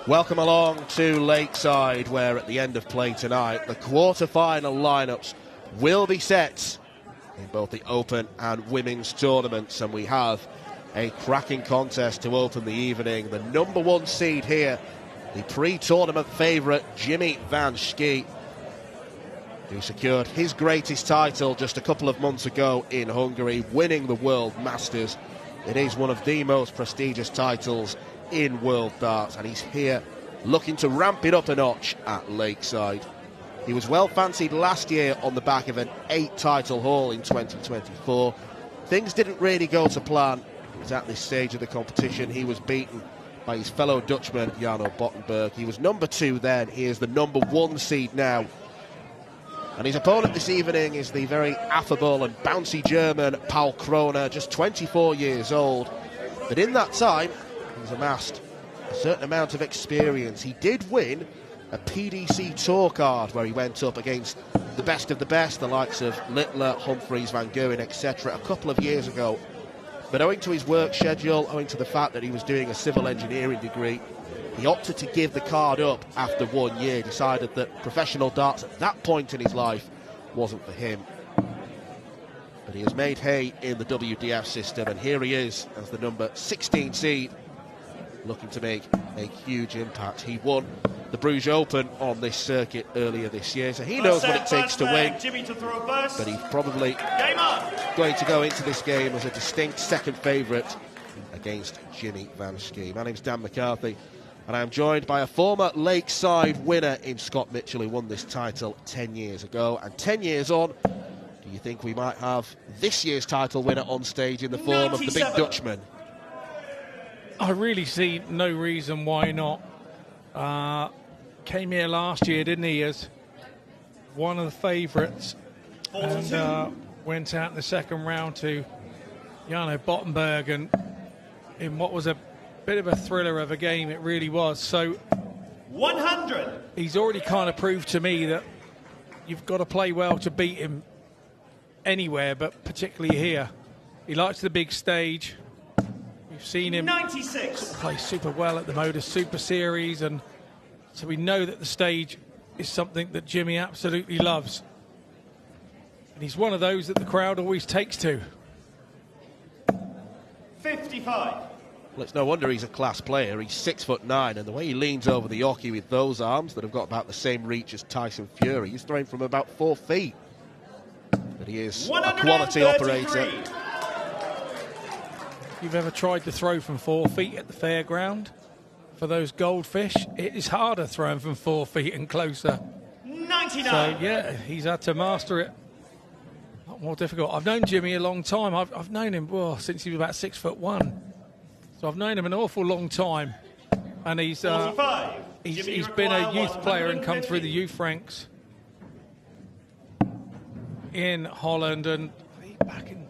Welcome along to Lakeside, where at the end of play tonight, the quarter-final lineups will be set in both the Open and Women's tournaments, and we have a cracking contest to open the evening. The number one seed here, the pre-tournament favourite, Jimmy Vanski, who secured his greatest title just a couple of months ago in Hungary, winning the World Masters. It is one of the most prestigious titles in world darts, and he's here looking to ramp it up a notch at Lakeside. He was well fancied last year on the back of an 8-title haul in 2024. Things didn't really go to plan. It was at this stage of the competition he was beaten by his fellow Dutchman Jarno Bottenberg. He was number 2 then. He is the number 1 seed now. And his opponent this evening is the very affable and bouncy German Paul Krohne, just 24 years old. But in that time, he's amassed a certain amount of experience. He did win a PDC Tour card where he went up against the best of the best, the likes of Littler, Humphreys, Van Goghen, etc. a couple of years ago. But owing to his work schedule, owing to the fact that he was doing a civil engineering degree, he opted to give the card up after 1 year, decided that professional darts at that point in his life wasn't for him. But he has made hay in the WDF system, and here he is as the number 16 seed, looking to make a huge impact. He won the Bruges Open on this circuit earlier this year, so he knows what it takes to win. But he's probably going to go into this game as a distinct second favourite against Jimmy Vanski. My name's Dan McCarthy, and I'm joined by a former Lakeside winner in Scott Mitchell, who won this title 10 years ago. And 10 years on, do you think we might have this year's title winner on stage in the form of the big Dutchman? I really see no reason why not. Came here last year, didn't he, as one of the favourites, and went out in the second round to Jarno Bottenberg, and in what was a bit of a thriller of a game, it really was. So 100. He's already kind of proved to me that you've got to play well to beat him anywhere, but particularly here. He likes the big stage. We've seen him 96. play super well at the Motor Super Series, and so we know that the stage is something that Jimmy absolutely loves. And he's one of those that the crowd always takes to. 55. Well, it's no wonder he's a class player. He's 6'9", and the way he leans over the hockey with those arms that have got about the same reach as Tyson Fury, he's throwing from about 4 feet. But he is a quality operator. If you've ever tried to throw from 4 feet at the fairground for those goldfish, it is harder throwing from 4 feet and closer. 99. So, yeah, he's had to master it. A lot more difficult. I've known Jimmy a long time. I've known him since he was about 6'1". So I've known him an awful long time. And he's been a youth player and come through the youth ranks in Holland. And back in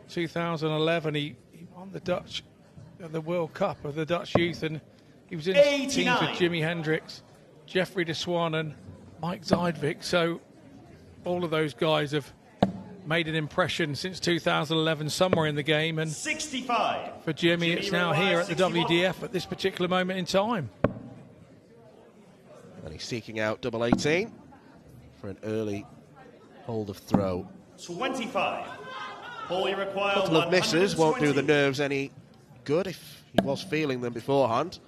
2011, he won the World Cup of the Dutch youth, and he was in teams with Jimi Hendrix, Jeffrey de Swan and Mike Zeidvik. So all of those guys have made an impression since 2011 somewhere in the game, and 65 for Jimmy it's now here at the 61. WDF at this particular moment in time. And he's seeking out double 18 for an early hold of throw. 25. All you require, A couple of misses won't do the nerves any good if he was feeling them beforehand.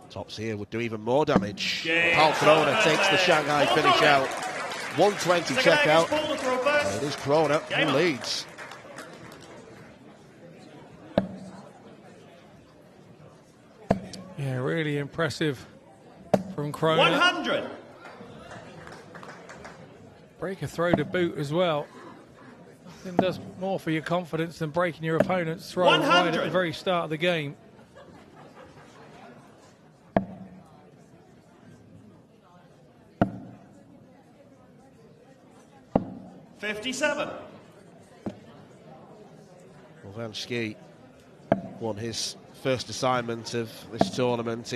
Tops here would do even more damage. Paul Krohne takes the Shanghai finish out. 120 checkout. It is Crona who leads. Yeah, really impressive from Crona. 100. Break a throw to boot as well. Nothing does more for your confidence than breaking your opponent's throw right at the very start of the game. $57. Well, Vanski won his first assignment of this tournament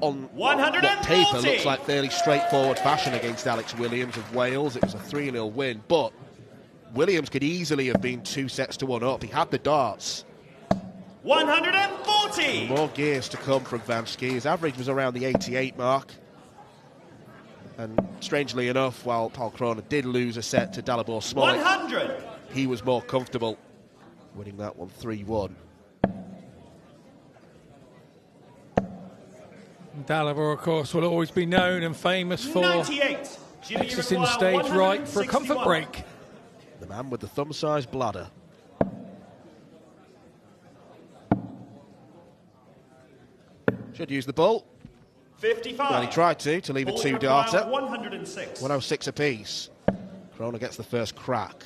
on what paper looks like fairly straightforward fashion against Alex Williams of Wales. It was a 3-0 win, but Williams could easily have been 2-1 up. He had the darts, 140. More gears to come from Vanski. His average was around the 88 mark. And strangely enough, while Paul Krohne did lose a set to Dalibor Smolik, 100. he was more comfortable winning that one 3-1. Dalibor, of course, will always be known and famous for 98. Jimmy exiting require stage right for a comfort 161. break. The man with the thumb-sized bladder. Should use the ball. 55. Well, he tried to leave a Ball two-darter. require 106. 106 apiece. Crona gets the first crack.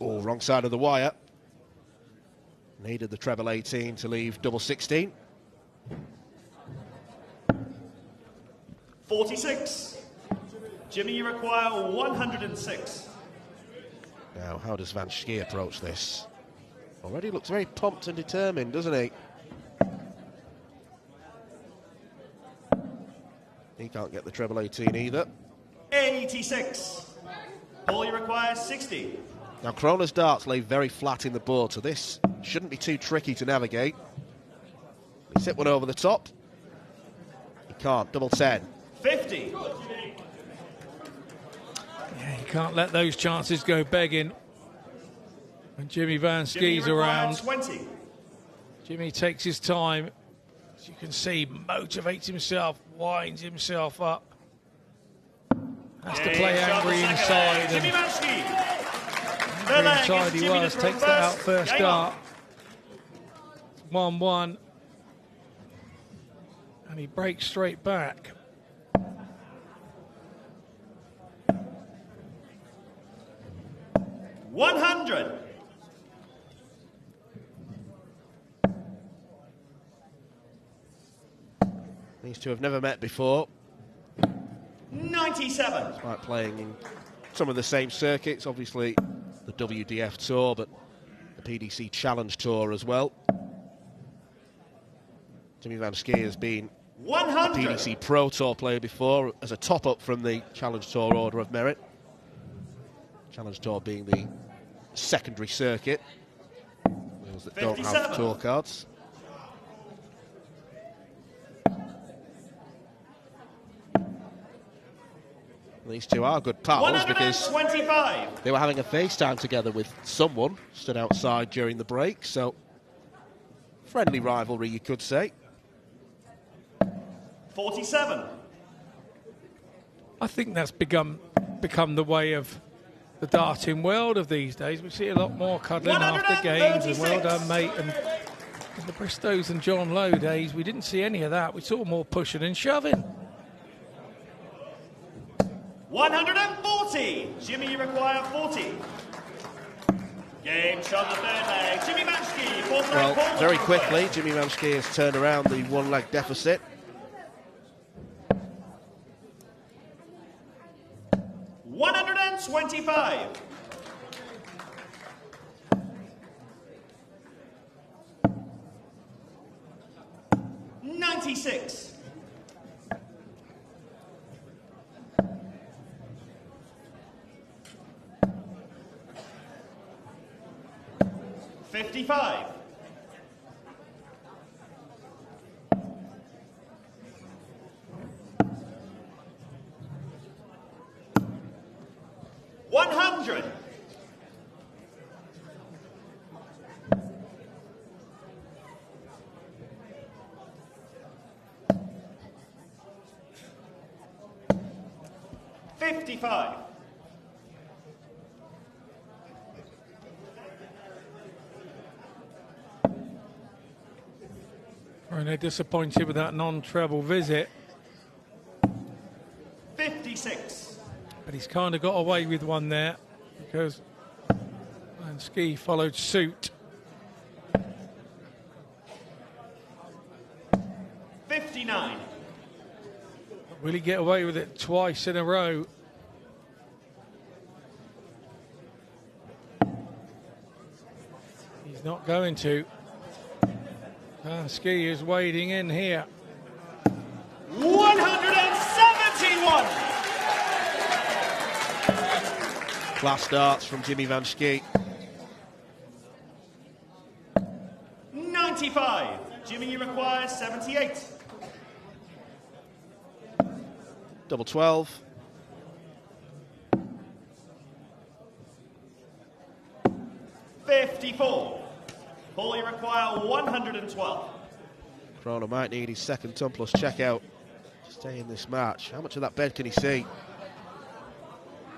Oh, wrong side of the wire. Needed the treble 18 to leave double 16. 46. Jimmy, you require 106. Now, how does Vanski approach this? Already looks very pumped and determined, doesn't he? He can't get the treble 18 either. 86. Ball you require 60. Now, Krona's darts lay very flat in the board, so this shouldn't be too tricky to navigate. He's hit one over the top. He can't. Double 10. 50. Yeah, you can't let those chances go begging. When Jimmy Vanski's around, 20. Jimmy takes his time. As you can see, motivates himself, winds himself up. Has to play angry inside. Jimmy Vanski. Angry inside he was, takes that out first dart. 1-1. And he breaks straight back. $100. These two have never met before. 97. Despite playing in some of the same circuits, obviously the WDF Tour, but the PDC Challenge Tour as well. Jimmy Vanski has been 100. a PDC Pro Tour player before as a top-up from the Challenge Tour Order of Merit. Challenge Tour being the secondary circuit, those that 57. don't have tour cards. These two are good pals because 125. they were having a FaceTime together with someone stood outside during the break, so friendly rivalry, you could say. 47. I think that's become the way of the darting world of these days. We see a lot more cuddling after games and well done, mate. And in the Bristows and John Lowe days, we didn't see any of that. We saw more pushing and shoving. 140. Jimmy, you require 40. Game shot the third leg. Jimmy Vanski. Fourth leg. Well, very quickly, Jimmy Vanski has turned around the one-leg deficit. 125. $96. 55. 100. 55. And they're disappointed with that non-treble visit. 56. But he's kind of got away with one there because Vanski followed suit. 59. Will he get away with it twice in a row? He's not going to. Vanski is wading in here. 171. Class darts from Jimmy Vanski. Jimmy, you require 78. Double 12. $54. Paul, you require 112. Crona might need his second ton plus checkout to stay in this match. How much of that bed can he see?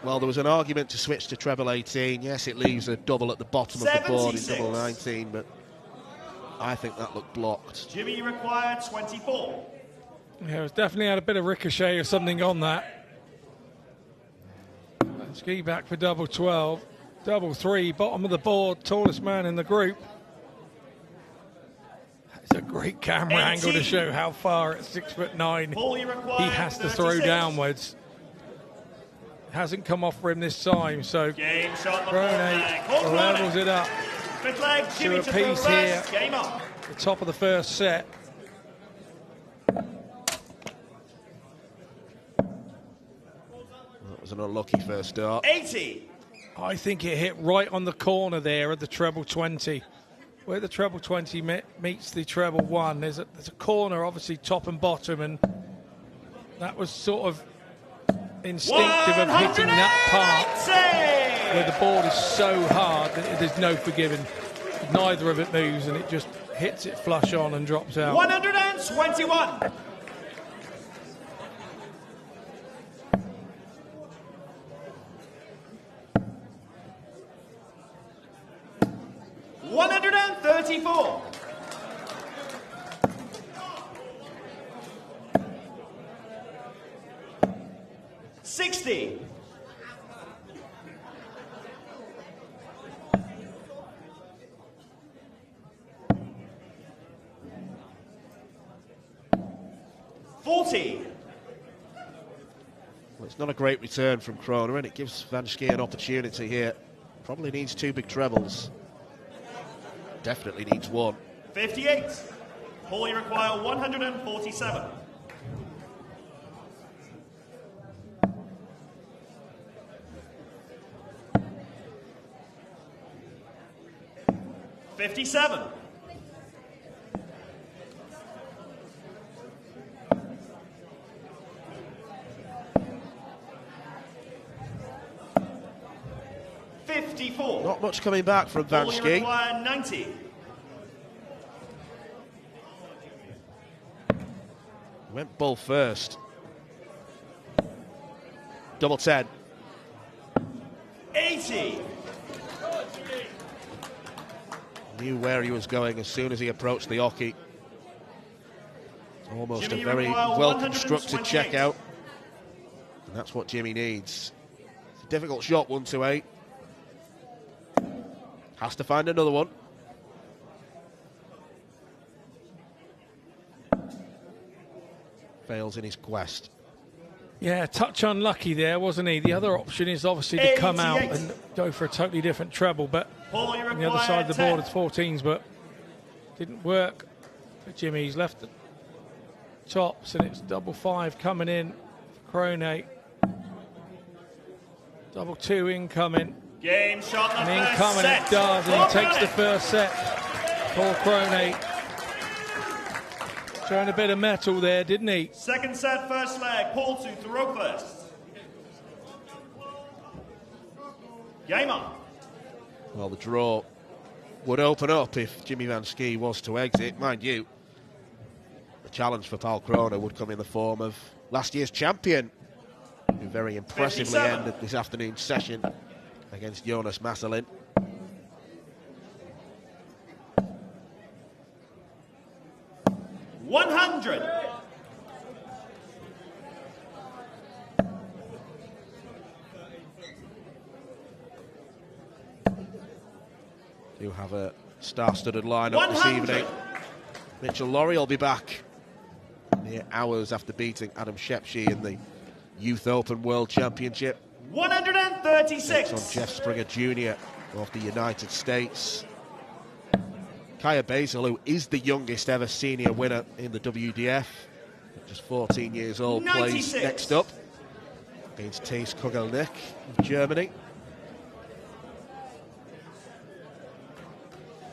Well, there was an argument to switch to treble 18. Yes, it leaves a double at the bottom of the board in double 19, but I think that looked blocked. Jimmy, you require 24. Yeah, it was definitely had a bit of ricochet or something on that. Schie back for double 12. Double 3, bottom of the board, tallest man in the group. It's a great camera 18. angle to show how far at 6'9" Paul, you require he has to throw 36. downwards. Hasn't come off for him this time, so Game shot. Krohne levels it up Fifth leg, Jimmy to a to piece throw here. first. Game on. The top of the first set. That was an unlucky first start. 80. I think it hit right on the corner there of the treble 20. Where the treble 20 meets the treble 1, there's a corner, obviously top and bottom, and that was sort of instinctive of hitting that part where the board is so hard that there's no forgiving. Neither of it moves, and it just hits it flush on and drops out. 121. $134. $60. $40. Well, it's not a great return from Crona, and it gives Vanski an opportunity here. Probably needs 2 big trebles. Definitely needs 1. 58. Paul, you require 147. $57. $54. Not much coming back from Paul, you Vanski. require 90. Went bull first. Double 10. 80. Knew where he was going as soon as he approached the oki. Almost Jimmy, a very you require well constructed 128. checkout. And that's what Jimmy needs. It's a difficult shot, 128. Has to find another one. Fails in his quest. Yeah, touch unlucky there, wasn't he? The other option is obviously to come out 88. and go for a totally different treble, but Paul, you on the other side of the require board, it's 14s, but didn't work for Jimmy. He's left the tops, and it's double 5 coming in for Krohne. Double 2 incoming, Game shot the and first incoming set. it does, and Paul he takes the Krohne. first set. Paul Krohne showing a bit of metal there, didn't he? Second set, first leg. Paul to throw first. Game on. Well, the draw would open up if Jimmy Vanski was to exit. Mind you, the challenge for Paul Crona would come in the form of last year's champion, who very impressively 57. ended this afternoon's session against Jonas Masselin. $100. Do have a star-studded lineup this 100. evening. Mitchell Lawrie will be back mere hours after beating Adam Shepshie in the Youth Open World Championship. 136. Takes on Jeff Springer Jr. of the United States. Kaya Baysal, who is the youngest ever senior winner in the WDF, just 14 years old, 96. plays next up against Thijs Kogelnik of Germany.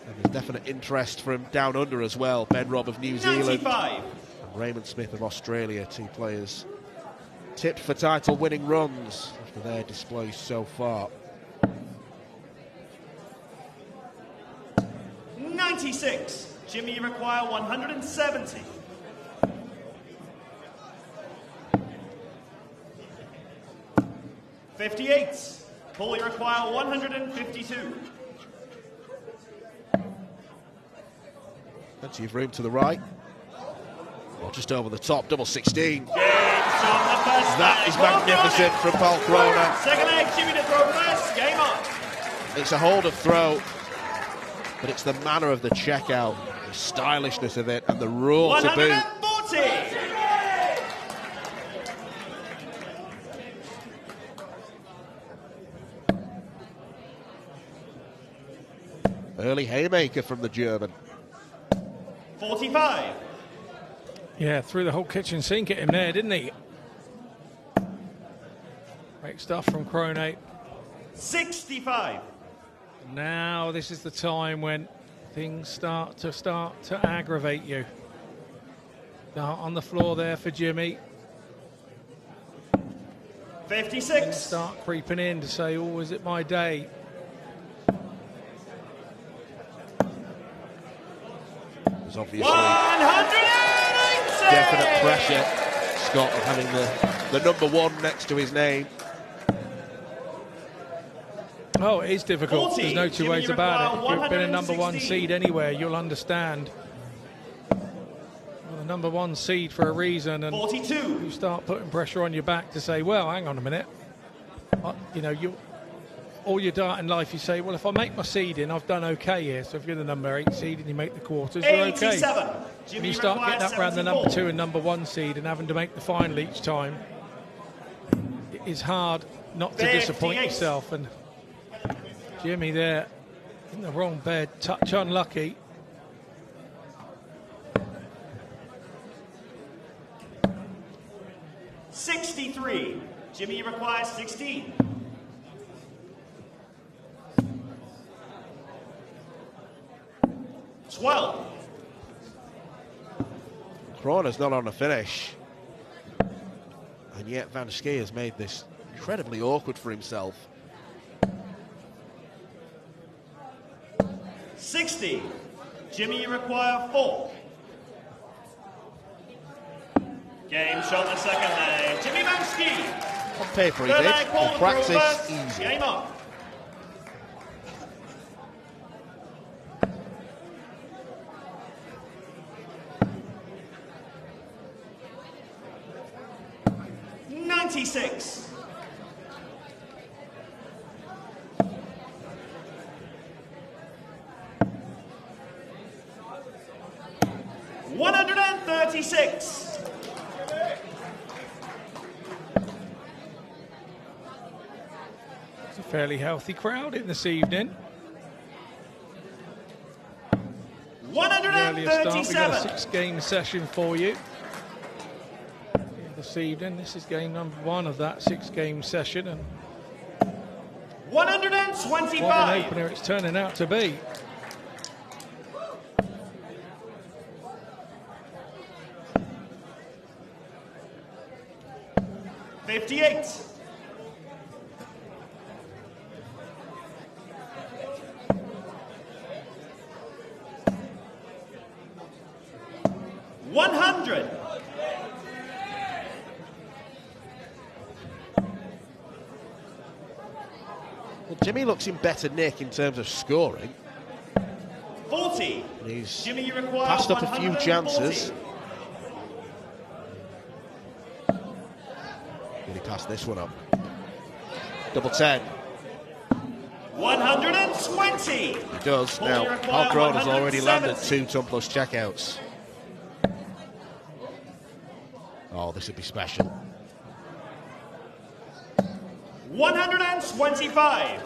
And there's definite interest from down under as well. Ben Robb of New Zealand 95. and Raymond Smith of Australia, 2 players tipped for title winning runs after their displays so far. 96. Jimmy, you require 170. $58. Paul, you require 152. Plenty of room to the right. Or just over the top, double 16. That is magnificent from Paul Crona. Second leg, Jimmy to throw first. Game on. It's a hold of throw, but it's the manner of the checkout, the stylishness of it, and the roar to boot. 140. Early haymaker from the German. 45. Yeah, threw the whole kitchen sink at him there, didn't he? Great stuff from Krohne. 65. Now this is the time when things start to aggravate you. Dart on the floor there for Jimmy. 56. Start creeping in to say, oh, is it my day? There's obviously definite pressure, Scott, of having the number 1 next to his name. Oh, it is difficult. 40. There's no two ways about it. If you've been a number 1 seed anywhere, you'll understand. Well, the number 1 seed for a reason, and 42. you start putting pressure on your back to say, well, hang on a minute. You know, all your dart in life, you say, well, if I make my seeding, I've done okay here. So if you're the number 8 seed and you make the quarters, you're okay. 87. When you start getting up around the number 2 and number 1 seed and having to make the final each time, it is hard not to disappoint yourself. And Jimmy there in the wrong bed, touch unlucky. $63. Jimmy requires 16. $12. Krohne's not on the finish. And yet Vanski has made this incredibly awkward for himself. 60. Jimmy, you require 4. Game shot the second leg. Jimmy Vanski. On paper he did. In practice, easy. Game on. $96. $136. It's a fairly healthy crowd in this evening. Earlier start, we got a 6-game session for you this evening. This is game number 1 of that 6-game session, and 125. what an opener it's turning out to be. $58. $100. Well, Jimmy looks in better nick in terms of scoring. 40. He's Jimmy, you require passed up a few 140. chances. Really passed this one up. Double 10. 120. He does. Paul, Now, you require Paul Krohne has already landed 170. 2 ton-plus checkouts. Oh, this would be special. 125.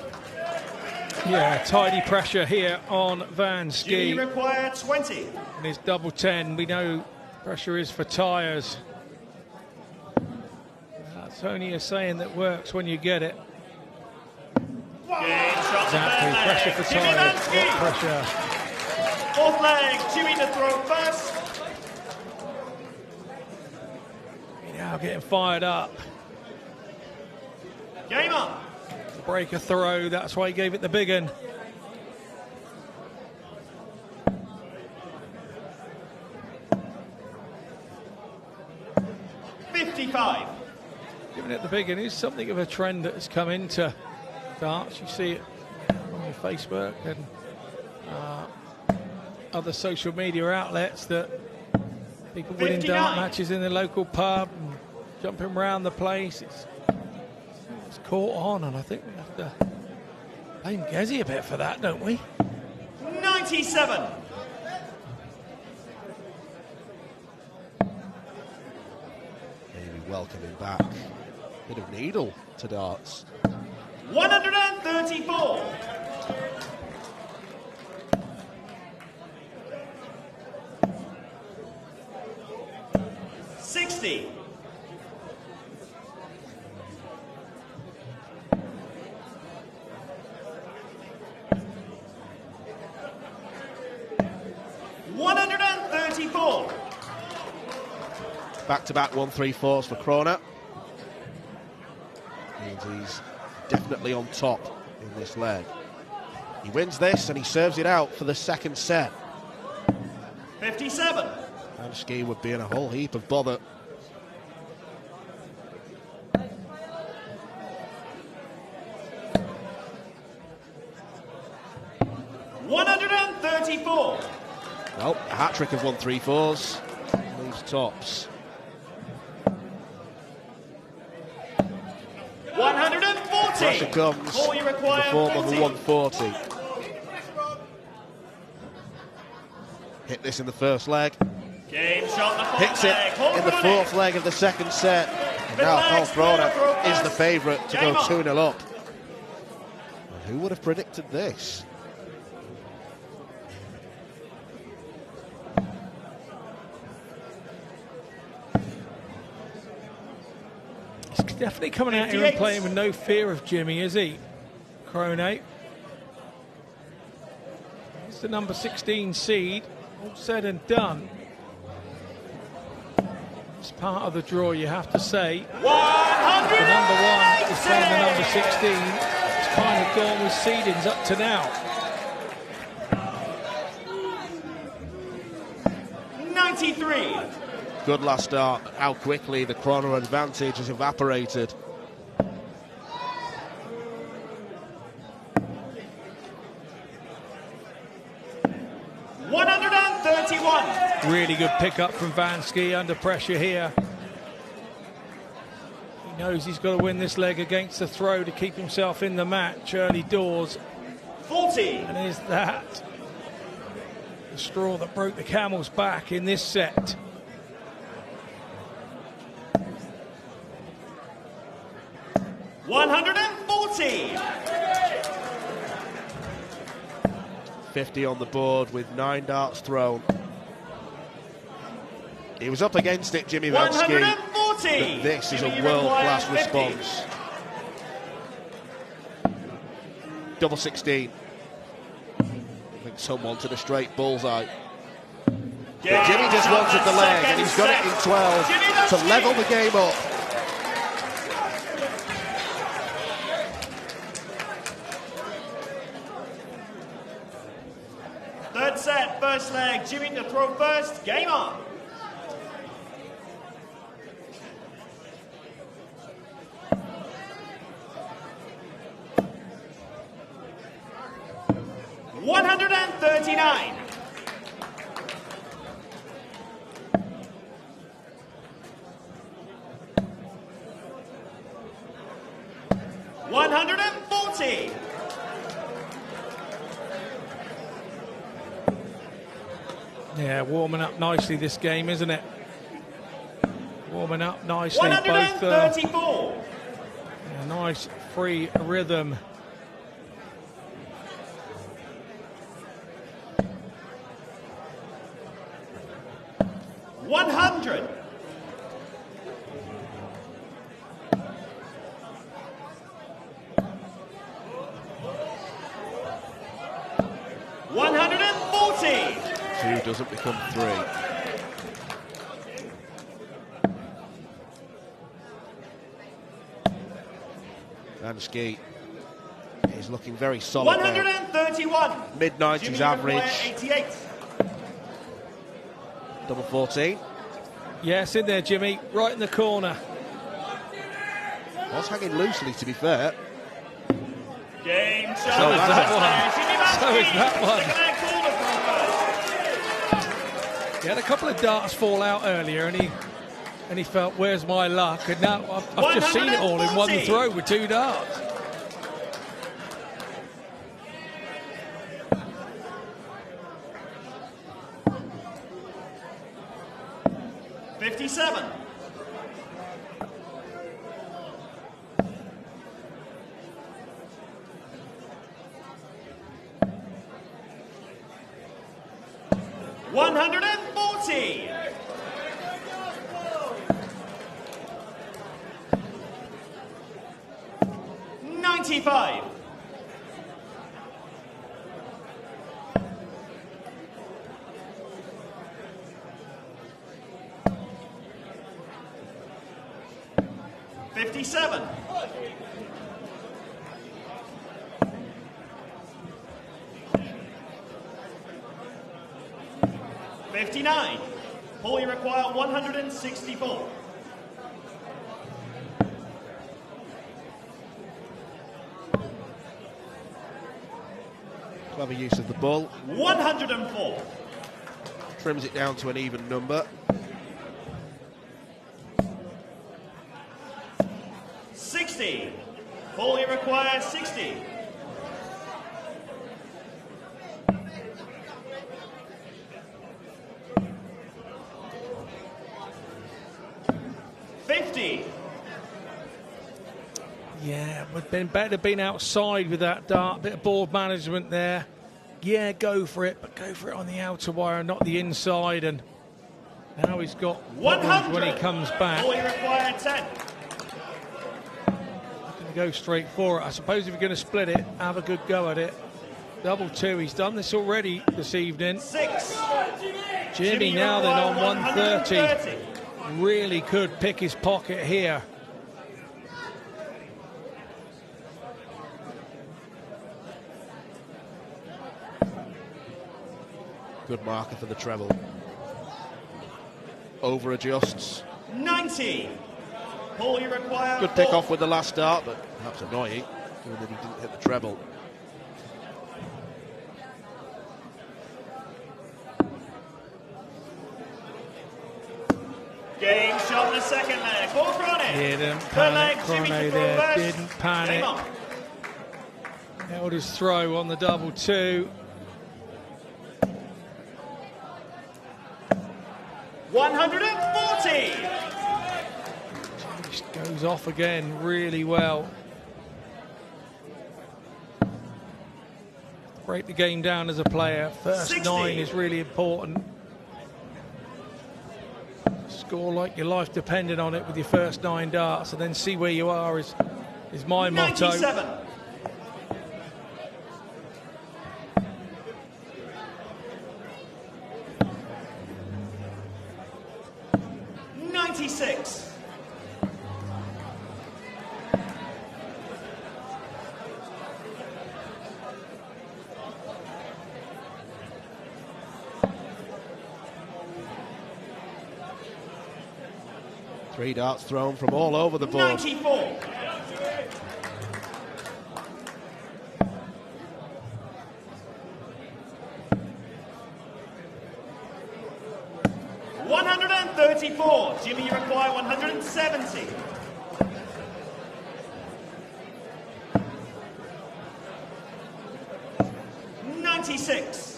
Yeah, tidy pressure here on Jimmy, Vanski. you require 20. And his double 10, we know pressure is for tyres. That's only a saying that works when you get it. Game shot Exactly, to pressure third for leg. Jimmy tyres, Vanski. what pressure. Fourth leg, Jimmy to throw first. Now getting fired up. Game on. Break a throw, that's why he gave it the big one. Giving it the big one is something of a trend that has come into darts. You see it on your Facebook and other social media outlets that people winning dart matches in the local pub and jumping around the place. It's caught on, and I think we have to blame Gezi a bit for that, don't we? 97. Maybe welcoming back a bit of needle to darts. 134. 60. 134. Back-to-back 134s for Crona. Means he's definitely on top in this leg. He wins this and he serves it out for the second set. 57. Vanski would be in a whole heap of bother. $134. Well, a hat-trick of 134s. Leaves tops. 140. Pressure comes All you in the require, form of a 40. 140. Hit this in the first leg. Game shot the fourth Hits it leg. in the fourth leg of the second set. And now Paul Krohne is the favourite to go 2-0 up. And who would have predicted this? He's definitely coming out here and playing with no fear of Jimmy, is he? Krohne. It's the number 16 seed. All said and done. It's part of the draw, you have to say. The number 1 is playing the number 16. It's kind of gone with seedings up to now. 93. Good last start. How quickly the Crona advantage has evaporated. $131. Really good pickup from Vanski under pressure here. He knows he's got to win this leg against the throw to keep himself in the match early doors. 40. And is that the straw that broke the camel's back in this set? $140. 50 on the board with 9 darts thrown. He was up against it, Jimmy Vanski. 140. But this is Jimmy a world-class 50. response. Double 16. I think some wanted a straight bullseye. But Jimmy just wanted the leg, and he's got it in 12 to level the game up. Third set, first leg, Jimmy to throw first, game on. $139. 140. Yeah, warming up nicely this game, isn't it? Warming up nicely. 134. Both, a nice free rhythm. $100. 140. 2 doesn't become 3. Vanski is looking very solid 131. Mid-90s average. 88. Double 14. Yes, in there, Jimmy. Right in the corner. Was hanging loosely, to be fair. Game shot. So is that one. He had a couple of darts fall out earlier, and he felt, where's my luck? And now I've just seen it all in one throw with 2 darts. '57. $140. 95. 57. 59. All you require 164. Clever use of the ball. 104. Trims it down to an even number. 60. All you require 60. 50. Yeah, would have been better been outside with that dart. Bit of board management there. Yeah, go for it, but go for it on the outer wire, not the inside. And now he's got 100 when he comes back. All you require 10. Go straight for it. I suppose if you're going to split it, have a good go at it. Double 2. He's done this already this evening. 6. Jimmy now then on 130. Really could pick his pocket here. Good marker for the treble. Over adjusts. 90. All you require. Good pick off with the last dart, but perhaps annoying, given that he didn't hit the treble. Game shot in the second leg. For Krohne. Didn't panic. Krohne there didn't panic. Held his throw on the double 2. 140. Just goes off again really well. Break the game down as a player. First 60. 9 is really important. Score like your life depended on it with your first 9 darts, and then see where you are is my 97. motto. 96. 3 darts thrown from all over the board. 94. 134. Jimmy, you require 170. 96.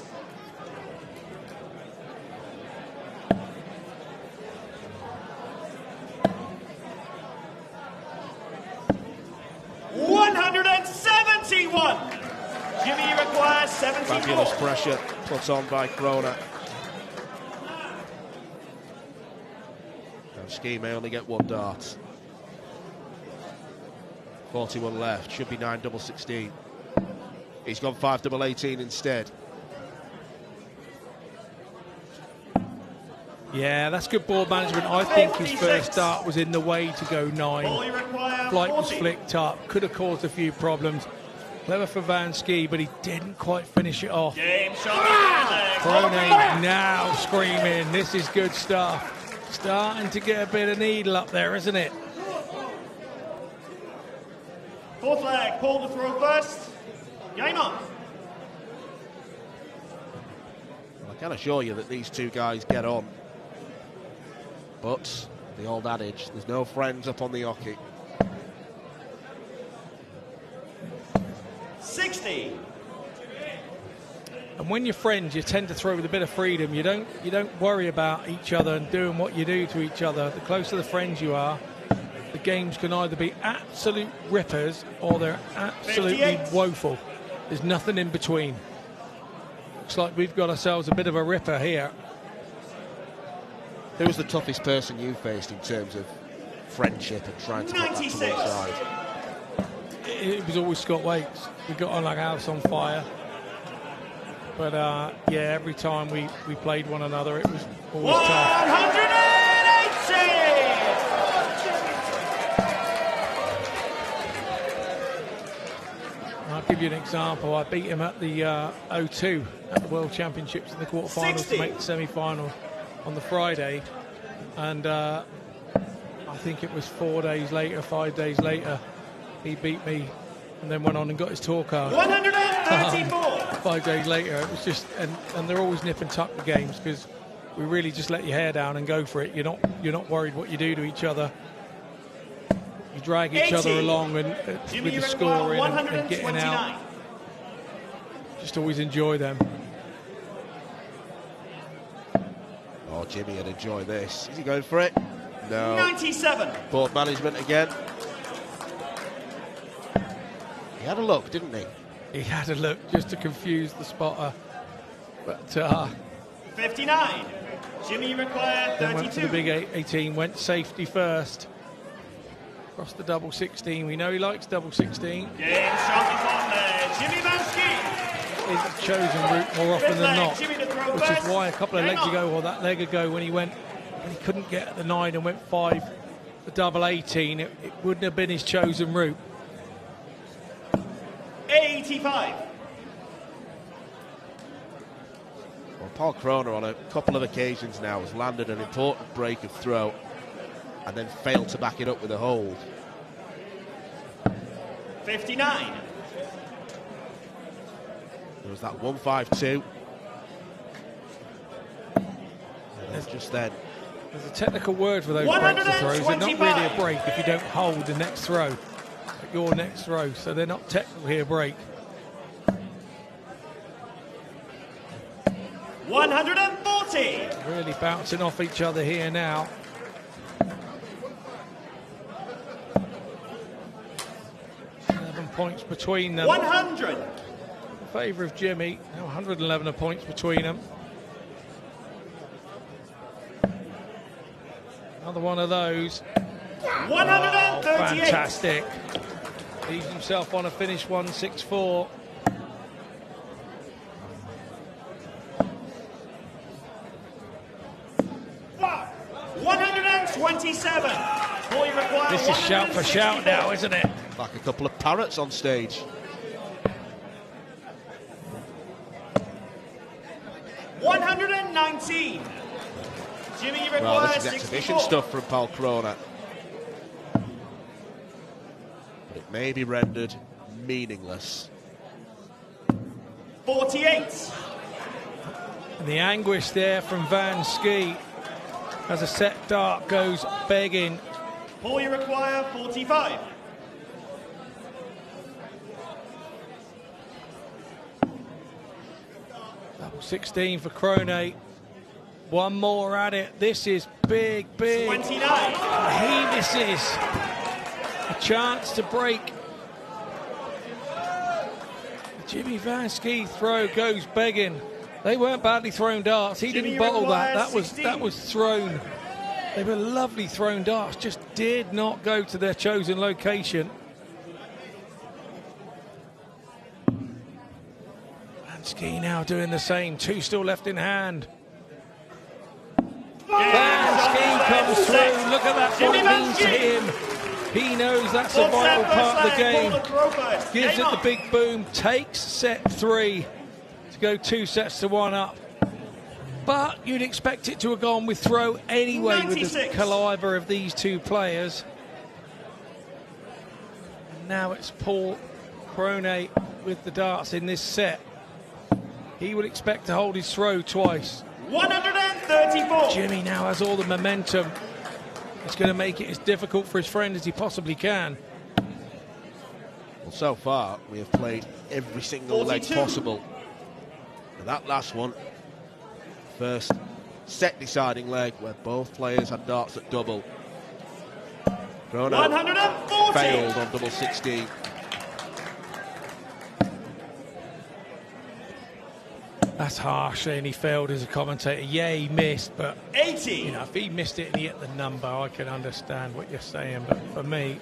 171. Jimmy, you require 74. Fabulous pressure put on by Crona. Now Schie may only get 1 dart. 41 left, should be 9 double 16. He's gone 5 double 18 instead. Yeah, that's good ball management. I think his first start was in the way to go 9. Flight was flicked up, could have caused a few problems. Clever for Vanski, but he didn't quite finish it off. Krohne now screaming. This is good stuff. Starting to get a bit of needle up there, isn't it? Fourth leg, pull the throw first. Game on. Well, I can assure you that these two guys get on. But the old adage, there's no friends up on the hockey. 60. And when you're friends, you tend to throw with a bit of freedom. You don't worry about each other and doing what you do to each other. The closer the friends you are, the games can either be absolute rippers or they're absolutely 58. woeful. There's nothing in between. Looks like we've got ourselves a bit of a ripper here. Who was the toughest person you faced in terms of friendship and trying to put that to one side? It was always Scott Waits. We got on like a house on fire. But yeah, every time we played one another, it was always tough. 180! I'll give you an example. I beat him at the O2 at the World Championships in the quarterfinals to make the semi-final on the Friday, and I think it was 4 days later, 5 days later, he beat me and then went on and got his tour card. 134! 5 days later, it was just, and they're always nip and tuck the games because we really just let your hair down and go for it. You're not worried what you do to each other. You drag each 80. other along and with the scoring and getting out. Just always enjoy them. Oh, Jimmy would enjoy this. Is he going for it? No. 97. Board management again. He had a look, didn't he? He had a look just to confuse the spotter. But 59. Jimmy required 32. Then went for the big 18, went safety first. Across the double 16. We know he likes double 16. Game shot is on there. Jimmy Vanski. Is the chosen route more often than not, which is why a couple of Game legs on. ago, or that leg ago, when he couldn't get at the 9 and went 5, the double 18, it wouldn't have been his chosen route. 85. Well, Paul Crona on a couple of occasions now has landed an important break of throw and then failed to back it up with a hold. 59. There was that 1-5-2. And then just then. There's a technical word for those breaks of throws. They're not really a 125. break if you don't hold the next throw, like your next throw. So they're not technically a break. 140. Really bouncing off each other here now. Points between them. 100. In favour of Jimmy. Now 111 points between them. Another one of those. 138. Oh, fantastic. Leaves himself on a finish 164. Wow. 127. All you require. This is shout for shout now, isn't it? Like a couple of parrots on stage. 119. Jimmy Well, requires this is exhibition 64. stuff from Paul Crona. But it may be rendered meaningless. 48. And the anguish there from Vanski as a set dart goes begging. All you require 45. Double 16 for Krohne. One more at it. This is big, big. 29. He misses. A chance to break. Jimmy Vanski throw goes begging. They weren't badly thrown darts. He Jimmy didn't bottle that. requires That was thrown. They were lovely thrown darts. Just did not go to their chosen location. Vanski now doing the same. 2 still left in hand. Vanski comes through. Look at that, what it means to him. He knows that's a vital part of the game. Gives it the big boom, takes set 3 to go 2 sets to 1 up. But you'd expect it to have gone with throw anyway 96. With the caliber of these two players. And now it's Paul Krohne with the darts in this set. He would expect to hold his throw twice. 134. Jimmy now has all the momentum. It's going to make it as difficult for his friend as he possibly can. Well, so far, we have played every single 42. Leg possible. And that last one, first set deciding leg where both players had darts at double. Crona 140. failed on double 16. That's harsh saying he failed as a commentator. Yeah, he missed, but 80. You know, if he missed it and he hit the number, I can understand what you're saying. But for me,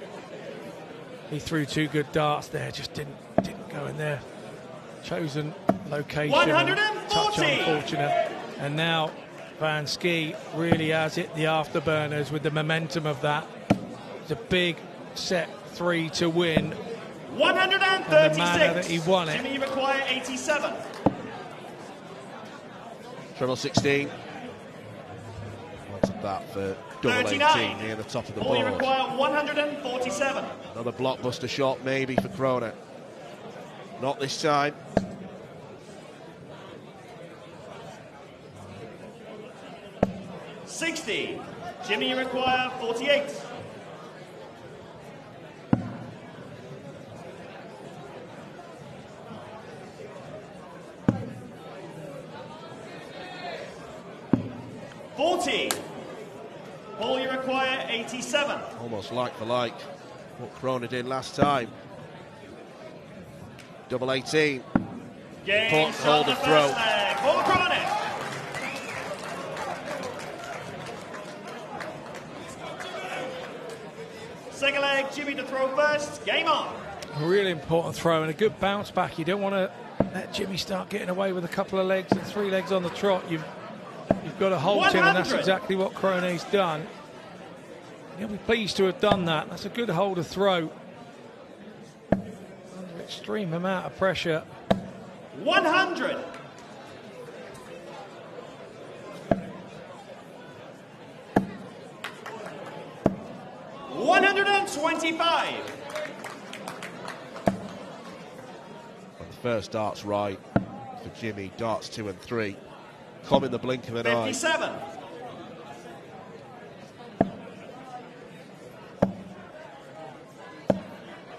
he threw 2 good darts there, just didn't go in their chosen location. 140. Touch unfortunate. And now Vanski really has hit the afterburners with the momentum of that. It's a big set 3 to win. 136. And the manner that he won it. Jimmy require 87. Treble 16. What's that for double 18 near the top of the board? Only require 147. Another blockbuster shot maybe for Crona. Not this time. $60. Jimmy, you require 48. $40. Paul, you require 87. Almost like for like what Crona did last time. Double 18. Game hold the throw. Paul Krohne. Second leg, Jimmy to throw first. Game on. A really important throw and a good bounce back. You don't want to let Jimmy start getting away with a couple of legs and 3 legs on the trot. You've got to hold 100. him, and that's exactly what Krohne's done. He'll be pleased to have done that. That's a good hold of throw. Under extreme amount of pressure. 100. $125. The first dart's right for Jimmy. Darts 2 and 3 come in the blink of an 57. eye.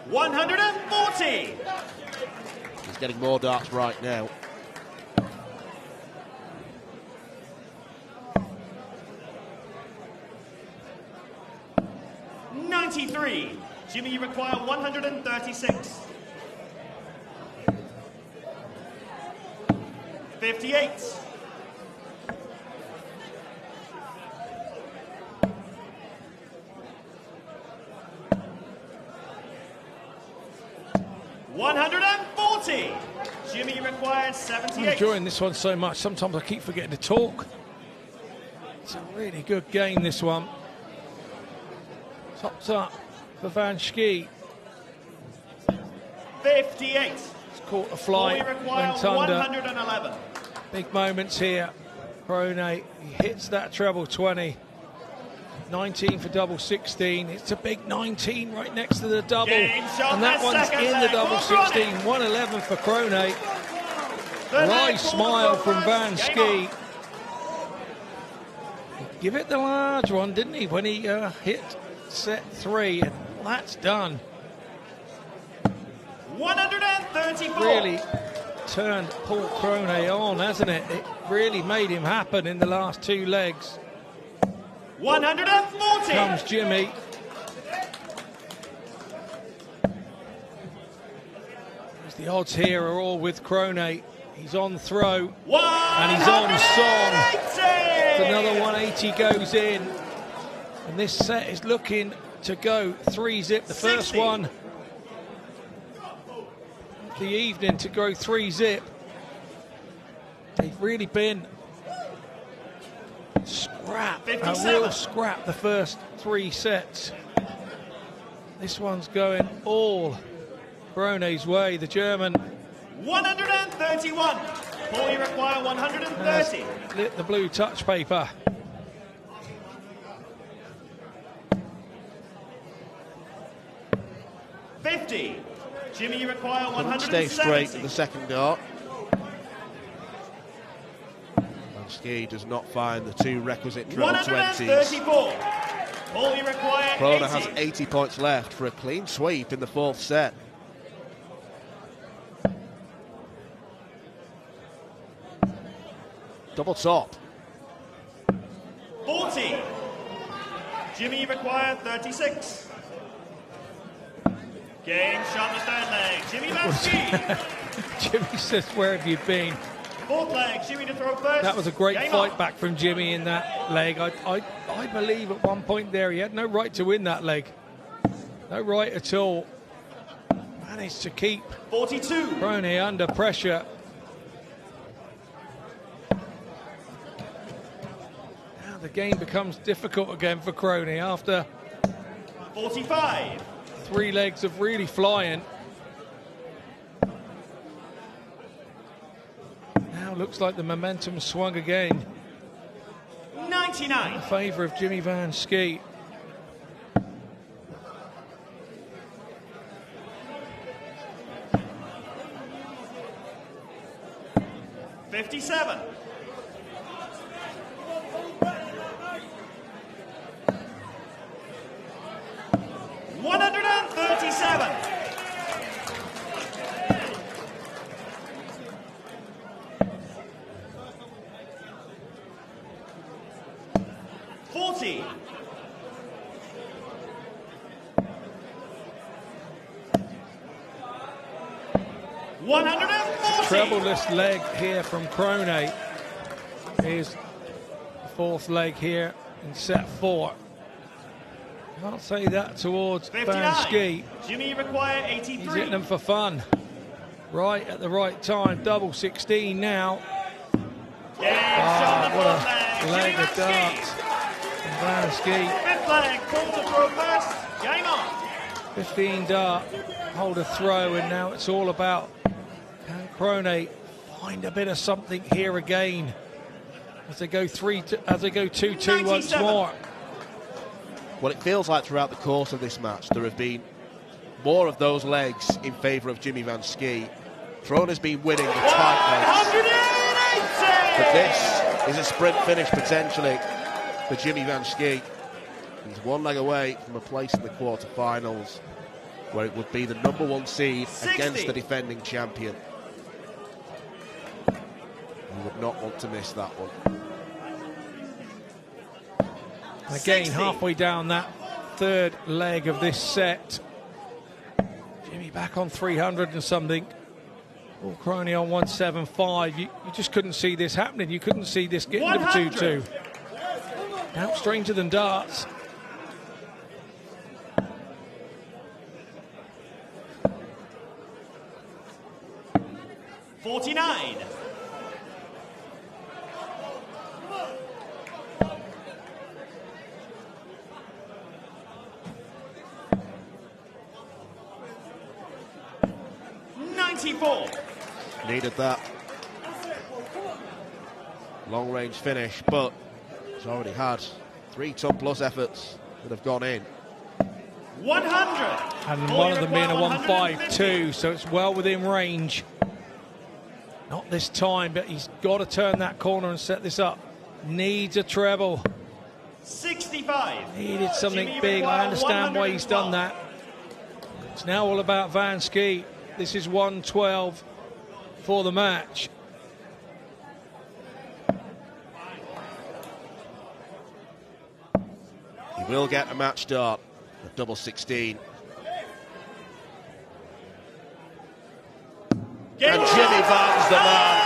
$140. He's getting more darts right now. $93. Jimmy, you require 136. 58. $140. Jimmy requires 78. I'm enjoying this one so much. Sometimes I keep forgetting to talk. It's a really good game, this one. Tops up for Vanski. 58. It's caught a flight, went under. 111. Big moments here. Krohne, he hits that treble 20. 19 for double 16. It's a big 19 right next to the double. And that one's in the double 16. 111 for Krohne. Wry smile from Vanski. Give it the large one, didn't he, when he hit set 3? And that's done. 134. Really turned Paul Krohne on, hasn't it? It really made him happen in the last 2 legs. 140. Comes Jimmy. The odds here are all with Krohne. He's on throw. And he's on song. Another 180 goes in. And this set is looking to go 3-zip. The first 60. one of the evening to go 3-zip. They've really been scrap, 57. a real scrap the first 3 sets. This one's going all Krohne's way, the German. 131. All you require 130. Lit the blue touch paper. $50. Jimmy, you require Couldn't stay straight to 170. the second dart. Schie does not find the 2 requisite treble 20s. 134. All you require Crona 80. has 80 points left for a clean sweep in the 4th set. Double top. 40. Jimmy, you require 36. Game shot the 3rd leg. Jimmy Vanski. Jimmy says, where have you been? 4th leg. Jimmy to throw first. That was a great Game fight on. back from Jimmy in that leg. I believe at one point there he had no right to win that leg. No right at all. Managed to keep 42. Krohne under pressure. Now the game becomes difficult again for Krohne after 45. 3 legs of really flying. Now looks like the momentum swung again 99. in favour of Jimmy Vanski. $57. $137. $40. $140. Treble-less leg here from Krohne. Here's the 4th leg here in set 4. Can't say that towards 59. Vanski. Jimmy, you require He's 83. hitting them for fun. Right at the right time. Double 16 now. Game shot the What 4th a leg. leg Jimmy of darts from Vanski. 5th leg. Pull to throw first. Game on. 15 dart, hold a throw, and now it's all about can Krohne find a bit of something here again as they go 2-2 once 97. more. Well, it feels like throughout the course of this match there have been more of those legs in favour of Jimmy Vanski. Krohne's been winning the tight legs. 180. But this is a sprint finish potentially for Jimmy Vanski. He's 1 leg away from a place in the quarterfinals where it would be the #1 seed 60. against the defending champion. You would not want to miss that one. Again, 60. halfway down that 3rd leg of this set. Jimmy back on 300 and something. Oh, Krohne on 175. You just couldn't see this happening. You couldn't see this getting to 2-2. 100. Now stranger than darts. $49. $94. Needed that long range finish, but he's already had 3 ton-plus efforts that have gone in. 100. And All one you of them being a require 152, so it's well within range. Not this time, but he's got to turn that corner and set this up. Needs a treble. 65. Needed something Jimmy, you big. I require understand why he's done 112. that. It's now all about Vanski. This is 112 for the match. He will get a match start at double 16. Game And Jimmy on. Van's the man.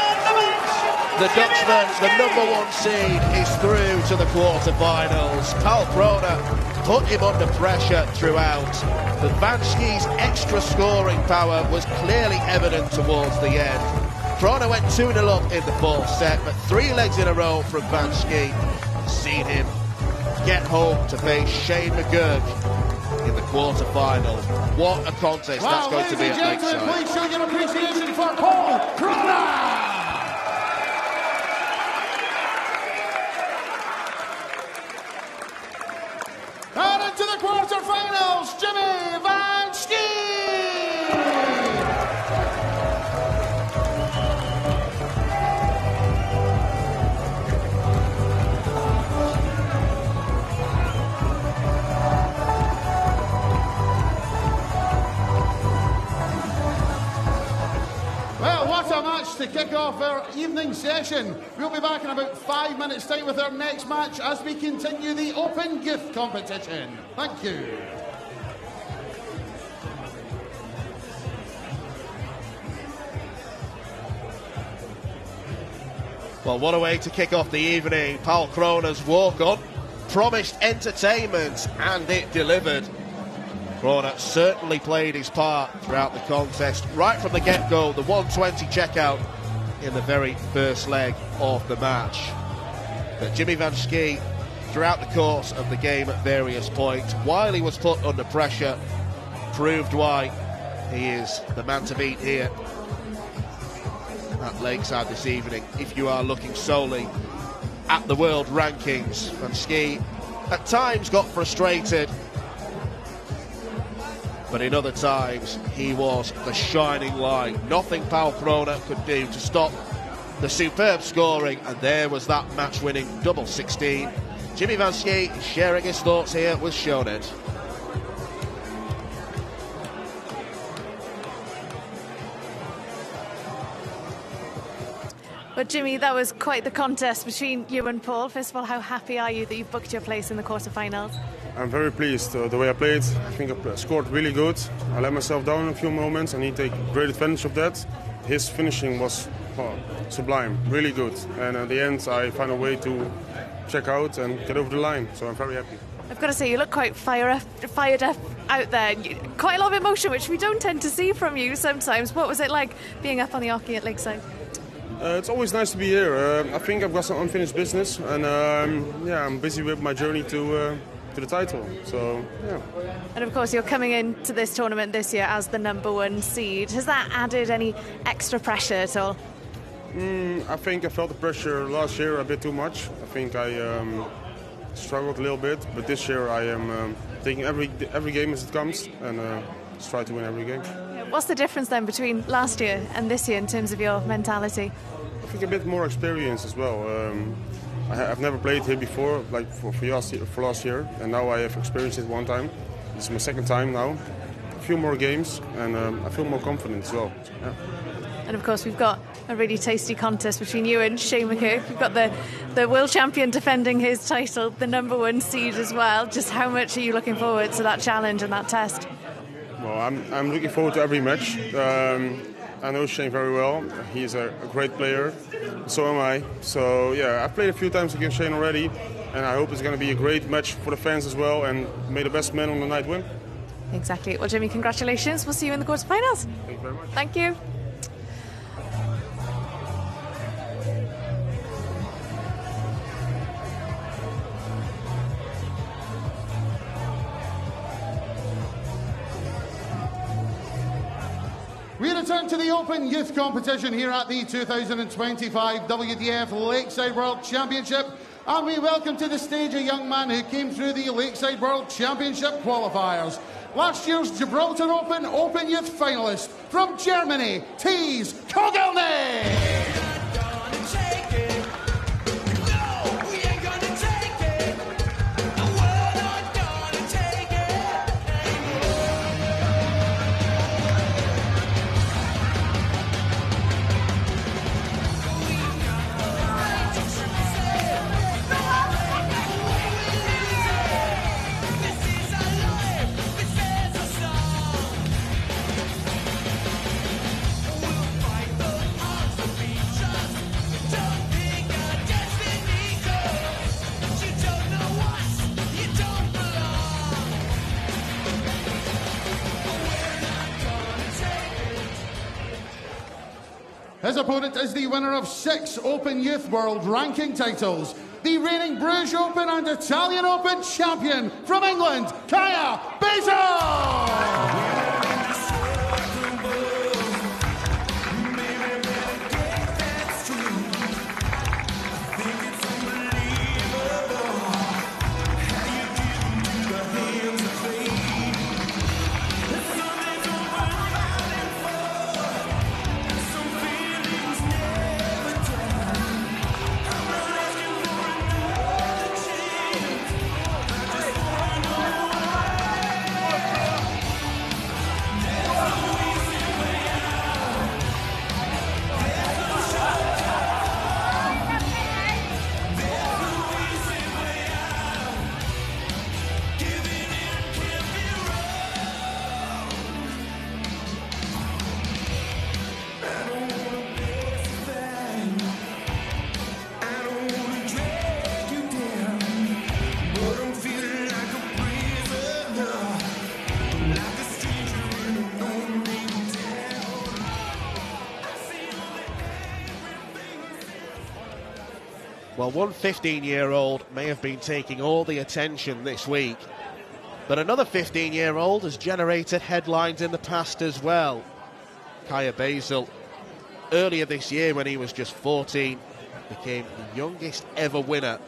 The Dutchman, the #1 seed, is through to the quarterfinals. Krohne put him under pressure throughout. But Vanski's extra scoring power was clearly evident towards the end. Krohne went 2-0 up in the 4th set, but 3 legs in a row from Vanski. seen him get home to face Shane McGurk in the quarter-final. What a contest that's going to be at Lakeside. Please show your appreciation for Paul Crona! And into the quarter-finals, Jimmy Vanski! What a match to kick off our evening session. We'll be back in about 5 minutes' time with our next match as we continue the Open Youth competition. Thank you. Well, what a way to kick off the evening. Paul Krohne's walk-on promised entertainment, and it delivered. Krohne certainly played his part throughout the contest, right from the get-go, the 120 checkout in the very first leg of the match. But Jimmy Vanski, throughout the course of the game at various points, while he was put under pressure, proved why he is the man to beat here at Lakeside this evening. If you are looking solely at the world rankings, Vanski at times got frustrated, but in other times he was the shining light. Nothing Paul Krohne could do to stop the superb scoring, and there was that match-winning double 16. Jimmy Vanski sharing his thoughts here with Schie. Well, Jimmy, that was quite the contest between you and Paul. First of all, how happy are you that you've booked your place in the quarterfinals? I'm very pleased the way I played. I think I scored really good. I let myself down in a few moments and he take great advantage of that. His finishing was sublime, really good. And at the end, I found a way to check out and get over the line. So I'm very happy. I've got to say, you look quite fired up out there. Quite a lot of emotion, which we don't tend to see from you sometimes. What was it like being up on the hockey at Lakeside? It's always nice to be here. I think I've got some unfinished business, and I'm busy with my journey to the title. So yeah. And of course, you're coming into this tournament this year as the #1 seed. Has that added any extra pressure at all? I think I felt the pressure last year a bit too much. I think I struggled a little bit, but this year I am taking every game as it comes and just try to win every game. What's the difference then between last year and this year in terms of your mentality? I think a bit more experience as well. I've never played here before, like for last year, and now I have experienced it one time. This is my second time now. A few more games, and I feel more confident as well. So, yeah. And of course, we've got a really tasty contest between you and Shane McGurk. You've got the world champion defending his title, the #1 seed as well. Just how much are you looking forward to that challenge and that test? Well, I'm looking forward to every match. I know Shane very well. He's a great player. So am I. So yeah, I've played a few times against Shane already, and I hope it's going to be a great match for the fans as well. And may the best man on the night win. Exactly. Well, Jimmy, congratulations. We'll see you in the quarterfinals. Thank you very much. Thank you. We return to the Open Youth competition here at the 2025 WDF Lakeside World Championship, and we welcome to the stage a young man who came through the Lakeside World Championship qualifiers. Last year's Gibraltar Open Youth finalist from Germany, Kogelnik. His opponent is the winner of 6 Open Youth World Ranking titles, the reigning British Open and Italian Open champion from England, Kaya Baysal! Well, one 15-year-old may have been taking all the attention this week, but another 15-year-old has generated headlines in the past as well. Kaya Baysal, earlier this year when he was just 14, became the youngest ever winner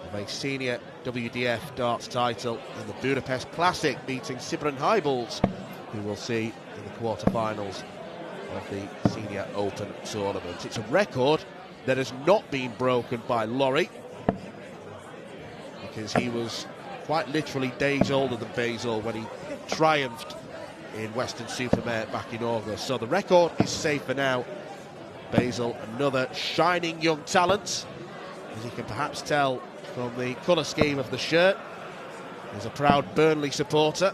of a senior WDF darts title in the Budapest Classic, beating Sibren Heibels, who we'll see in the quarterfinals of the Senior Open tournament. It's a record that has not been broken by Lawrie, because he was quite literally days older than Baysal when he triumphed in Western-super-Mare back in August. So the record is safe for now. Baysal, another shining young talent, as you can perhaps tell from the colour scheme of the shirt. He's a proud Burnley supporter,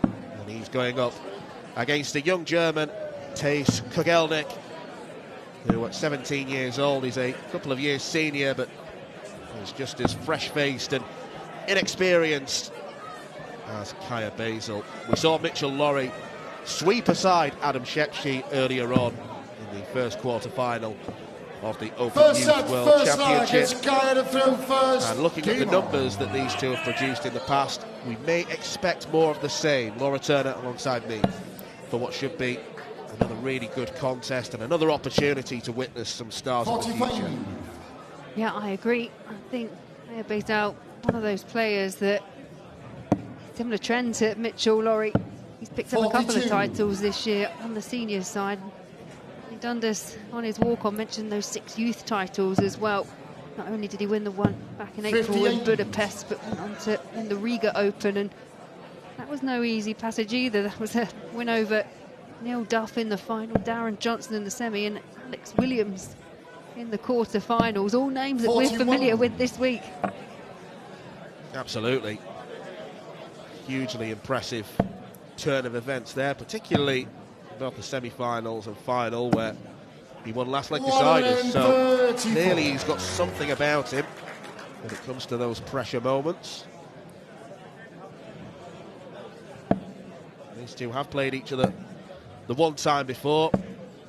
and he's going up against a young German, Thijs Kogelnik, who at 17 years old is a couple of years senior, but is just as fresh-faced and inexperienced as Kaya Baysal. We saw Mitchell Lawrie sweep aside Adam Schie earlier on in the first quarter-final of the Open Youth World Championship. And looking at the numbers that these two have produced in the past, we may expect more of the same. Laura Turner alongside me for what should be another really good contest and another opportunity to witness some stars of the future. Yeah, I agree. I think Kaya Baysal, one of those players that, similar trend to Mitchell Lawrie, he's picked up a couple of titles this year on the seniors side. Dundas on his walk-on mentioned those 6 youth titles as well. Not only did he win the one back in April in Budapest, but went on to win the Riga Open, and that was no easy passage either. That was a win over Neil Duff in the final, Darren Johnson in the semi, and Alex Williams in the quarter-finals. All names that we're familiar with this week. Absolutely. Hugely impressive turn of events there, particularly both the semi-finals and final, where he won last leg deciders. So clearly he's got something about him when it comes to those pressure moments. These two have played each other the one time before.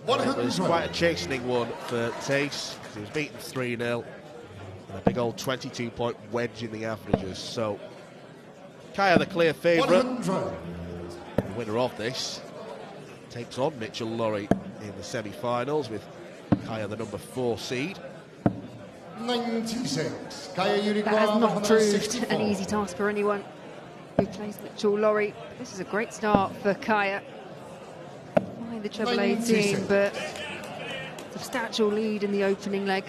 It was quite a chastening one for Thijs. He was beaten 3-0 and a big old 22-point wedge in the averages. So Kaya, the clear favourite, the winner of this, takes on Mitchell Lawrie in the semi-finals, with Kaya the number 4 seed. 96. That has not proved an easy task for anyone who plays Mitchell Lawrie. This is a great start for Kaya. Behind the treble 18, but substantial lead in the opening leg.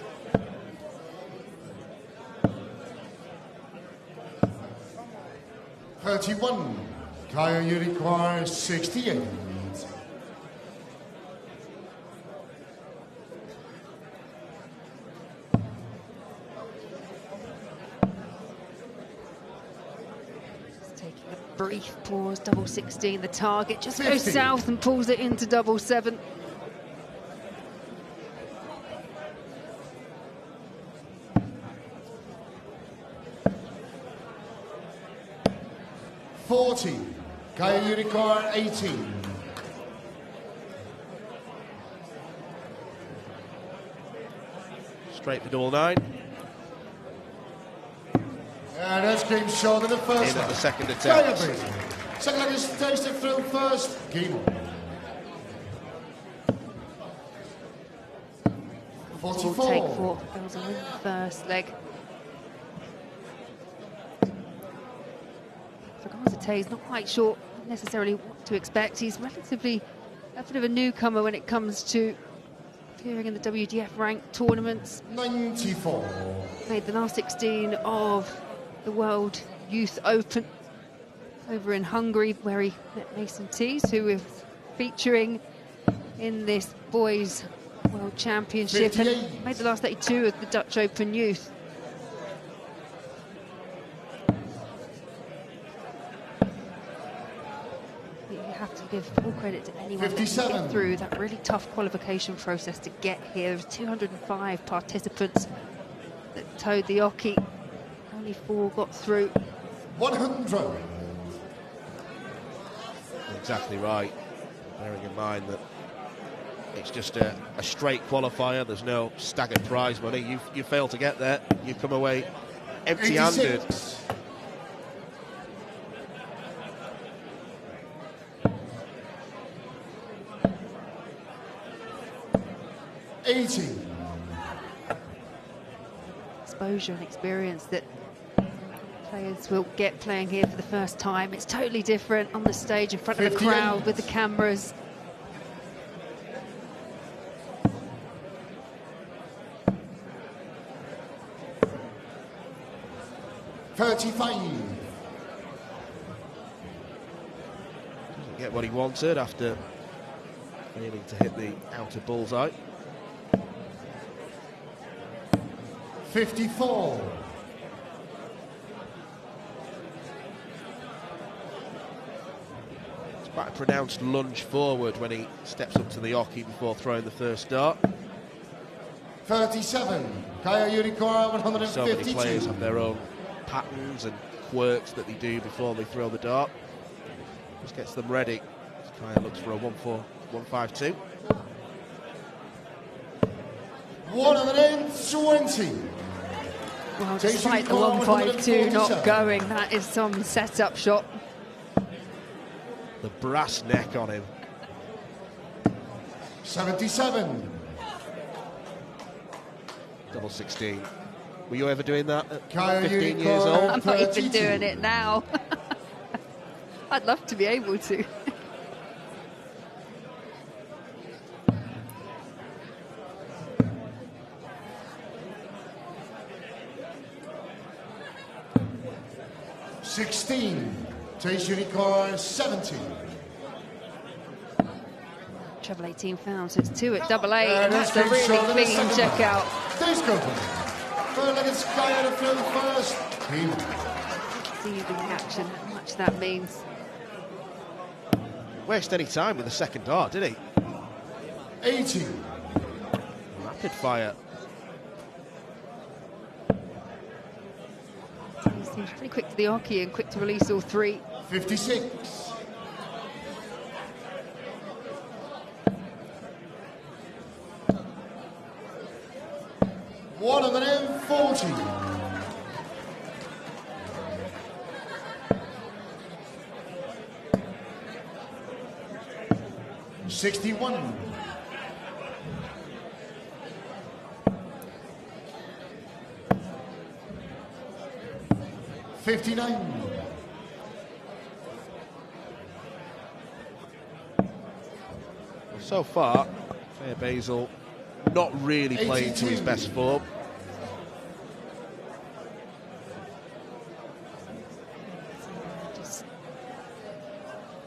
.31. Kaya, you require 68. Brief pause, double 16, the target just goes south and pulls it into double 7. Kaya, you require 18. Straight for double 9. And that's game short of the first in at the second leg. attempt. Second leg is tasted through first. Game on. 44. Will take for Baysal in the first leg. For Grbavac, not quite sure necessarily what to expect. He's relatively a bit of a newcomer when it comes to appearing in the WDF ranked tournaments. 94. Made the last 16 of the World Youth Open over in Hungary, where he met Mason Tees, who is featuring in this boys World Championship, 58. and made the last 32 of the Dutch Open Youth. You have to give full credit to anyone that can get through that really tough qualification process to get here. There was 205 participants that towed the Oki. Only 4 got through. 100. Exactly right. Bearing in mind that it's just a straight qualifier. There's no staggered prize money. You fail to get there, you come away empty-handed. 86. Exposure and experience that players will get playing here for the first time. It's totally different on the stage in front of a crowd with the cameras. Doesn't get what he wanted after failing to hit the outer bullseye. 54. It's quite a pronounced lunge forward when he steps up to the Oki before throwing the first dart. 37. Kaya Unicorn 152. So many players have their own patterns and quirks that they do before they throw the dart. Just gets them ready. Kaya looks for a 1-4-1-5-2. 120. Well, despite the 152 not going, that is some setup shot. The brass neck on him. 77. Double 16. Were you ever doing that at Kaya 15 years old? I'm not even doing it now. I'd love to be able to. Taste Unicorn 70. Treble 18 pounds, so it's 2 at double 8, and that's a really clean checkout. Third leg is Sky out of field first. See the reaction, how much that means. Waste any time with the second dart, did he? 80. Rapid fire. He seems pretty quick to the Oki and quick to release all 3. 56. One of them 40. $61. $59. So far, Baysal not really playing to his best form. Just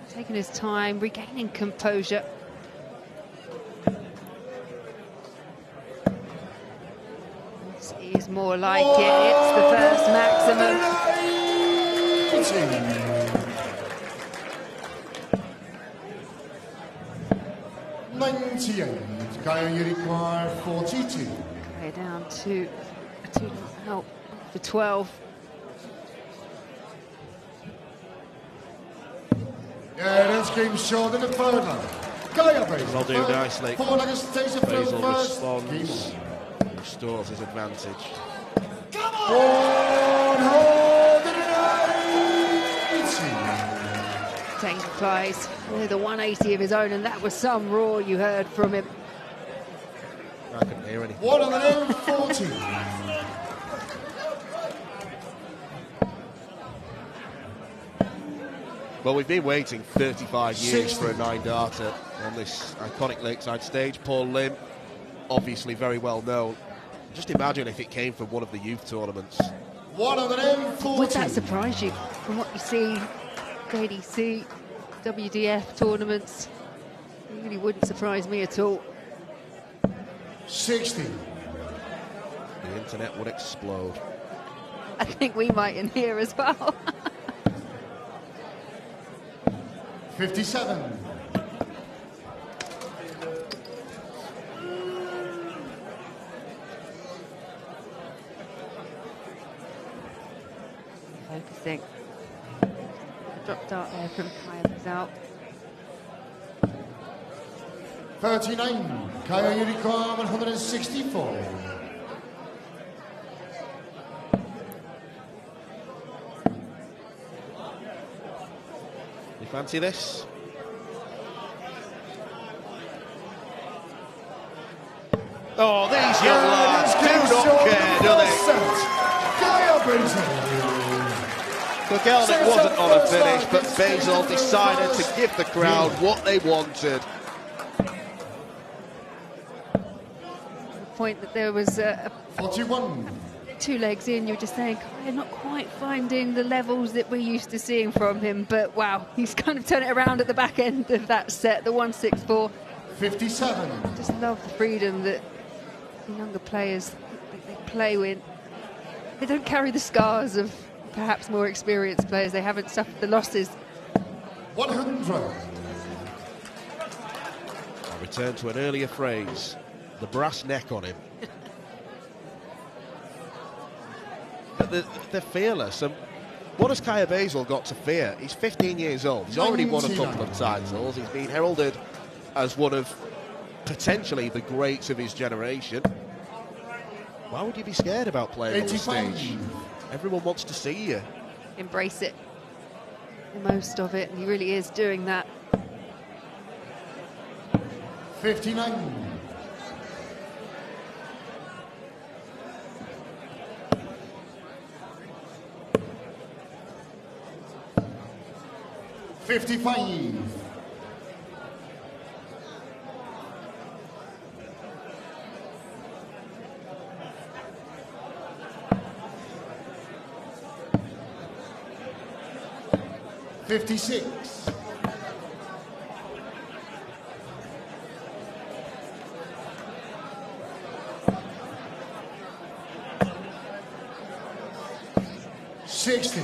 taking his time, regaining composure. This is more like it. It's the first maximum. 98. Kaya Unicorn 42. Okay, down to a 2 out for 12. Yeah, that's game short in the third line. Kaya Baysal. Will do nicely. Four-legged stays of field Baysal first. responds, restores his advantage. 100. multiplies with a 180 of his own, and that was some roar you heard from him. I couldn't hear anything. 140. Well, we've been waiting 35 years for a 9-darter on this iconic Lakeside stage. Paul Lim, obviously very well known. Just imagine if it came from one of the youth tournaments. 140. Would that surprise you from what you see JDC, WDF tournaments? It really wouldn't surprise me at all. 60. The internet would explode. I think we might in here as well. 57. Focusing. Drop dart there from Kaya out. 39. Kaya Unicorn 164. You fancy this? Oh, these young lads do not care, do they? Kogelnik wasn't on a finish, but Baysal decided to give the crowd what they wanted. The point that there was 41. 2 legs in, you're just saying, Kaya not quite finding the levels that we're used to seeing from him, but wow, he's kind of turned it around at the back end of that set, the 164. 57. Just love the freedom that the younger players they play with. They don't carry the scars of perhaps more experienced players. They haven't suffered the losses. 100. I return to an earlier phrase, the brass neck on him. But they're fearless. And what has Kaya Baysal got to fear? He's 15 years old. He's already won a couple of titles. He's been heralded as one of potentially the greats of his generation. Why would you be scared about playing on the stage? Everyone wants to see you. Embrace it. The most of it. And he really is doing that. 59. 55. 56. 60.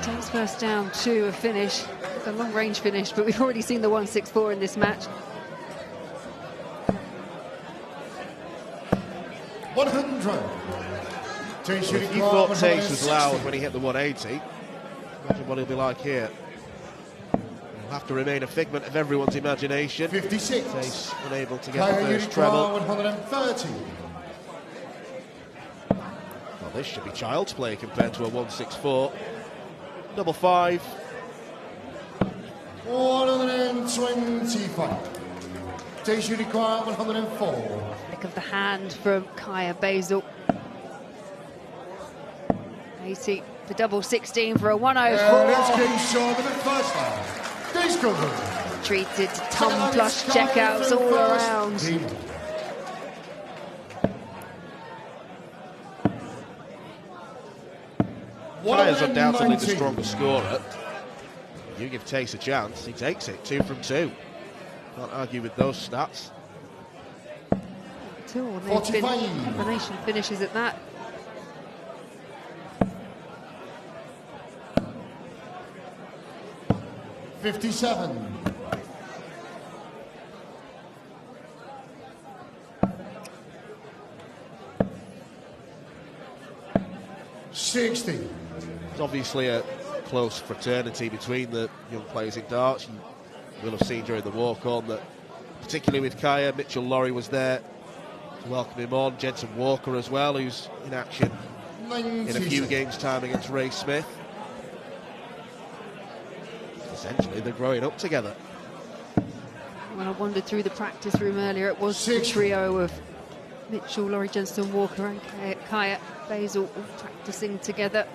Takes first down to a finish. It's a long range finish, but we've already seen the 164 in this match. 100. If you thought Tace was loud when he hit the 180, imagine what he'll be like here. He'll have to remain a figment of everyone's imagination. 56. Tace unable to get the first treble. 130. Well, this should be child's play compared to a 164. Double 5. 125. Tace Unicorn 104. Flick of the hand from Kaya Baysal. 80 for double 16 for a 104. Let's get short of the first time. Tace Cogelnik. Treated to ton plus checkouts all around. Kaya's undoubtedly the stronger scorer. You give Tace a chance, he takes it. 2 from 2. Can't argue with those stats. 2, and they've been combination finishes at that. 57. 60. There's obviously a close fraternity between the young players in darts. You will have seen during the walk-on that, particularly with Kaya, Mitchell Lawrie was there to welcome him on. Jensen Walker as well, who's in action 96. in a few games' time against Ray Smith. The essentially they're growing up together. When I wandered through the practice room earlier, it was the trio of Mitchell, Lawrie, Jansson, Walker and Kaya Baysal all practicing together.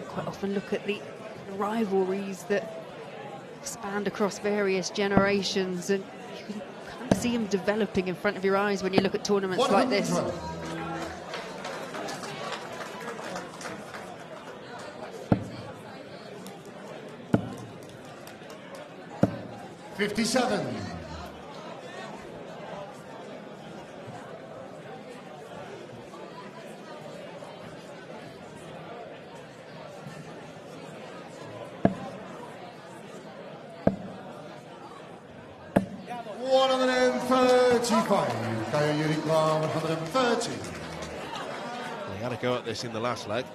Quite often look at the rivalries that expand across various generations, and you can kind of see them developing in front of your eyes when you look at tournaments like this. 57. He had a go at this in the last leg.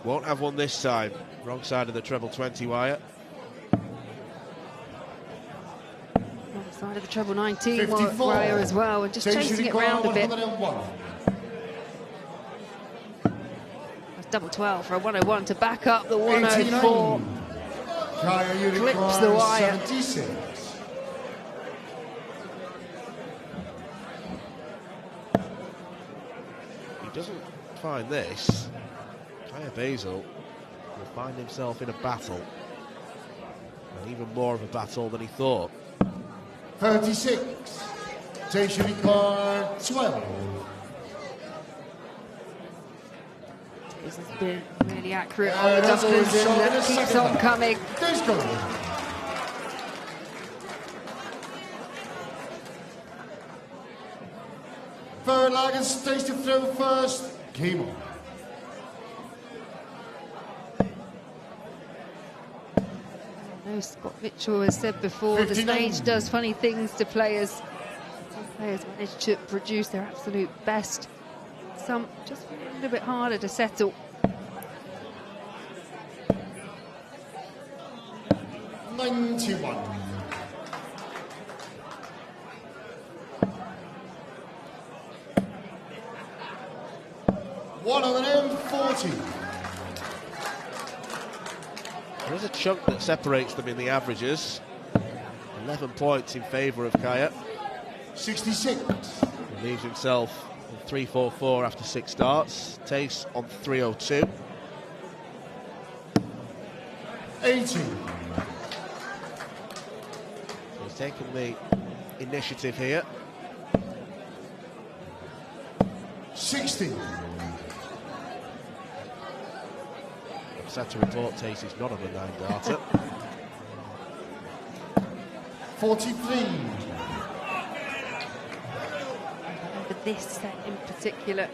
Won't have one this time. Wrong side of the treble 20 wire. Wrong side of the treble 19 wire as well, and just chasing it round a bit. That's double 12 for a 101 to back up the 104. Clips the wire. 76. Doesn't find this, Kaya Baysal will find himself in a battle, and even more of a battle than he thought. 36, stationary card 12. This has been really accurate on the doubles, and that keeps on coming. Verlagen stays to throw first. Came on. No, Scott Mitchell has said before, 59. The stage does funny things to players. Some players manage to produce their absolute best. Some just a little bit harder to settle. 91. There is a chunk that separates them in the averages. 11 points in favour of Kaya. 66. He leaves himself on 344 after 6 starts. Tace on 302. 80. He's taken the initiative here. 60. Sad to report, Tace is not on the 9 darter. 43. For this set in particular,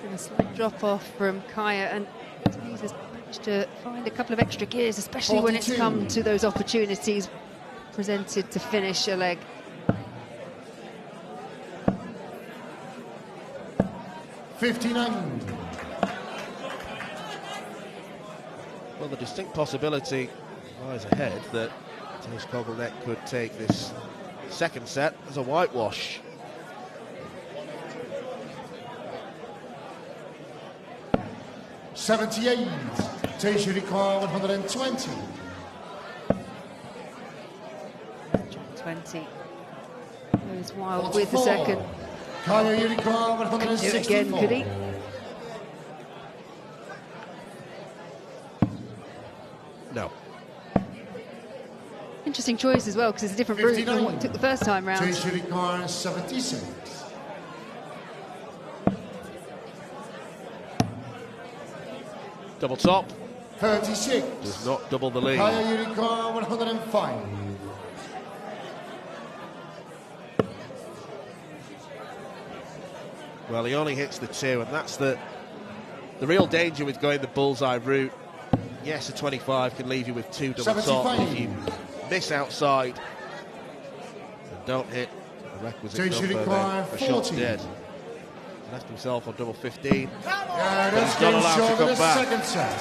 been a slight drop off from Kaya, and Tace has managed to find a couple of extra gears, especially 42. When it's come to those opportunities presented to finish a leg. 59. Well, the distinct possibility lies ahead that Tace Kogelnik could take this second set as a whitewash. '78. Tace require 120. 20. Goes wild with the second. Kaya require 164. Again, could he? No. Interesting choice as well, because it's a different route than what he took the first time round. 76. Double top. 36. Does not double the lead. Kaya require 105. Well, he only hits the 2, and that's the real danger with going the bullseye route. Yes, a 25 can leave you with 2 double top. If you miss outside and don't hit the requisite number, then the shot's dead. He left himself on double 15, but he's not allowed to come back. Second set.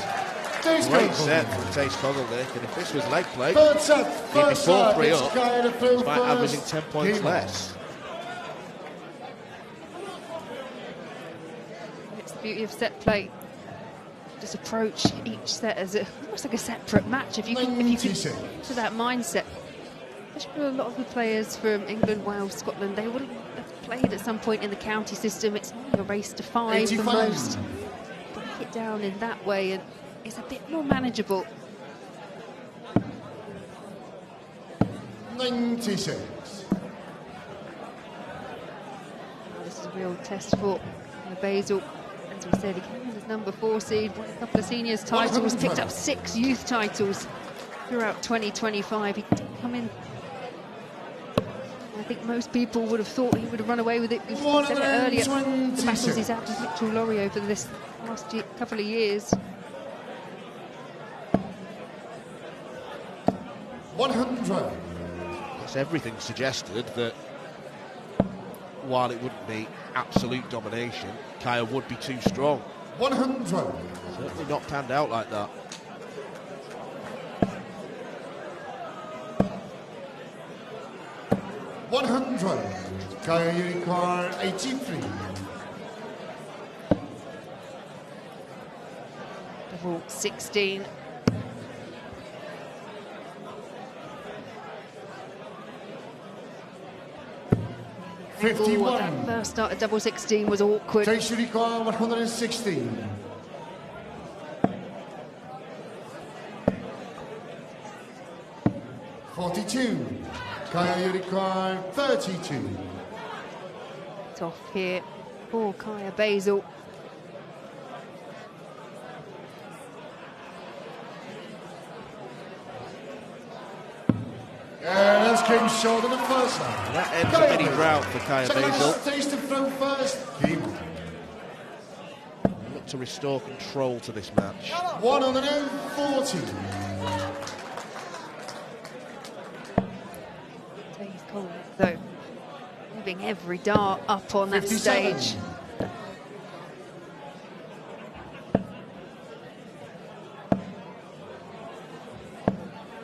Great set from Taste Kogelnik, and if this was leg play, Third set, he'd be first set, 4-3 it's up, Schie to throw despite first. averaging 10 points Game. less. It's the beauty of set play. Just approach each set as almost like a separate match. If you can to that mindset. Especially a lot of the players from England, Wales, Scotland, they would have played at some point in the county system. It's only a race to 5 85. for most. Break it down in that way and it's a bit more manageable. 96. This is a real test for Baysal. As we said, he came in as number 4 seed, won a couple of seniors titles, picked up 6 youth titles throughout 2025. He did come in. I think most people would have thought he would have run away with it. We said it earlier. The battles he's had with Lawrie over this last couple of years. 100. Yes, everything suggested that while it wouldn't be absolute domination, Kaya would be too strong. 100. Certainly not panned out like that. Kaya Unicorn 83. Double 16. That first start at double 16 was awkward. Unicorn 116. Kaya Unicorn 32. It's off here for Kaya Baysal. That's came short in the first line. That ends a mini drought for Kaya Baysal. Taste of throw first. Look to restore control to this match. 140. Though, moving every dart up on that 57. stage.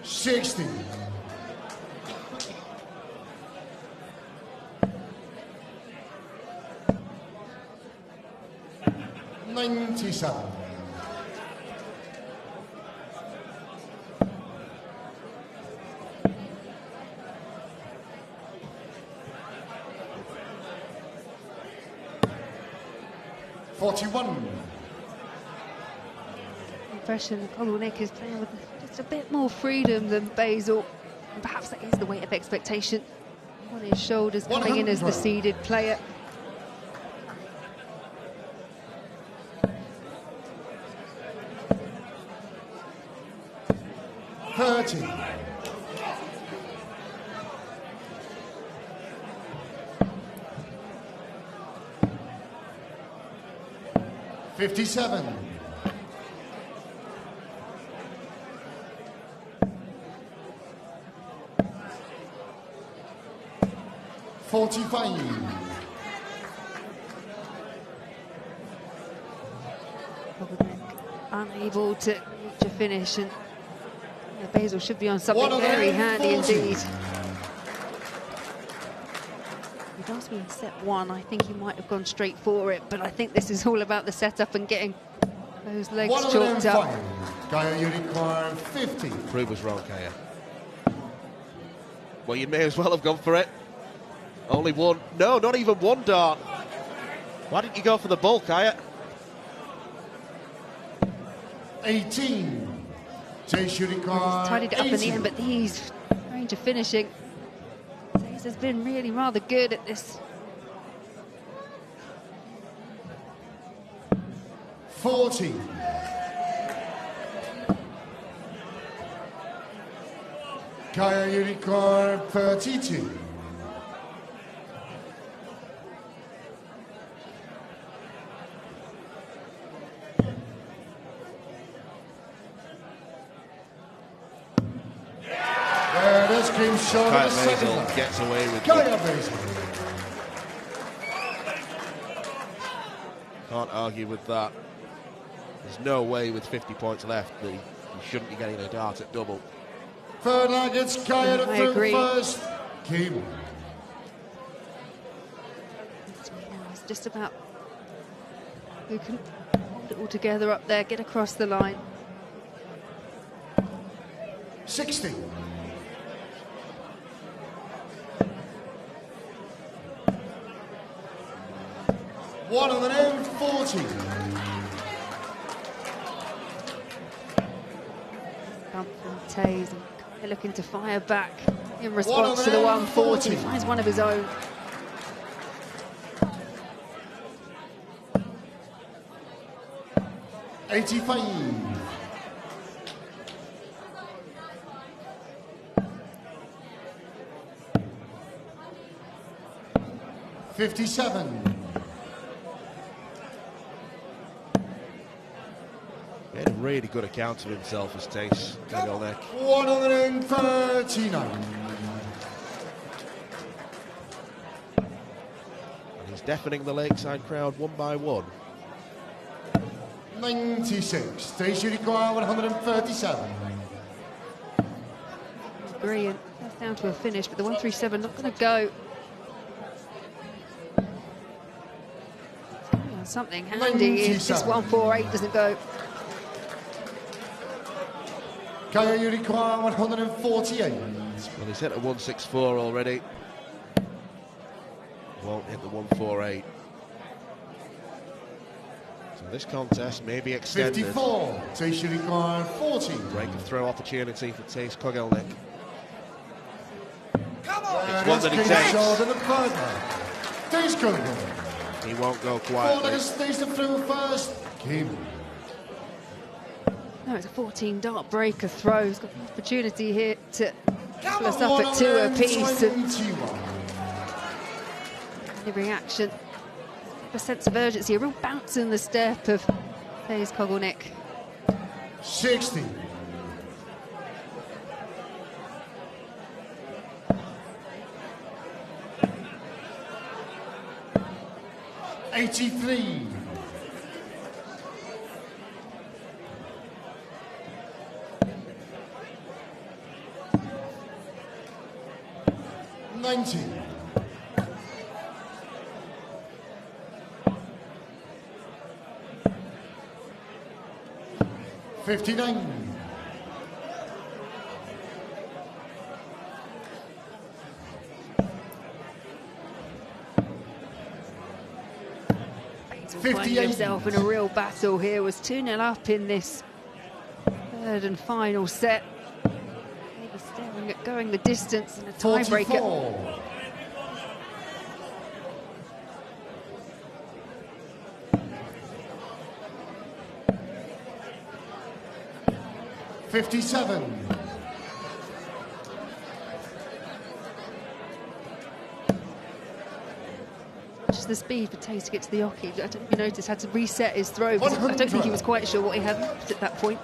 $60. $97. 41. Impression Kogelnik is playing with just a bit more freedom than Baysal. And perhaps that is the weight of expectation on his shoulders coming in as the seeded player. $30. 57. 45. Unable to reach a finish, and Baysal should be on something very handy indeed. If you'd asked me in set 1, I think he might have gone straight for it, but I think this is all about the setup and getting those legs chalked up. Kaya Unicorn 50. Prue was wrong, Kaya. Well, you may as well have gone for it. Only one. No, not even one dart. Why didn't you go for the bull, Kaya? 18. Unicorn Tidied it up in the end, but he's range of finishing. Taze has been really rather good at this. 40. Kaya Unicorn 32. Kaya Baysal gets away with it. Can't argue with that. There's no way with 50 points left that he shouldn't be getting a dart at double. Third leg, it's Kaya I through agree. first. Game. It's just about who can hold it all together up there, get across the line. 60. One on the end, 40. Bump from Taze, and they're looking to fire back in response to the 140. Finds one of his own. $85. $57. He had a really good account of himself as Tace Kogelnik. 139. And he's deafening the Lakeside crowd one by one. 96. Stays you require 137. Brilliant. That's down to a finish, but the 137 not going to go. Oh, something handy if this 148 doesn't go. Kaya, you require 148. Well, he's hit a 164 already. Won't hit the 148. So this contest may be extended. 54. Tace you require 40. Break of throw opportunity for Tace Kogelnik. Come on! It's one that he takes. Tace Kogelnik. He won't go Four quietly. leggers stays the through first. Game. No, it's a 14 dart breaker throw. He's got an opportunity here to pull us up at 2 apiece. The reaction, a sense of urgency, a real bounce in the step of Tace Kogelnik. 60. $83. $90. $59. Finding himself in a real battle here, was 2-0 up in this third and final set. He was staring at going the distance in a tiebreaker. 44. $57. Just the speed for Tace to get to the hockey. I don't know if you noticed, had to reset his throw because I don't think he was quite sure what he had left at that point.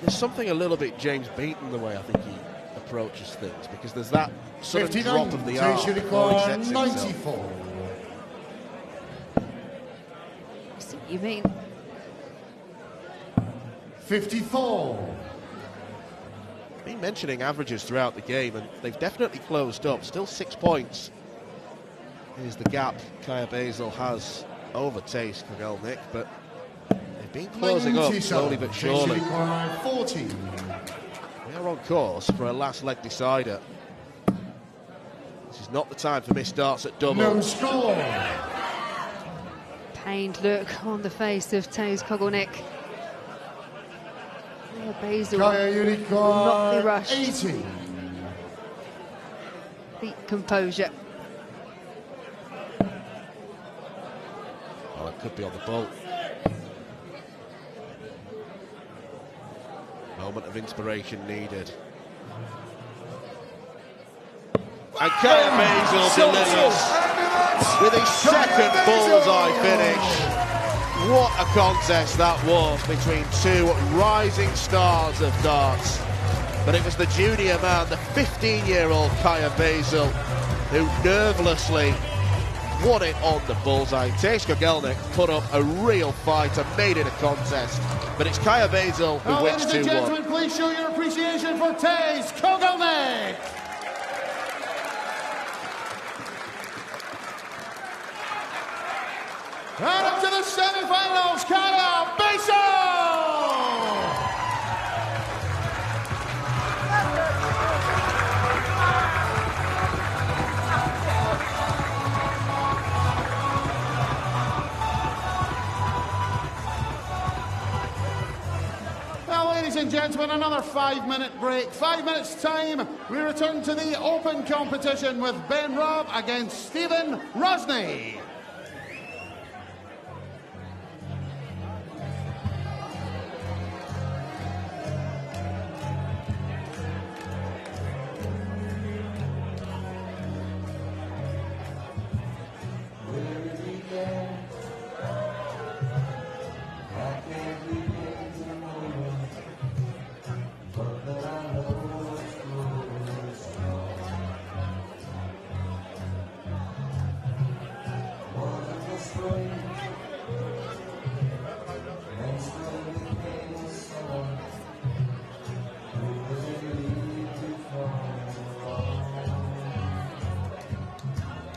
There's something a little bit James Beaton the way I think he approaches things, because there's that sudden 59. drop of the arm Tace you before he require sets himself. 94. I see what you mean. 54. Been mentioning averages throughout the game, and they've definitely closed up. Still 6 points is the gap Kaya Baysal has over Tace Kogelnik, but they've been closing up slowly but surely. 40. We are on course for a last leg decider. This is not the time for missed darts at double. No score. Pained look on the face of Tace Kogelnik. Baysal will not be rushed. 80. Beat composure. Oh, it could be on the bolt. Moment of inspiration needed. And Kaya Baysal delivers with his second bullseye finish. What a contest that was between two rising stars of darts. But it was the junior man, the 15-year-old Kaya Baysal, who nervelessly won it on the bullseye. Kogelnik put up a real fight and made it a contest, but it's Baysal who wins 2-1. Ladies and gentlemen, please show your appreciation for Kogelnik. And up to the semi-finals, Baysal! Well, ladies and gentlemen, another 5-minute break. 5 minutes time, we return to the open competition with Robb against Stephen Rosney.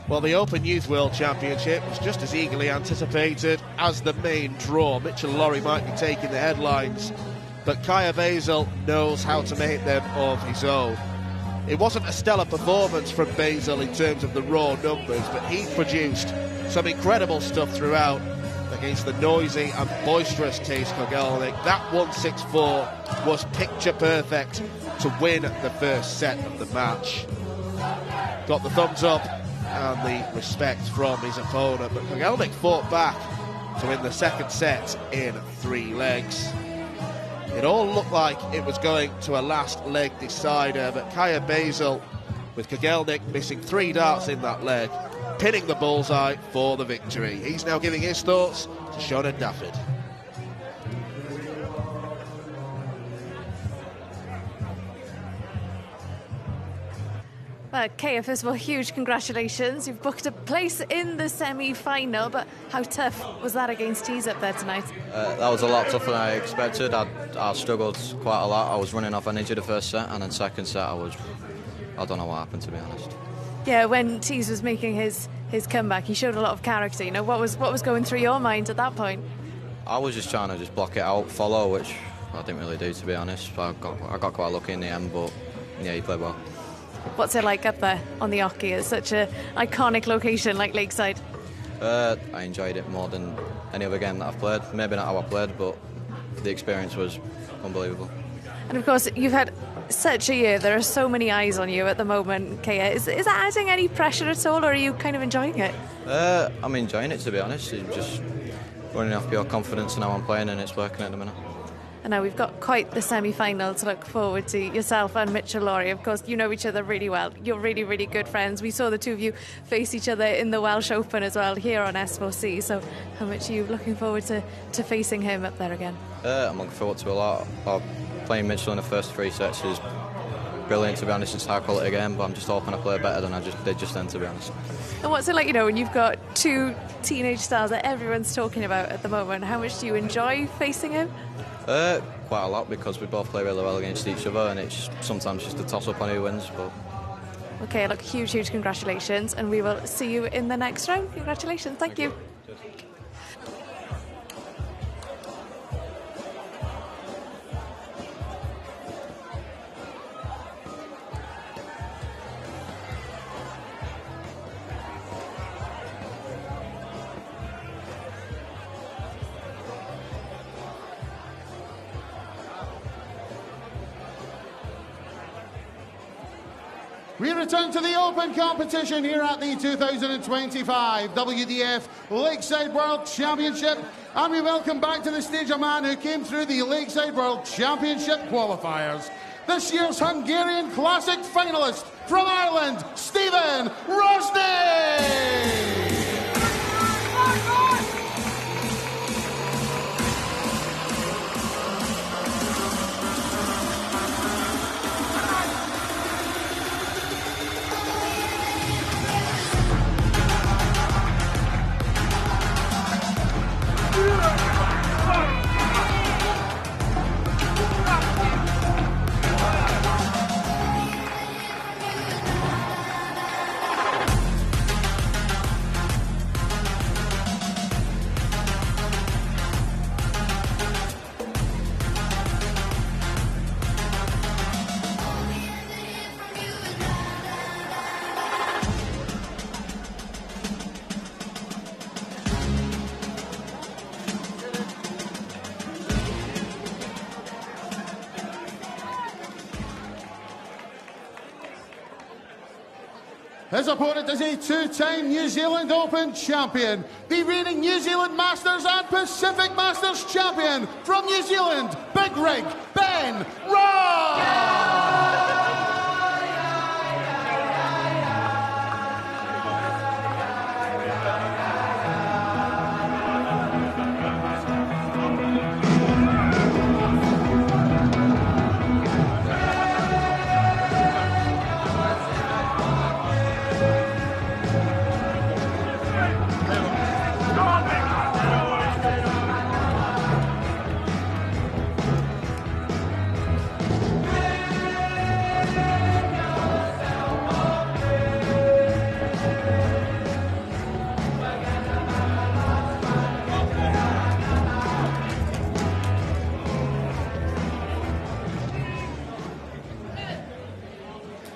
Well, the Open Youth World Championship was just as eagerly anticipated as the main draw. Mitchell Lawrie might be taking the headlines, but Baysal knows how to make them of his own. It wasn't a stellar performance from Baysal in terms of the raw numbers, but he produced some incredible stuff throughout against the noisy and boisterous Kogelnik. That 1-6-4 was picture perfect to win the first set of the match. Got the thumbs up and the respect from his opponent, but Kogelnik fought back to win the second set in 3 legs. It all looked like it was going to a last leg decider, but Baysal, with Kogelnik missing 3 darts in that leg, pinning the bullseye for the victory. He's now giving his thoughts to Sean and Dafford. Kaya, first of all, huge congratulations. You've booked a place in the semi-final, but how tough was that against Tees up there tonight? That was a lot tougher than I expected. I struggled quite a lot. I was running off energy the first set, and then second set I don't know what happened, to be honest. Yeah, when Tees was making his comeback, he showed a lot of character. You know, what was going through your mind at that point? I was just trying to block it out, follow, which I didn't really do, to be honest. I got quite lucky in the end, but yeah, he played well. What's it like up there on the Ocky? It's such an iconic location like Lakeside. I enjoyed it more than any other game that I've played. Maybe not how I played, but the experience was unbelievable. And of course, you've had such a year. There are so many eyes on you at the moment, Kaya. Is that adding any pressure at all, or are you kind of enjoying it? I'm enjoying it, to be honest. It's just running off pure confidence in how I'm playing, and it's working at the minute. And now we've got quite the semi-final to look forward to. Yourself and Mitchell Lawrie, of course, you know each other really well. You're really, really good friends. We saw the two of you face each other in the Welsh Open as well here on S4C. So how much are you looking forward to facing him up there again? I'm looking forward to a lot. Playing Mitchell in the first 3 sets is brilliant, to be honest. It's a high-quality game, but I'm just hoping I play better than I did just then, to be honest. And what's it like, you know, when you've got 2 teenage stars that everyone's talking about at the moment? How much do you enjoy facing him? Quite a lot, because we both play really well against each other, and it's sometimes just a toss-up on who wins. But okay, look, huge congratulations, and we will see you in the next round. Congratulations, thank you. We return to the open competition here at the 2025 WDF Lakeside World Championship, and we welcome back to the stage a man who came through the Lakeside World Championship qualifiers. This year's Hungarian Classic finalist from Ireland, Stephen Rosney! His opponent is a two-time New Zealand Open champion, the reigning New Zealand Masters and Pacific Masters champion from New Zealand, Big Rig, Ben Robb!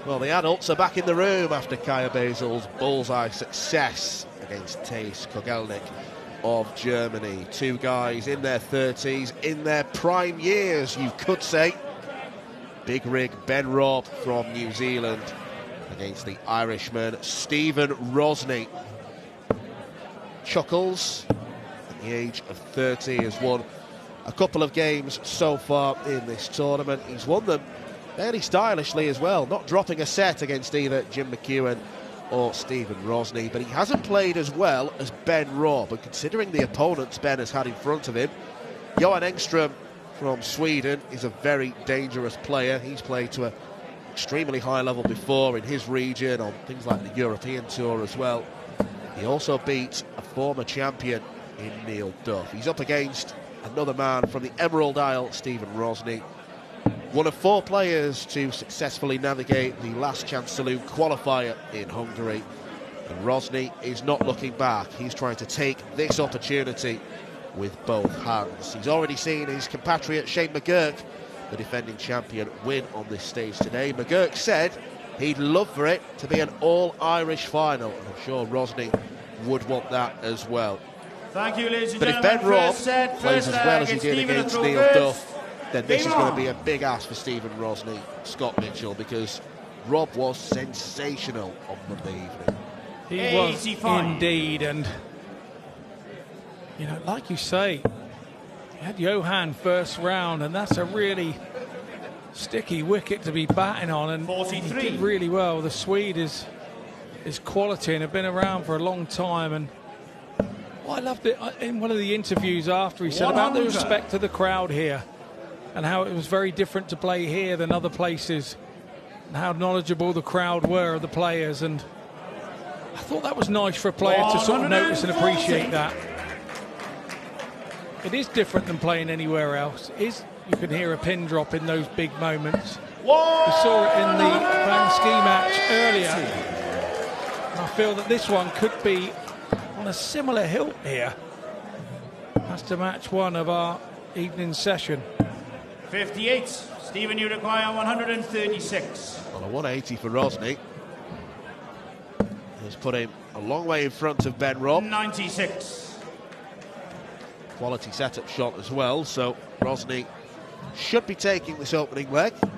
Well, the adults are back in the room after Kaya Baysal's bullseye success against Thijs Kogelnik of Germany. Two guys in their 30s, in their prime years, you could say. Big rig Ben Robb from New Zealand against the Irishman Stephen Rosney. Chuckles, at the age of 30, has won a couple of games so far in this tournament. He's won them fairly stylishly as well, not dropping a set against either Jim McEwan or Stephen Rosney, but he hasn't played as well as Ben Robb, and considering the opponents Ben has had in front of him, Johan Engstrom from Sweden is a very dangerous player. He's played to an extremely high level before in his region on things like the European Tour as well. He also beat a former champion in Neil Duff. He's up against another man from the Emerald Isle, Stephen Rosney, one of 4 players to successfully navigate the last chance saloon qualifier in Hungary. And Rosney is not looking back. He's trying to take this opportunity with both hands. He's already seen his compatriot Shane McGurk, the defending champion, win on this stage today. McGurk said he'd love for it to be an all-Irish final, and I'm sure Rosney would want that as well. Thank you, ladies and but gentlemen. If Ben Robb plays as well as he did against Neil Duff, then this is going to be a big ask for Stephen Rosney, Scott Mitchell, because Robb was sensational on Monday evening. He was indeed, and you know, like you say, he had Johan first round, and that's a really sticky wicket to be batting on, and 43. He did really well. The Swede is quality and have been around for a long time, and I loved it in one of the interviews after, he said about the respect to the crowd here and how it was very different to play here than other places, and how knowledgeable the crowd were of the players. And I thought that was nice for a player to sort of notice and appreciate that. It is different than playing anywhere else. You can hear a pin drop in those big moments. We saw it in the Vanski match earlier. And I feel that this one could be on a similar hilt here. That's to match one of our evening session. 58. Stephen, you require 136. Well, a 180 for Rosney has put him a long way in front of Ben Robb. 96. Quality setup shot as well, so Rosney should be taking this opening leg. But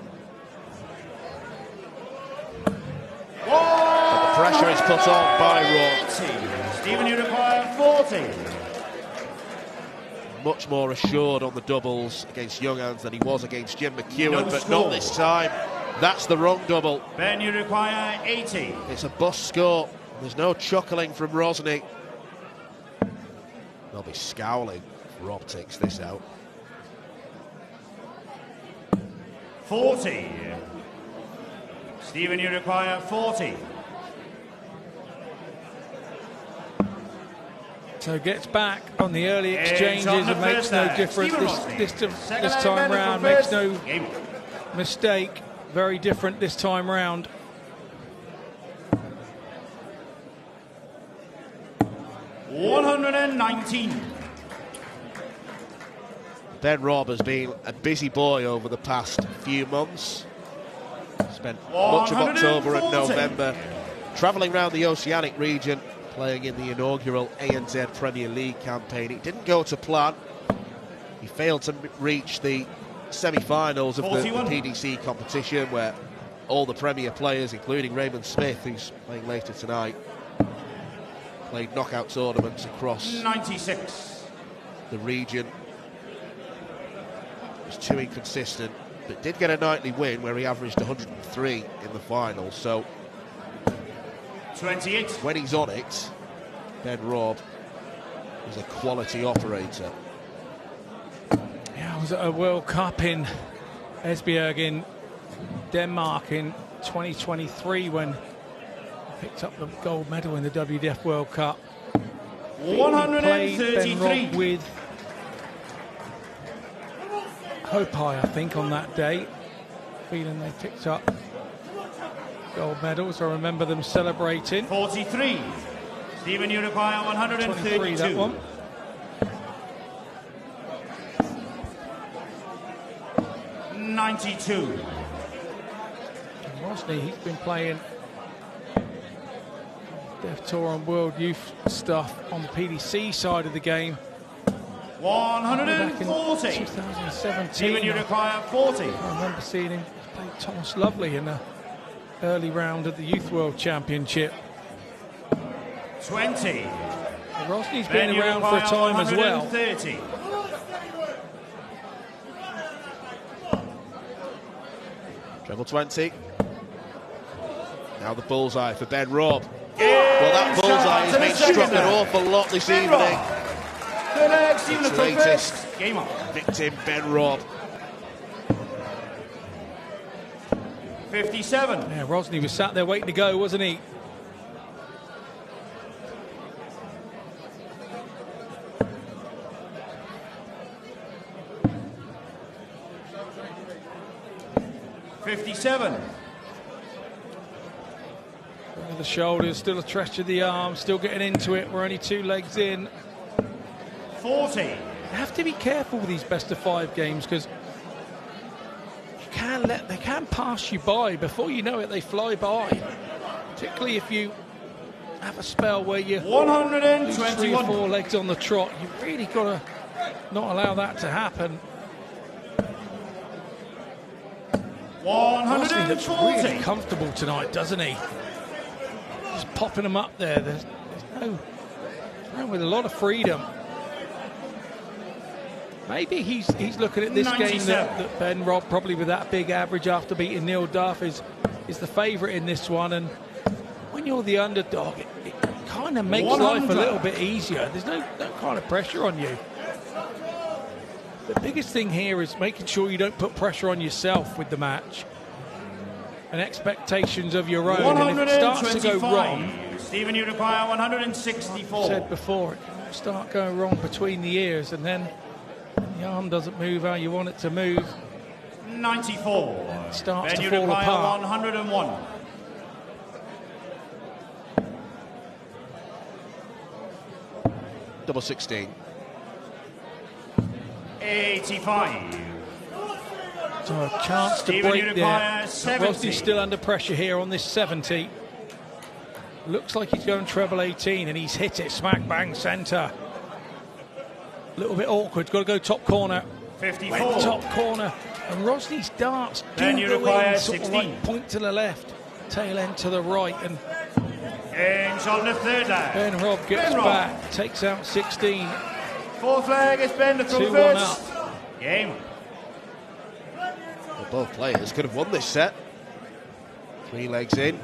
the pressure is put on by Robb. Stephen, you require 40. Much more assured on the doubles against Junghans than he was against Jim McEwan, but not this time. That's the wrong double. Ben, you require 80. It's a bust score. There's no chuckling from Rosney. They'll be scowling if Robb takes this out. 40. Stephen, you require 40. So gets back on the early exchanges and makes no difference this time round. Makes no mistake. Very different this time round. $119. Ben Robb has been a busy boy over the past few months. Spent much of October and November travelling around the Oceanic region, playing in the inaugural ANZ Premier League campaign. It didn't go to plan. He failed to reach the semi-finals of the PDC competition, where all the Premier players, including Raymond Smith, who's playing later tonight. Played knockout tournaments across 96. the region. Was too inconsistent, but did get a nightly win where he averaged 103 in the final. So 28. When he's on it, Ben Robb is a quality operator. Yeah, I was at a World Cup in Esbjerg in Denmark in 2023 when I picked up the gold medal in the WDF World Cup. 133. Ben Robb with Hopai, I think, on that day. Feeling they picked up gold medals. I remember them celebrating. 43. Stephen, you require 132. 23, that one. $92. Rosney, he's been playing Def Tour and World Youth stuff on the PDC side of the game. 140. Back in 2017. Stephen, you require 40. I remember seeing him play Thomas Lovely in the early round of the Youth World Championship. 20. Rosney's been around for a time as well. 130. Treble 20. Now the bullseye for Ben Robb. Well, that bullseye has been struck an awful lot this evening. Its latest victim, Ben Robb. 57. Yeah, Rosney was sat there waiting to go, wasn't he? $57. Over the shoulders, still a stretch of the arm, still getting into it. We're only 2 legs in. 40. You have to be careful with these best of 5 games because they can pass you by. Before you know it, they fly by. Particularly if you have a spell where you 121. 3 or 4 legs on the trot. You've really got to not allow that to happen. Rosney looks 140. really comfortable tonight, doesn't he? Just popping them up there. There's with a lot of freedom. Maybe he's looking at this 97. game that Ben Robb, probably with that big average after beating Neil Duff, is the favourite in this one. And when you're the underdog, it kind of makes 100. life a little bit easier. There's no kind of pressure on you. The biggest thing here is making sure you don't put pressure on yourself with the match and expectations of your own. And if it starts to go wrong, Stephen, you require 164. I said before, it can start going wrong between the ears, and then the arm doesn't move how you want it to move. 94. It starts Ben, to you fall require apart. 101. Double 16. 85. So a chance to Stephen, you break there. require 70. Rosney's still under pressure here on this 70. Looks like he's going treble 18, and he's hit it smack bang centre. A little bit awkward. Got to go top corner. 54. Went top corner, and Rosney's darts Then do you go require in, sort of 16. like point to the left, tail end to the right, and Inch on the third leg. Ben Robb gets Ben Robb. back, takes out 16. Fourth leg is Ben to throw 2-1 first. up. Game. Well, both players could have won this set. 3 legs in.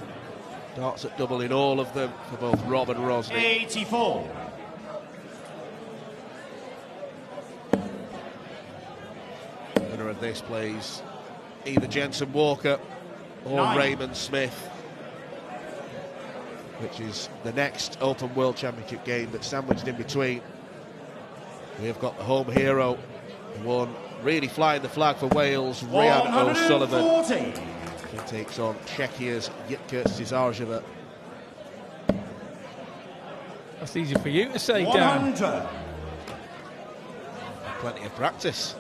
Darts at double in all of them for both Robb and Rosney. 84. Winner of this plays either Jensen Walker or 9. Raymond Smith, which is the next Open World Championship game that's sandwiched in between. We have got the home hero, the one really flying the flag for Wales, Rhian O'Sullivan. 140. He takes on Czechia's Jitka Cisarova. That's easy for you to say, 100. Dan. Plenty of practice.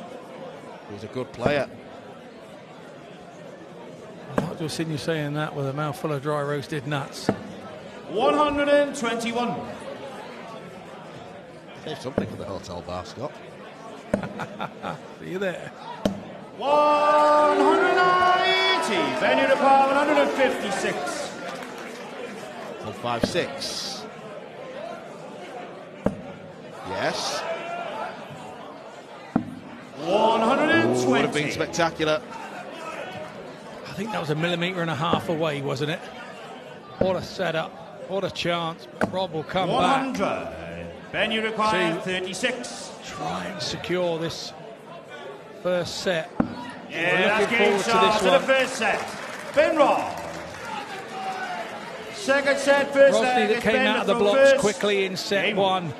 He's a good player. I'd like to have seen you saying that with a mouthful of dry roasted nuts. 121. Save something for the hotel bar, Scott. See you there. 119. Ben, you require 156. 156. Yes. 120. Would have been spectacular. I think that was 1.5 millimeters away, wasn't it? What a setup. What a chance. Robb will come 100. back. Ben, you require 36. Try and secure this first set. Yeah, We're that's looking game forward to start this to the one. first set. Ben Robb. Second set, first Rosney leg. that It's came Ben out of the from blocks first. quickly in set Game. 1.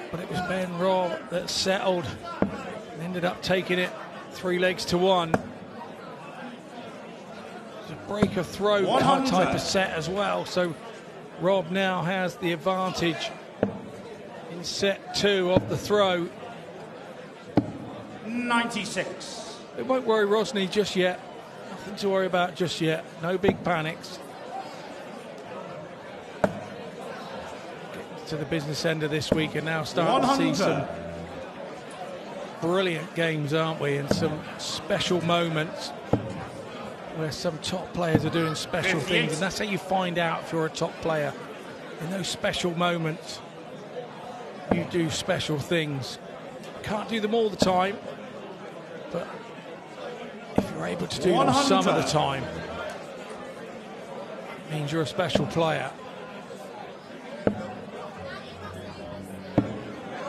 But it was Ben Robb that settled and ended up taking it 3 legs to 1. It's a Brejcha throw 100. type of set as well. So Robb now has the advantage in set 2 of the throw. 96. It won't worry Rosney just yet. Nothing to worry about just yet. No big panics. Getting to the business end of this week and now starting to see some brilliant games, aren't we? And some special moments where some top players are doing special 58. things. And that's how you find out if you're a top player. In those special moments, you do special things. Can't do them all the time, but if you're able to do them 100. some of the time, it means you're a special player.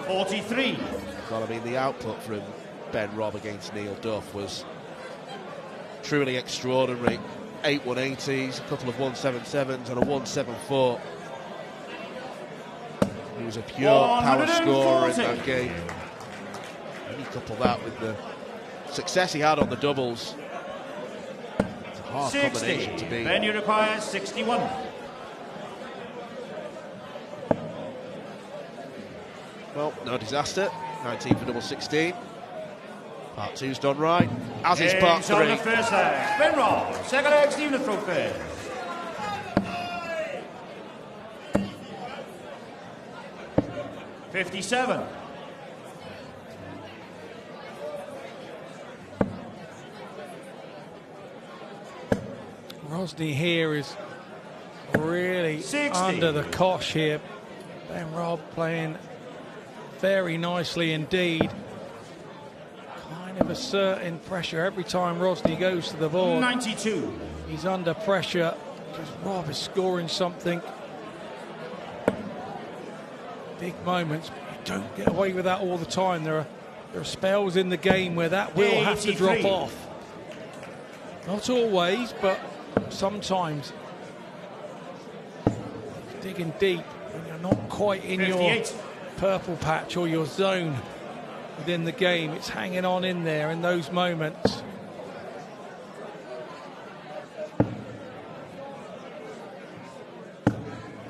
43. Well, I mean, the output from Ben Robb against Neil Duff was truly extraordinary. 8 180s, a couple of 177s and a 174. He was a pure power scorer in that game. And you couple that with the success he had on the doubles. It's a hard 60. combination to beat. Ben, you require 61. Well, no disaster. 19 for double 16. Part 2's done right, as is part It's on 3. the first leg. Ben Robb. Second leg, Stephen throw first. $57. Rosney here is really 60. under the cosh here. Ben Robb playing very nicely indeed. Kind of asserting pressure every time Rosney goes to the board. 92. He's under pressure because Robb is scoring something. Big moments, but you don't get away with that all the time. There are spells in the game where that will have to drop 83. off. Not always, but sometimes. Digging deep when you're not quite in 58. your purple patch or your zone within the game. It's hanging on in there in those moments.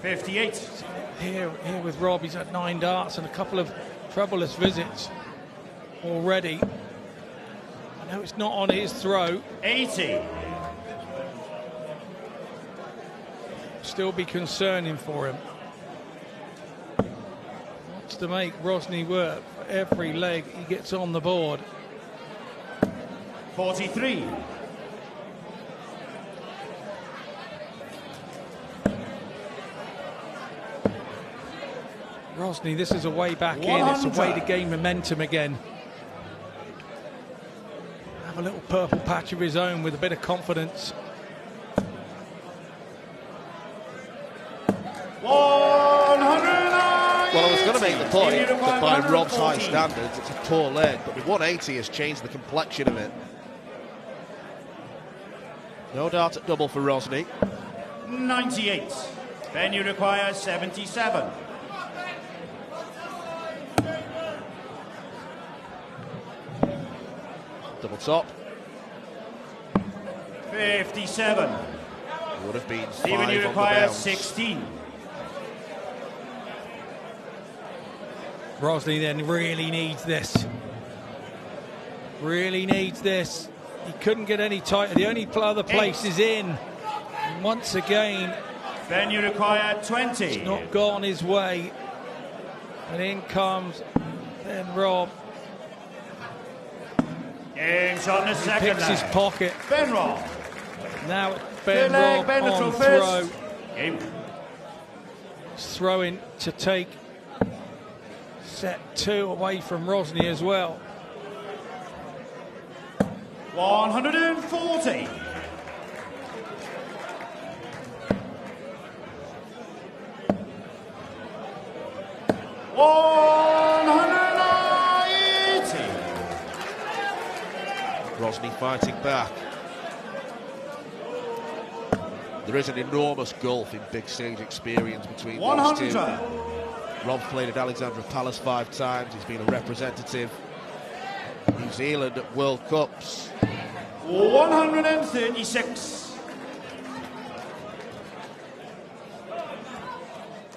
$58. Here with Robb, he's had 9 darts and a couple of troublous visits already. I know it's not on his throw. 80. Still be concerning for him. Wants to make Rosney work for every leg he gets on the board. 43. Rosney, this is a way back in. It's a way to gain momentum again. Have a little purple patch of his own with a bit of confidence. 100. Well, I was going to make the point that by Robb's high standards, it's a poor leg, but the 180 has changed the complexion of it. No dart at double for Rosney. 98. Ben, you require 77. Double top. 57. Would have been Stephen, 5 you on the require bounce. 16. Rosney then really needs this. Really needs this. He couldn't get any tighter. The only other place is in. And once again, Ben, you require 20. it's not gone his way. And in comes Ben Robb. Game shot in the second Picks his leg. pocket. Ben Robb. Now Ben Robb on throw. Game. He's throwing to take set 2 away from Rosney as well. 140. Rosney fighting back. There is an enormous gulf in big stage experience between these two. Robb's played at Alexandra Palace 5 times. He's been a representative New Zealand at World Cups. 136.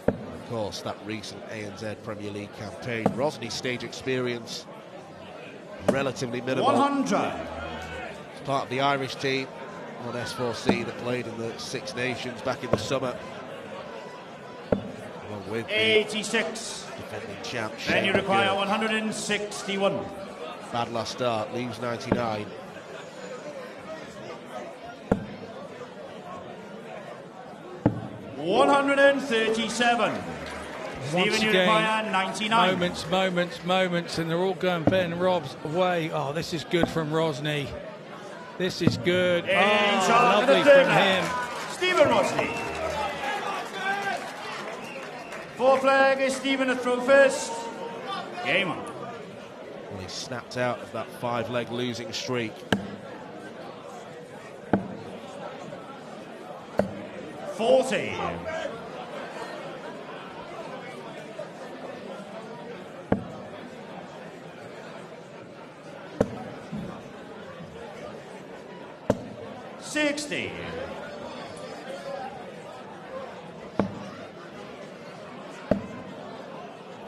Of course, that recent ANZ Premier League campaign. Rosney's stage experience relatively minimal. 100. He's part of the Irish team on S4C that played in the Six Nations back in the summer. Along with 86. Defending champ. Then you require 161. Bad last start, leaves 99. $137. Once Stephen, you again, require 99. moments, and they're all going Ben Robb's way. Oh, this is good from Rosney. This is good. Lovely from him. Stephen Rosney. 4 flag is Stephen to throw first. Game on. Well, he snapped out of that 5-leg losing streak. 40. $60.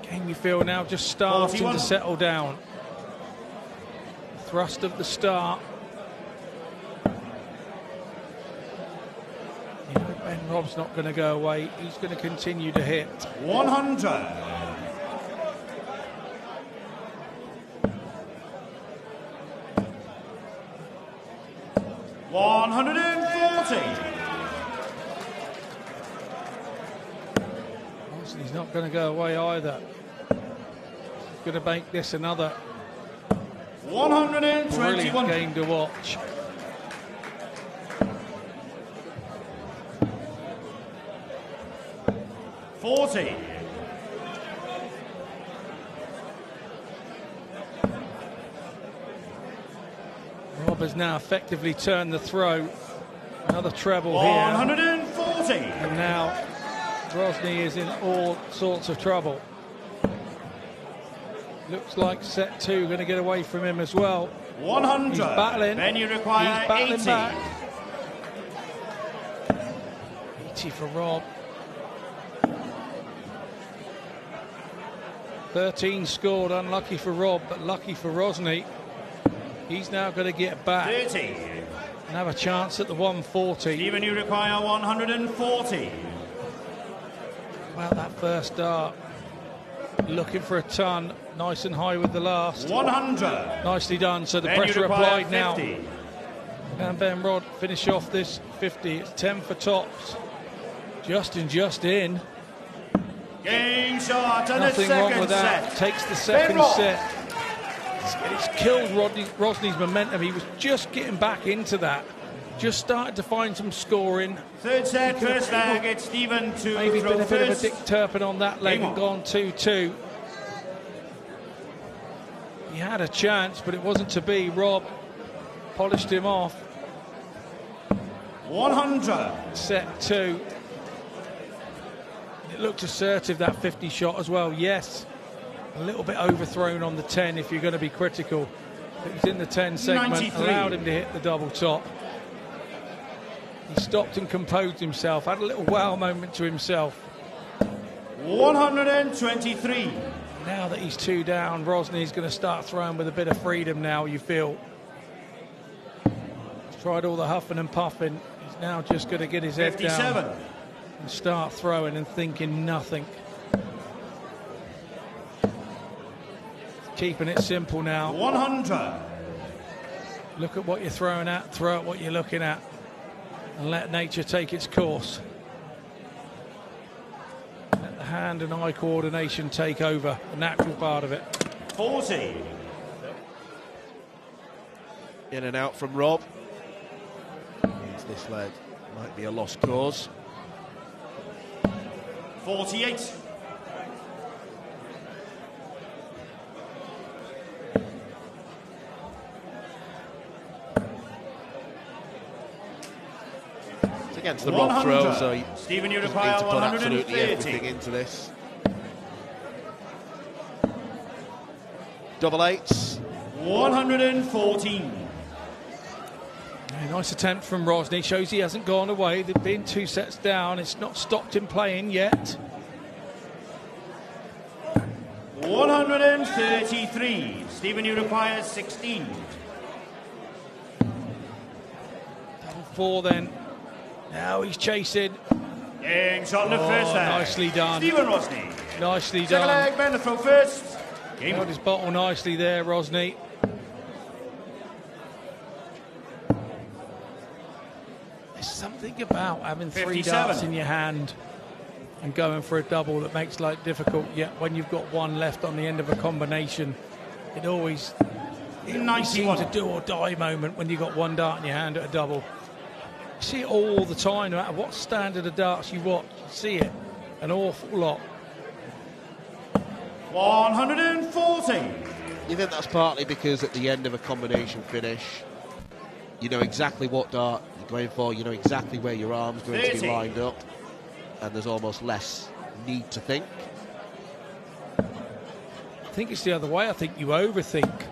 Game, you feel now just starting 41. to settle down. Thrust of the start. You know, Ben Robb's not going to go away. He's going to continue to hit. 100. He's not going to go away either. He's going to make this another 121. brilliant game to watch. $40. Robb has now effectively turned the throw. Another treble 140. here. And now Rosney is in all sorts of trouble. Looks like set 2 going to get away from him as well. 100. He's battling. Then you require He's battling 80. back. 80 for Robb. 13 scored, unlucky for Robb, but lucky for Rosney. He's now going to get back 30. and have a chance at the 140. Stephen, you require 140. About that first dart. Looking for a ton. Nice and high with the last. 100. Nicely done. So the Then pressure you require applied now. 50. And Ben Robb finish off this 50. It's 10 for tops. Just in. Game shot and Nothing a second wrong with that. set. Takes the second Robb. set. It's killed Rosney's momentum. He was just getting back into that. Just started to find some scoring. Third set, first leg. It's Stephen to Maybe throw been a bit of a first. Dick Turpin on that leg and gone 2-2. He had a chance, but it wasn't to be. Robb polished him off. 100. Set 2. It looked assertive, that 50 shot as well. Yes, a little bit overthrown on the 10 if you're going to be critical. It was in the 10 segment, 93. allowed him to hit the double top. He stopped and composed himself, had a little wow moment to himself. 123. Now that he's 2 down, Rosney's going to start throwing with a bit of freedom now, you feel. He's tried all the huffing and puffing. He's now just going to get his head 57. down and start throwing and thinking nothing. Keeping it simple now. 100. Look at what you're throwing at, throw at what you're looking at. and let nature take its course. Let the hand and eye coordination take over, the natural part of it. 40. In and out from Robb. Means this leg might be a lost cause. 48. It's against the Robb throw, so you Stephen, you need require to put absolutely 130. everything into this. Double eights. 114. Yeah, nice attempt from Rosney. Shows he hasn't gone away. They've been 2 sets down. It's not stopped him playing yet. 133. Stephen, you require 16. Double 4 then. Now he's chasing. Shot in the first leg. Nicely done. Stephen Rosney. Nicely Second done. leg, bend the throw first. Game Held his bottle nicely there, Rosney. There's something about having 3 57. darts in your hand and going for a double that makes life difficult. Yet when you've got 1 left on the end of a combination, it always seems a do or die moment when you've got 1 dart in your hand at a double. You see it all the time, no matter what standard of darts you watch. You see it an awful lot. 140. You think that's partly because at the end of a combination finish, you know exactly what dart you're going for, you know exactly where your arm's going 30. to be lined up, and there's almost less need to think? I think it's the other way. I think you overthink.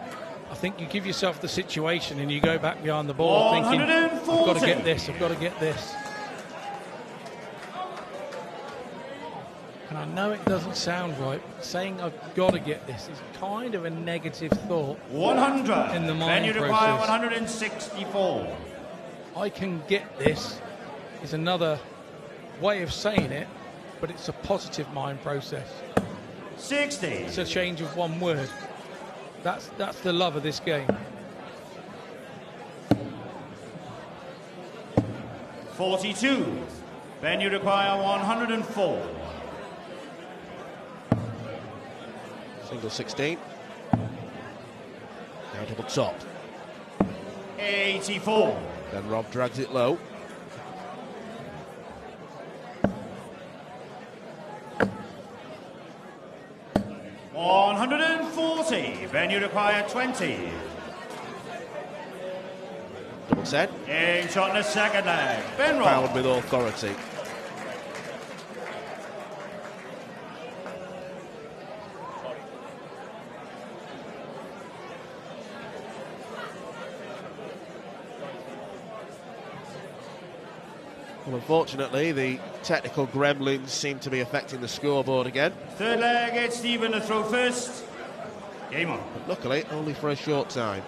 I think you give yourself the situation and you go back behind the ball thinking, I've got to get this, I've got to get this. And I know it doesn't sound right, but saying I've got to get this is kind of a negative thought. 100. In the Then mind you require process. 164. I can get this is another way of saying it, but it's a positive mind process. 60. It's a change of 1 word. That's the love of this game. 42. Then you require 104. Single 16. Now double top. 84. Then Robb drags it low. $140. Then you require 20. Double set. Shot in the second leg. Ben Robb. Found with authority. Well, unfortunately, the technical gremlins seem to be affecting the scoreboard again. Third leg, it's Stephen to throw first. Game on. But luckily, only for a short time.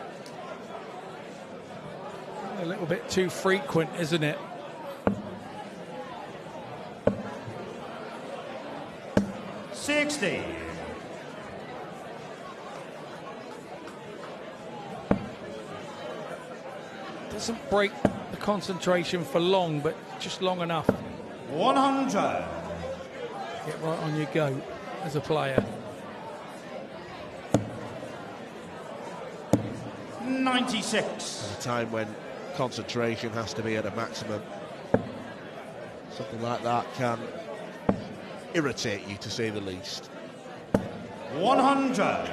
A little bit too frequent, isn't it? $60. Doesn't break the concentration for long, but just long enough. 100. Get right on your goat as a player. 96. At a time when concentration has to be at a maximum. Something like that can irritate you, to say the least. 100.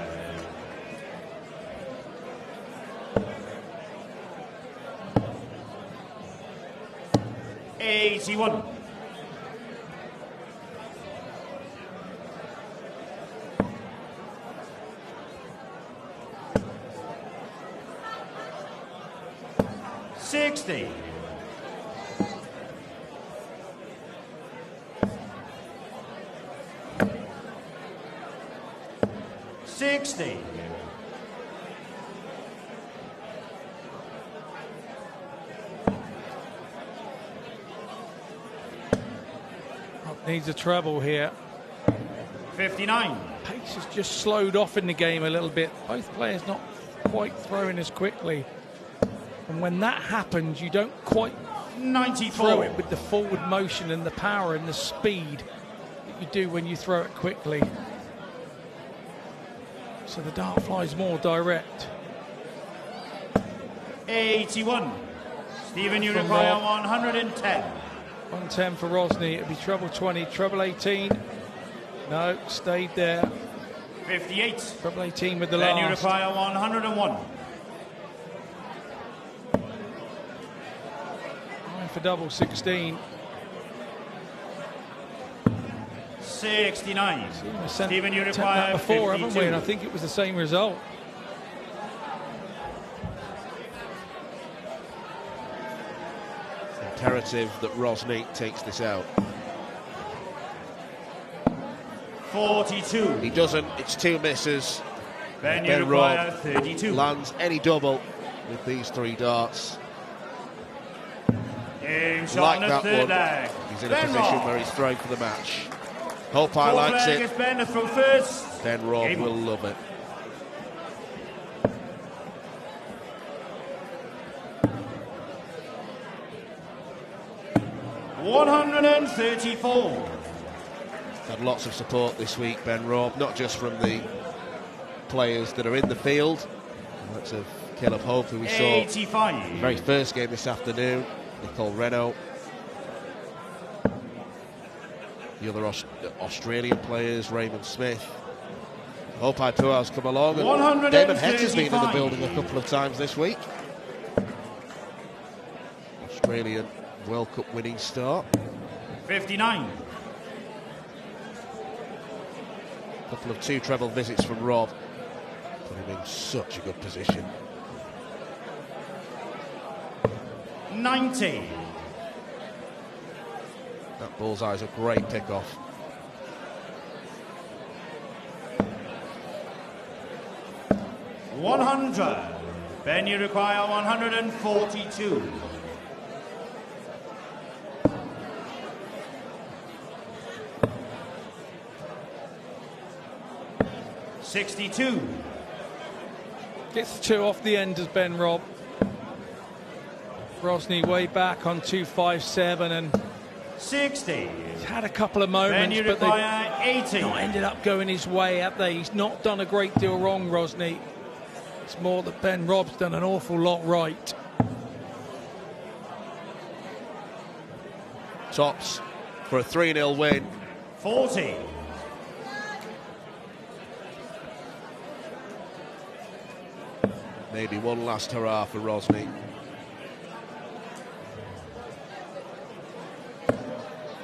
$81. $60. $60. Needs a treble here. 59. Pace has just slowed off in the game a little bit. Both players not quite throwing as quickly. And when that happens, you don't quite throw it with the forward motion and the power and the speed that you do when you throw it quickly. So the dart flies more direct. 81. Stephen, you require 110. 110 for Rosney. It'll be treble 20, treble 18. No, stayed there. 58. Treble 18 with the then last. You require 101. 9 for double 16. 69. Stephen, you require that before, 52. haven't we? And I think it was the same result. Imperative that Rosney takes this out. 42. He doesn't. It's 2 misses. Ben require Robb 32. lands any double with these 3 darts. Game shot Like on the that third one. leg. He's in a Ben position Robb. where he's throwing for the match. Hope I Fourth likes leg it. is Ben to throw first. Ben Robb Game will on. love it. $134. Had lots of support this week, Ben Robb, not just from the players that are in the field. Lots of Kill of Hope, who we saw 85. the very first game this afternoon. Nicole Renault. The other Australian players, Raymond Smith. Hope Tua's come along. And Damon Heck has been in the building a couple of times this week. Australian World Cup winning start. 59. A couple of 2 treble visits from Robb. Put him in such a good position. 90. That bullseye's a great pick-off. $100. Ben, you require 142. $62. Gets the 2 off the end as Ben Robb. Rosney way back on 257 and 60. he's had a couple of moments, but they've not ended up going his way, have they? He's not done a great deal wrong, Rosney. It's more that Ben Robb's done an awful lot right. Tops for a 3-0 win. 40. Maybe one last hurrah for Rosney.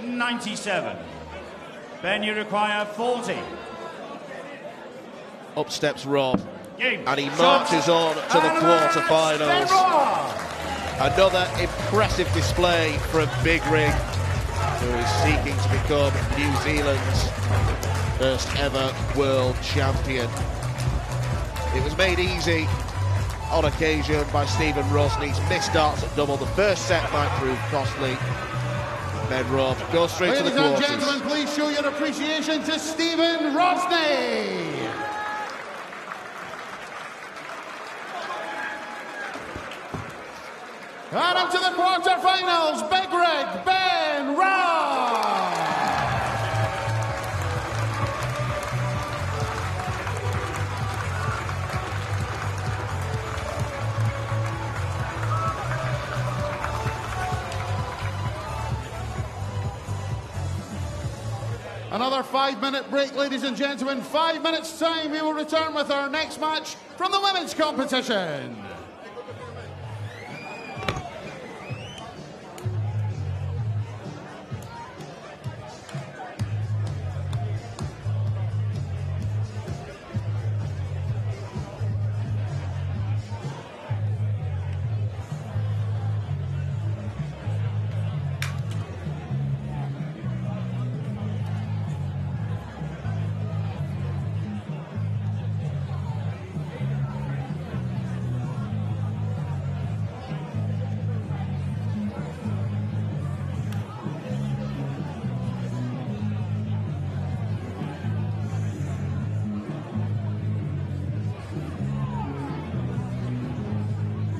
97. Ben, you require 40. Up steps Robb. Game. And he marches on to the quarter-finals. Another impressive display for a big rig who is seeking to become New Zealand's first ever world champion. It was made easy on occasion by Stephen Rosney's missed darts at double. The first set might prove costly. Ben Robb goes straight to the quarters. Ladies and gentlemen, please show your appreciation to Stephen Rosney. And up to the quarterfinals, Big Rig, Ben Robb. Another 5-minute break, ladies and gentlemen. 5 minutes time, we will return with our next match from the women's competition.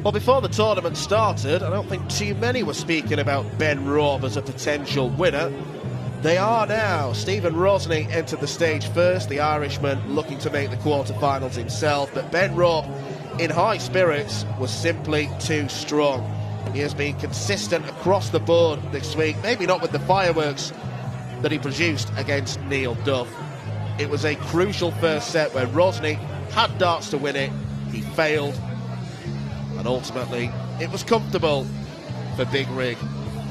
Well, before the tournament started, I don't think too many were speaking about Ben Robb as a potential winner. They are now. Stephen Rosney entered the stage first, the Irishman looking to make the quarterfinals himself, but Ben Robb, in high spirits, was simply too strong. He has been consistent across the board this week, maybe not with the fireworks that he produced against Neil Duff. It was a crucial first set where Rosney had darts to win it, he failed, and ultimately it was comfortable for Big Rig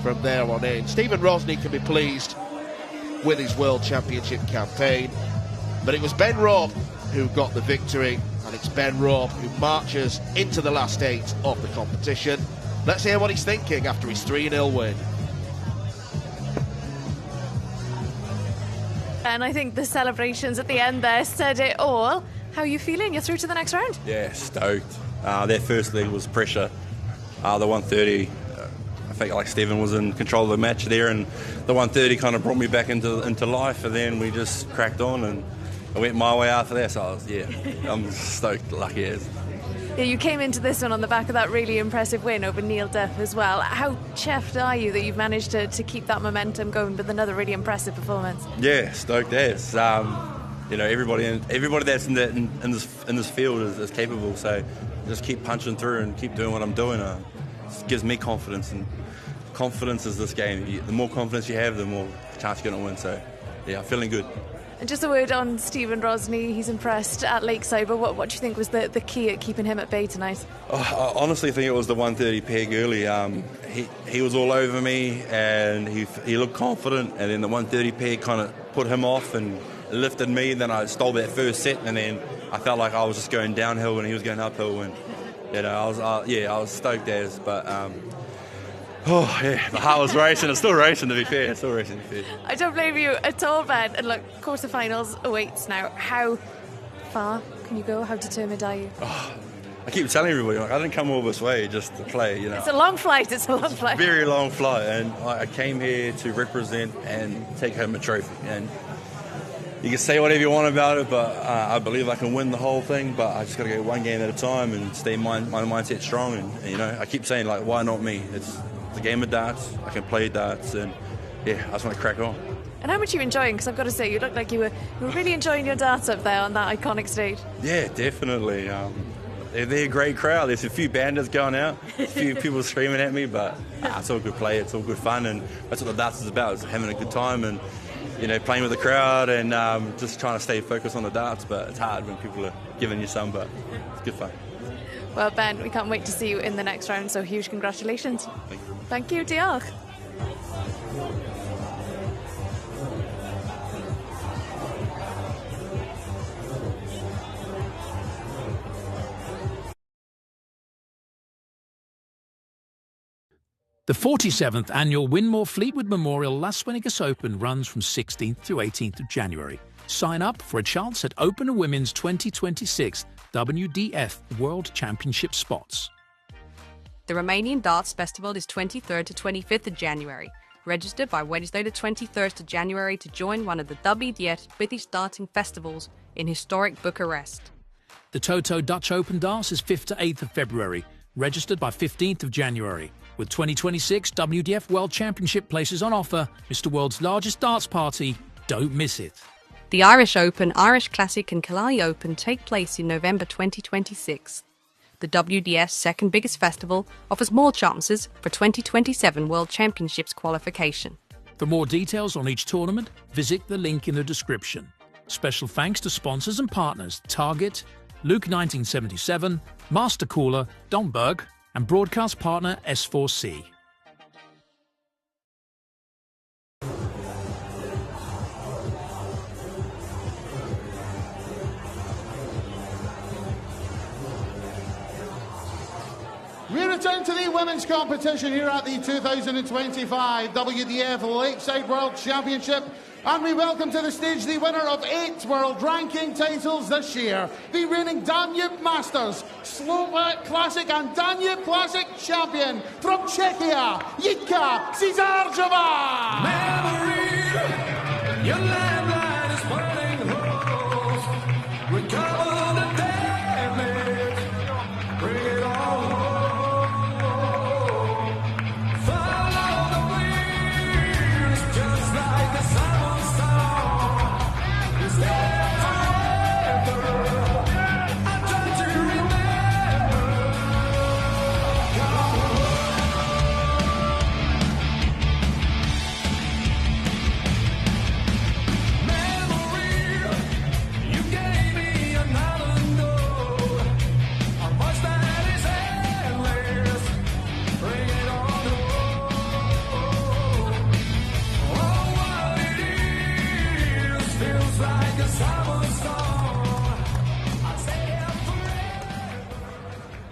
from there on in. Stephen Rosney can be pleased with his World Championship campaign, but it was Ben Robb who got the victory, and it's Ben Robb who marches into the last 8 of the competition. Let's hear what he's thinking after his 3-0 win. And I think the celebrations at the end there said it all. How are you feeling? You're through to the next round? Yeah, stoked. Their first leg was pressure. The 130, I think like Stephen was in control of the match there, and the 130 kind of brought me back into life, and then we just cracked on and I went my way after that, so I'm stoked, lucky as. Yeah, you came into this one on the back of that really impressive win over Neil Duff as well. How chuffed are you that you've managed to keep that momentum going with another really impressive performance? Yeah, stoked as. Everybody that's in this field is capable, so just keep punching through and keep doing what I'm doing. It gives me confidence, and confidence is this game. The more confidence you have, the more chance you're going to win. So, yeah, I'm feeling good. And just a word on Stephen Rosney. He's impressed at Lakeside, but what do you think was the key at keeping him at bay tonight? I honestly think it was the 130 peg early. He was all over me, and he looked confident, and then the 130 peg kind of put him off and lifted me. Then I stole that first set, and then I felt like I was just going downhill when he was going uphill, and I was stoked as, but my heart was racing. It's still racing, to be fair. I don't blame you at all, Ben. And look, quarterfinals awaits now. How far can you go? How determined are you? I keep telling everybody, I didn't come all this way just to play. It's a long flight. Very long flight, and I came here to represent and take home a trophy. And you can say whatever you want about it, but I believe I can win the whole thing, but I just got to go one game at a time and stay my mindset strong. And I keep saying, like, why not me? It's a game of darts. I can play darts, and I just want to crack on. And how much are you enjoying? Because I've got to say, you look like you were really enjoying your darts up there on that iconic stage. Yeah, definitely. They're a great crowd. There's a few bandits going out, a few people screaming at me, but it's all good play. It's all good fun, and that's what the darts is about. It's having a good time and playing with the crowd and just trying to stay focused on the darts. But it's hard when people are giving you some, but it's good fun. Well, Ben, we can't wait to see you in the next round, so huge congratulations. Thank you, diolch. The 47th annual Winmore Fleetwood Memorial Las Vegas Open runs from 16th through 18th of January. Sign up for a chance at Open Women's 2026 WDF World Championship spots. The Romanian Darts Festival is 23rd to 25th of January. Register by Wednesday the 23rd of January to join one of the WDF British darting festivals in historic Bucharest. The Toto Dutch Open Darts is 5th to 8th of February. Registered by 15th of January. With 2026 WDF World Championship places on offer, Mr. World's largest darts party. Don't miss it. The Irish Open, Irish Classic and Killarney Open take place in November 2026. The WDF's second biggest festival offers more chances for 2027 World Championships qualification. For more details on each tournament, visit the link in the description. Special thanks to sponsors and partners Target, Luke 1977, Master Cooler, Domberg, and broadcast partner S4C. We return to the women's competition here at the 2025 WDF Lakeside World Championship. And we welcome to the stage the winner of 8 world ranking titles this year, the reigning Danube Masters, Slovak Classic and Danube Classic champion from Czechia, Jitka Cisarova. Memory, your landline is burning holes. Recover the damage, bring it all home.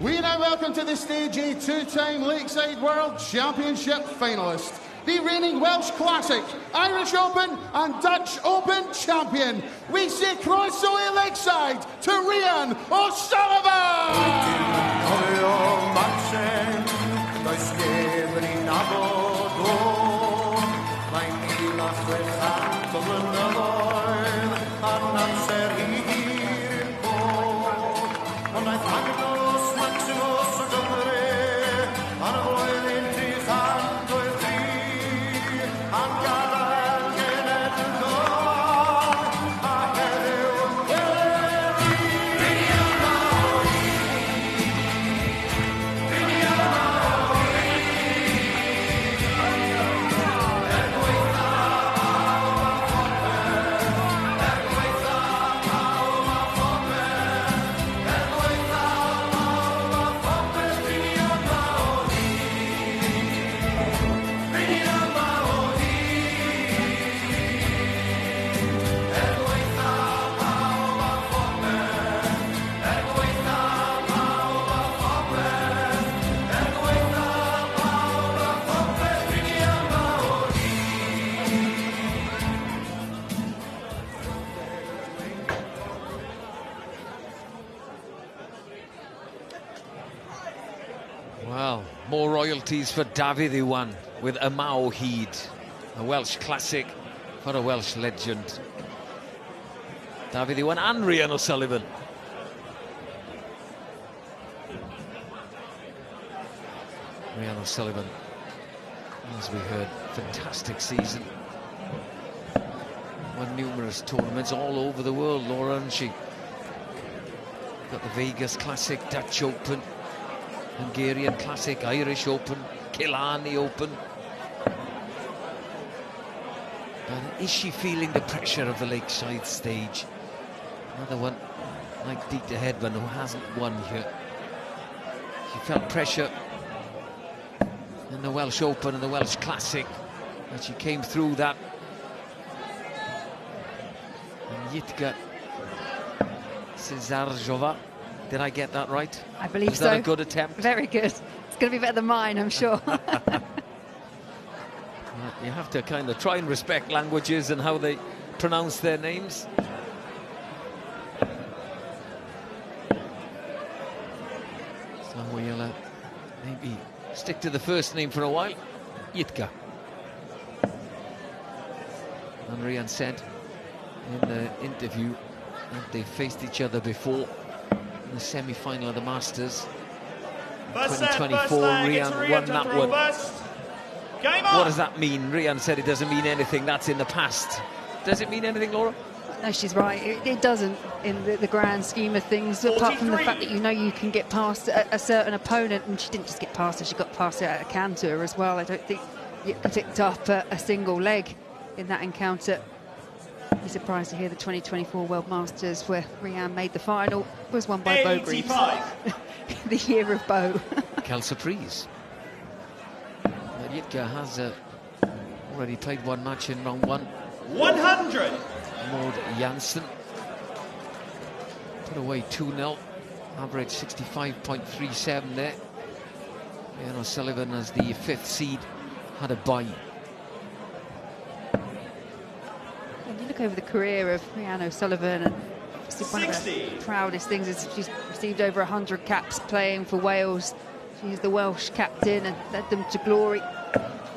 We now welcome to the stage a two-time Lakeside World Championship finalist, the reigning Welsh Classic, Irish Open and Dutch Open champion. We say croeso Lakeside to Rhian O'Sullivan! Well, more royalties for Davidson with a Mawhid, a Welsh classic for a Welsh legend. Davidson and Rhian O'Sullivan. Rhian O'Sullivan, as we heard, fantastic season. Won numerous tournaments all over the world, Laura, and she got the Vegas Classic, Dutch Open, Hungarian Classic, Irish Open, Killarney Open. But is she feeling the pressure of the Lakeside stage? Another one like Dieter Hedman, who hasn't won here. She felt pressure in the Welsh Open and the Welsh Classic, and she came through that. And Jitka Cisarova, did I get that right? I believe Was so. that a good attempt? Very good. It's going to be better than mine, I'm sure. You have to kind of try and respect languages and how they pronounce their names. So we'll maybe stick to the first name for a while. Jitka. And Rhian said in the interview that they faced each other before in the semi-final of the Masters 2024. Rhian won that one. What does that mean? Rhian said it doesn't mean anything. That's in the past. Does it mean anything, Laura? No, she's right. It doesn't in the grand scheme of things, apart from the fact that you know you can get past a certain opponent, and she didn't just get past her, she got past her at a canter as well. I don't think you picked up a single leg in that encounter. I'd be surprised to hear the 2024 World Masters, where Rhian made the final, was won by Bo Greaves. The year of Bo. Quelle surprise. Jitka has already played one match in round one. 100. Maud Jansson put away 2-0, average 65.37 there. Rhian O'Sullivan, as the fifth seed, had a bye. When you look over the career of Rhian O'Sullivan, and obviously one of the proudest things is she's received over 100 caps playing for Wales. She's the Welsh captain and led them to glory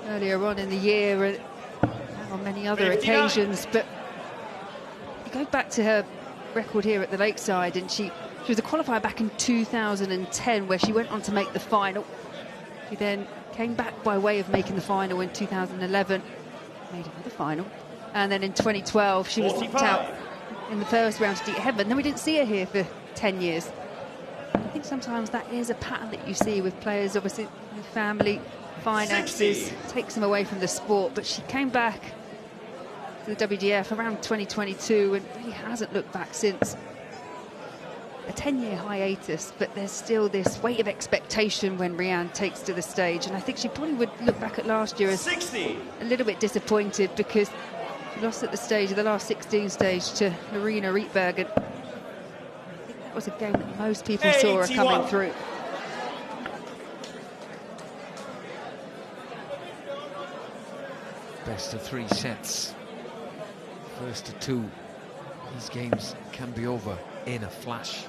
earlier on in the year and on many other occasions. But you go back to her record here at the Lakeside, and she was a qualifier back in 2010, where she went on to make the final. She then came back by way of making the final in 2011, made another final, and then in 2012 she was knocked out in the first round to Dieter Hedman. Then we didn't see her here for 10 years. I think sometimes that is a pattern that you see with players. Obviously, with family, finances takes them away from the sport, but she came back to the WDF around 2022 and really hasn't looked back since. A 10-year hiatus, but there's still this weight of expectation when Rhian takes to the stage, and I think she probably would look back at last year as a little bit disappointed, because she lost at the stage of the last 16 stage to Marina Rietberg, and I think that was a game that most people saw her coming through. best of 3 sets. First to 2. These games can be over in a flash.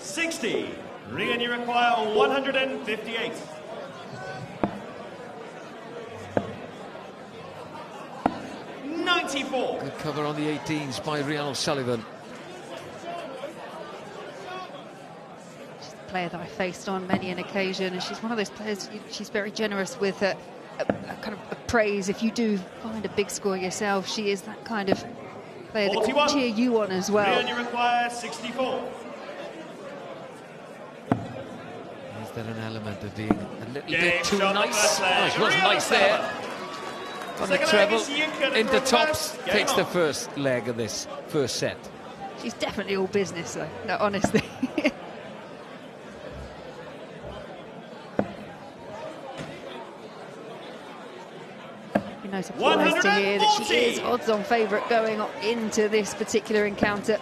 60. Rhian, you require 158. Good cover on the 18s by Rhian Sullivan. She's a player that I faced on many an occasion, and she's one of those players, she's very generous with a kind of a praise. If you do find a big score yourself, she is that kind of player that can cheer you on as well. Rhian, you require 64. Is there an element of being a little bit too nice? Oh, it was nice there. On the treble, into tops, takes the first leg of this first set. She's definitely all business, though, no, honestly. You know, surprised to hear that she is odds-on favourite going into this particular encounter.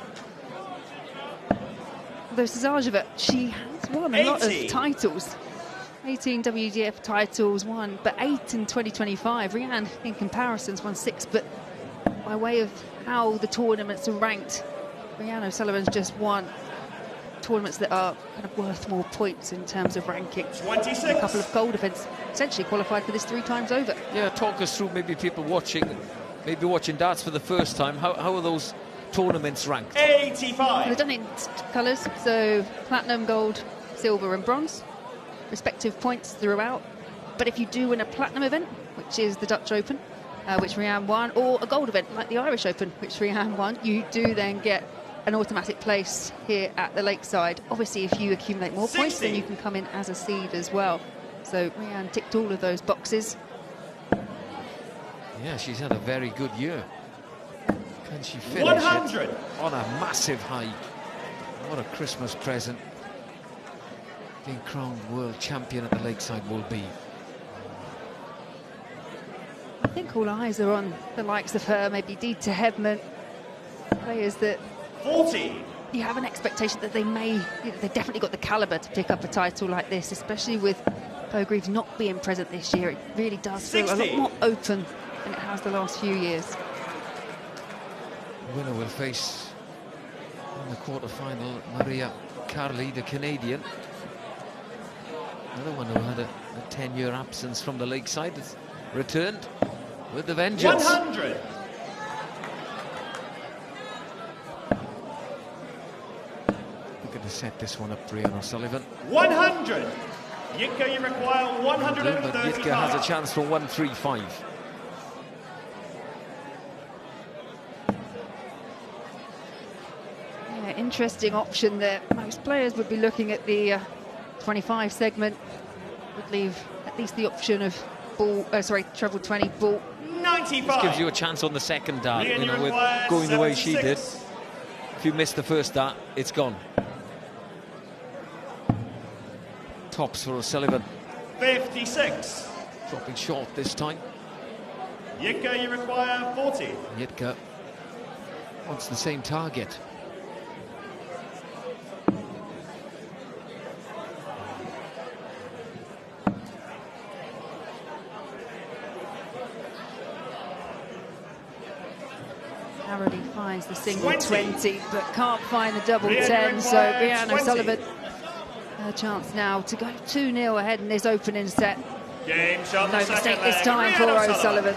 Although Cisarova, she has won a lot of titles. 18 WDF titles won, but 8 in 2025. Rhian, in comparisons, won 6, but by way of how the tournaments are ranked, Rhian O'Sullivan's just won tournaments that are kind of worth more points in terms of ranking. 26. A couple of gold events, essentially qualified for this 3 times over. Yeah, talk us through maybe people watching darts for the first time. How are those tournaments ranked? 85. Well, they're done in colours, so platinum, gold, silver and bronze. Respective points throughout, but if you do win a platinum event, which is the Dutch Open, which Rhian won, or a gold event like the Irish Open, which Rhian won, you do then get an automatic place here at the Lakeside. Obviously, if you accumulate more 60. points, then you can come in as a seed as well. So Rhian ticked all of those boxes. Yeah, she's had a very good year. Can she finish 100 it on a massive high? What a Christmas present being crowned world champion at the Lakeside will be. I think all eyes are on the likes of her, maybe Dieter Hedman, players that 40. You have an expectation that they've definitely got the calibre to pick up a title like this, especially with Pogreaves not being present this year. It really does feel a lot more open than it has the last few years. The winner will face in the quarter-final Maria Carli, the Canadian. Another one who had a 10-year absence from the Lakeside has returned with the vengeance. 100. Looking to set this one up, Rhian O'Sullivan. 100. Jitka, you require 135. But Jitka has a chance for 135. Yeah, interesting option there. Most players would be looking at the 25 segment, would leave at least the option of treble 20 ball. 95. This gives you a chance on the second dart, you know, with going the way she did. If you miss the first dart, it's gone. Tops for O'Sullivan. 56. Dropping short this time. Jitka, you require 40. Jitka wants the same target. Narrowly finds the single 20, but can't find the double 10. So Rhian O'Sullivan, her chance now to go 2-0 ahead in this opening set. Game shot. No mistake this time for O'Sullivan.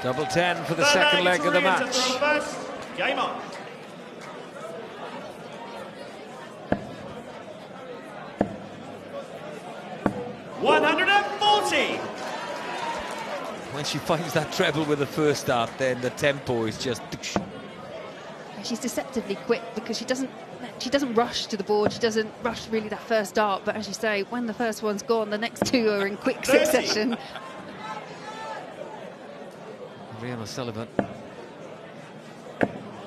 Double 10 for the second leg of the match. Game on. $140. When she finds that treble with the first dart, then the tempo is just... She's deceptively quick because she doesn't rush to the board. She doesn't rush really that first dart. But as you say, when the first one's gone, the next two are in quick succession. Rhian O'Sullivan,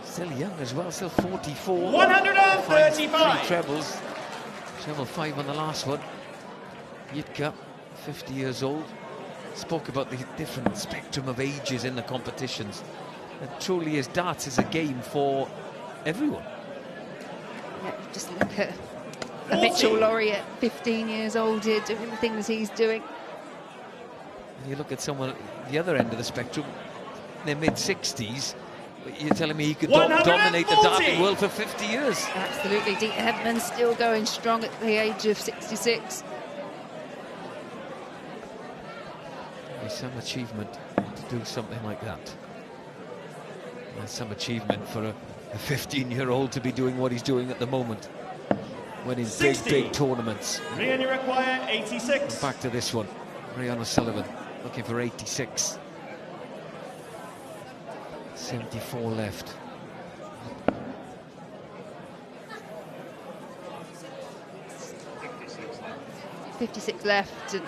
still young as well, still 44. 135. Three trebles. Treble 5 on the last one. Jitka, 50 years old. Spoke about the different spectrum of ages in the competitions. It truly is, darts is a game for everyone. Yeah, just look at Mitchell Lawrie at 15 years old here doing the things he's doing. You look at someone at the other end of the spectrum, in their mid-60s, you're telling me he could dominate the darting world for 50 years. Absolutely. Dieter Hedman still going strong at the age of 66. It's some achievement to do something like that. And some achievement for a 15-year-old to be doing what he's doing at the moment. Winning big tournaments. Rhian, you require 86. Back to this one. Rhian Sullivan looking for 86. 74 left. .56 left, and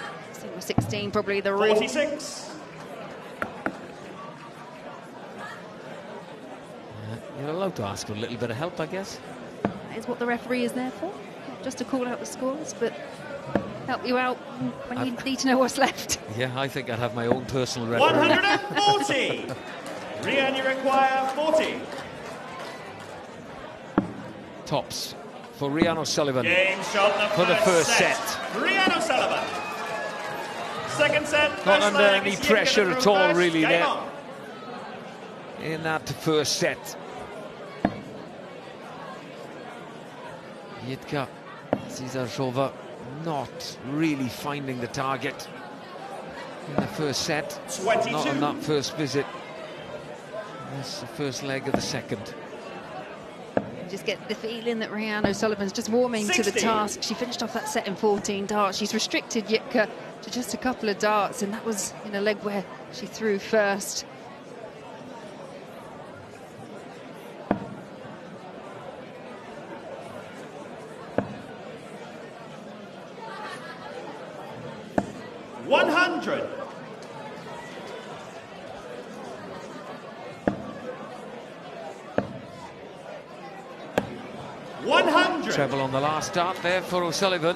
16 probably the ring. 46. You're allowed to ask for a little bit of help, I guess. That is what the referee is there for, not just to call out the scores, but help you out when you need to know what's left. Yeah, I think I'd have my own personal referee. 140. Rhian, you require 40. Tops for Rhian O'Sullivan. Game shot for the first set. Rhian O'Sullivan. Second set. Not under any pressure at all, really, there. In that first set. Jitka Cisarova not really finding the target in the first set. 22. Not on that first visit. That's the first leg of the second. You just get the feeling that Rhian O'Sullivan's just warming 60. to the task. She finished off that set in 14 darts. She's restricted Jitka to just a couple of darts, and that was in a leg where she threw first. $100. Treble on the last dart there for O'Sullivan.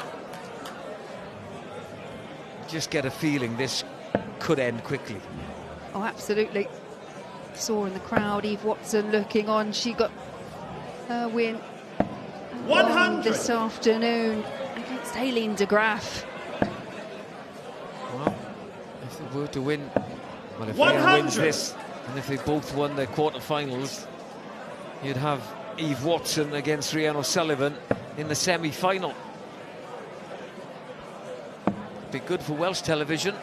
Just get a feeling this could end quickly. Oh, absolutely. Saw in the crowd Eve Watson looking on. She got her win 100 this afternoon against Aileen de Graaf. Well, if they were to win, well, if Rhian wins this, and if they both won their quarterfinals, you'd have Eve Watson against Rhian O'Sullivan in the semi-final. Be good for Welsh television.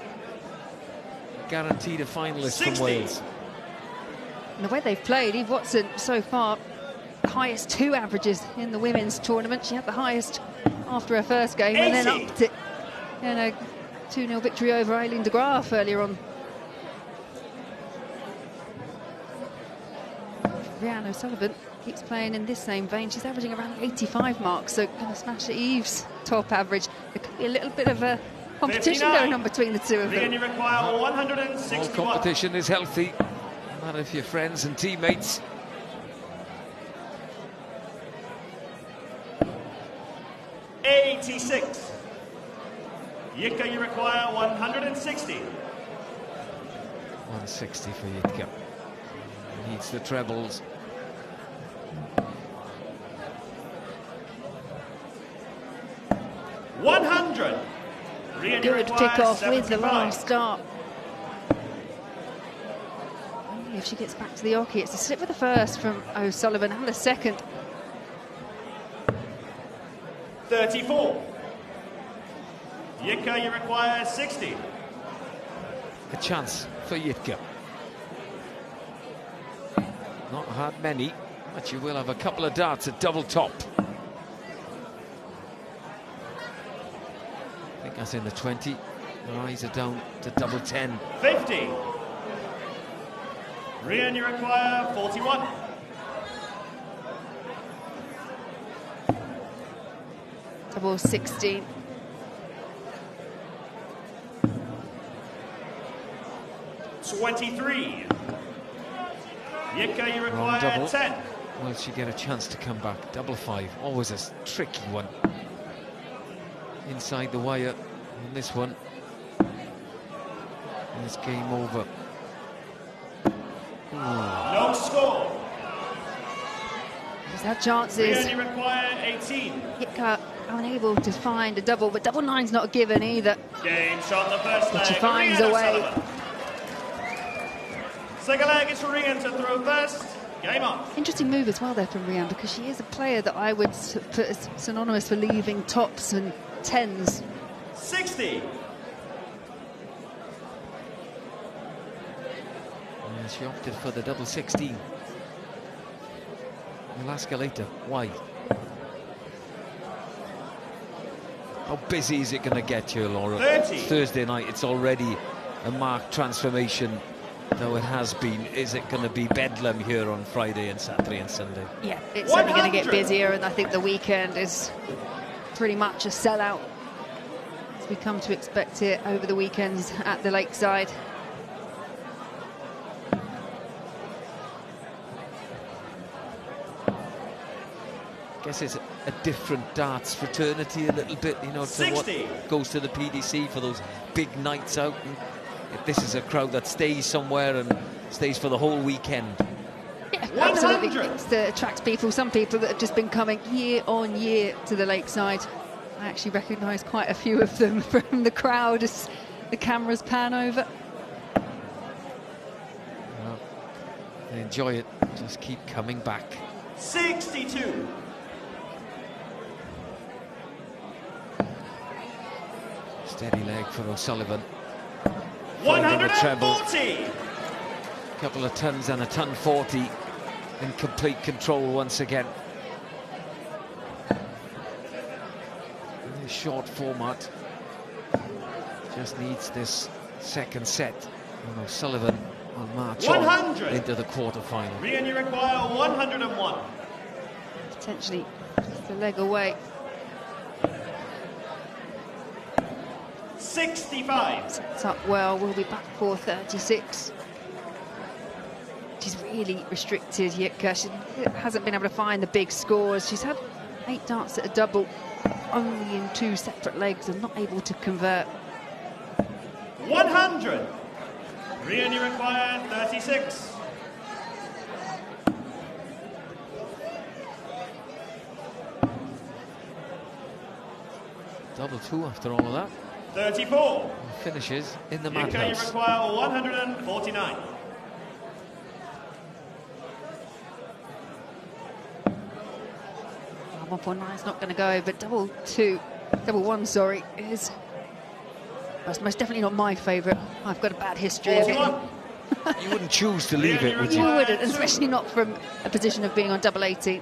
Guaranteed a finalist 60. from Wales. And the way they've played, Eve Watson so far, the highest 2 averages in the women's tournament. She had the highest after her first game 80. and then upped it in a 2-0 victory over Aileen de Graaf earlier on. Rhian O'Sullivan keeps playing in this same vein. She's averaging around the 85 mark, so going to smash Eve's top average. There could be a little bit of a competition 59. going on between the two of them. Rhian, you require 161. All competition is healthy, no matter if you're friends and teammates. $86. Jitka, you require 160. 160 for Jitka. Needs the trebles. $100. Rhian, you Good require kick-off with the 75. last start. Only if she gets back to the oche. It's a slip with the first from O'Sullivan and the second. 34. Jitka, you require 60. A chance for Jitka. Not had many, but you will have a couple of darts at double top. I think that's in the 20. Her eyes are down to double 10. 50. Rhian, you require 41. Double 16. $23. Jitka, you Wrong require double. 10. Will she get a chance to come back? Double 5, always a tricky one. Inside the wire on this one. And it's game over. No score. He's had chances. Rhian, you require 18. Yitka unable to find a double, but double nine's not a given either. Game shot the first leg. She finds Rhian a way. Sullivan. Second leg is for Rhian to throw first. Game on. Interesting move as well there from Rhian, because she is a player that I would put as synonymous for leaving tops and tens. 60. And she opted for the double 16. We'll ask her later why. How busy is it going to get you, Laura? 30. It's Thursday night, it's already a marked transformation, though it has been. Is it going to be bedlam here on Friday and Saturday and Sunday? Yeah, it's only going to get busier, and I think the weekend is pretty much a sellout, as we come to expect it over the weekends at the Lakeside. I guess it's a different darts fraternity a little bit, you know, to 60. what goes to the PDC for those big nights out. And if this is a crowd that stays somewhere and stays for the whole weekend. Yeah, absolutely. It attracts people, some people that have just been coming year on year to the Lakeside. I actually recognise quite a few of them from the crowd as the cameras pan over. Well, they enjoy it, just keep coming back. 62. Steady leg for O'Sullivan. 140. Couple of tons and a ton 40 in complete control once again. In this short format, just needs this second set. And O'Sullivan will march 100. on into the quarterfinal. Rhian, you require 101. Potentially just a leg away. 65. Sets up well, we'll be back for 36. She's really restricted, Yitka. She hasn't been able to find the big scores. She's had 8 darts at a double, only in 2 separate legs, and not able to convert. 100. Rhian, you require 36. Double 2 after all of that. 34. Finishes in the Yitka, you madhouse. require 149. Oh, 149 is not going to go, but double 1, sorry, is most definitely not my favourite. I've got a bad history of it. You wouldn't choose to leave it, would You you? wouldn't, especially not from a position of being on double 18.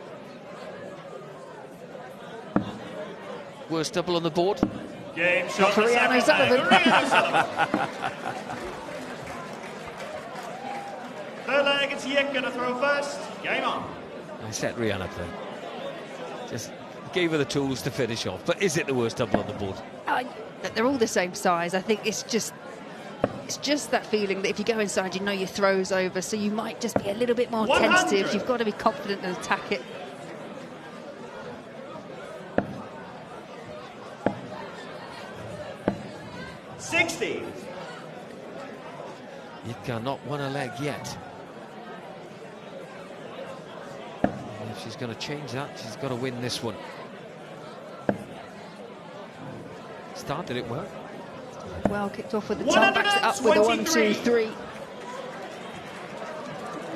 Worst double on the board? Game shot For Rhian O'Sullivan. Third leg, it's Yitka to throw first. Game on. I set Rhian up there. Just gave her the tools to finish off. But is it the worst double on the board? They're all the same size. I think it's just that feeling that if you go inside, you know your throw's over, so you might just be a little bit more 100. tentative. You've got to be confident and attack it. Yitka not won a leg yet. And if she's going to change that, she's got to win this one. Started it well. Well, kicked off with the top, backs it up with a 1, 2, 3.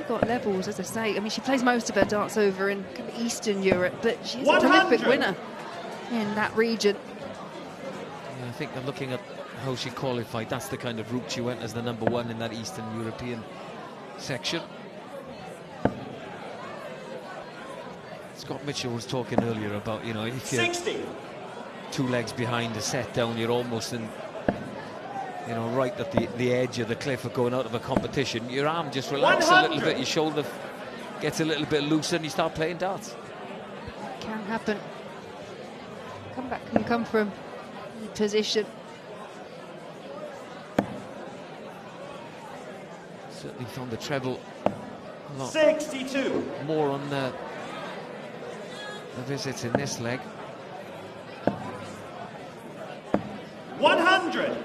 Got levels, as I say. I mean, she plays most of her darts over in Eastern Europe, but she's a terrific winner in that region. Yeah, I think I'm looking at how she qualified. That's the kind of route she went as the #1 in that Eastern European section. Scott Mitchell was talking earlier about, you know, if you're 2 legs behind a set down, you're almost in, you know, right at the edge of the cliff of going out of a competition. Your arm just relaxes a little bit, your shoulder gets a little bit looser, and you start playing darts. Can happen. Comeback can come from any position. Certainly found the treble a lot 62. more on the visits in this leg. 100.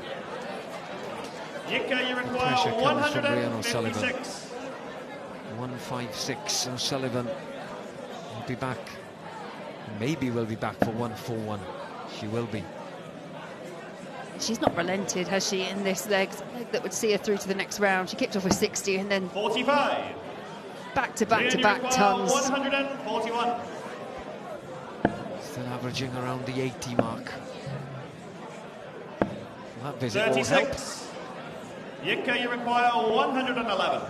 Yitka, you require Pressure comes from Rhian O'Sullivan. 156. 156 O'Sullivan She'll be back. Maybe will be back for 1-4-1. She will be. She's not relented, has she, in this leg that would see her through to the next round. She kicked off with 60 and then 45. Back-to-back-to-back tons. 141. Still averaging around the 80 mark. That visit will help. 36. Yitka, you require 111.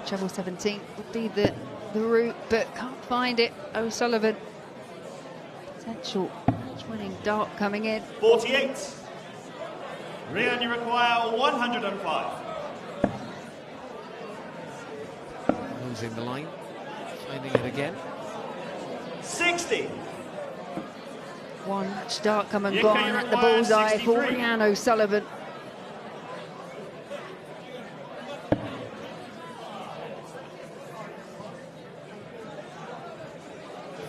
Treble 17 would be the route, but can't find it. O'Sullivan. Potential match-winning dart coming in. 48. Rhian, you require 105. Losing the line. Finding it again. 60. One match dart come and Yitka, gone you at the require bullseye for 63. Rhian O'Sullivan.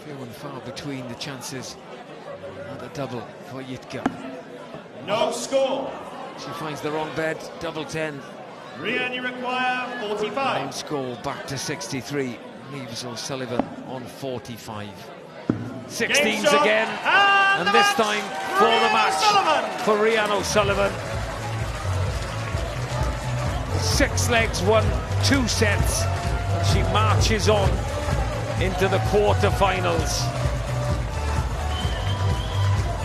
Few and far between the chances. And a double for Yitka. No score. She finds the wrong bed. Double 10. Rhian, you require 45. One score back to 63. Leaves O'Sullivan on 45. 16s again. And this time for the match for Rhian O'Sullivan. 6 legs won, 2 sets. And she marches on into the quarter-finals.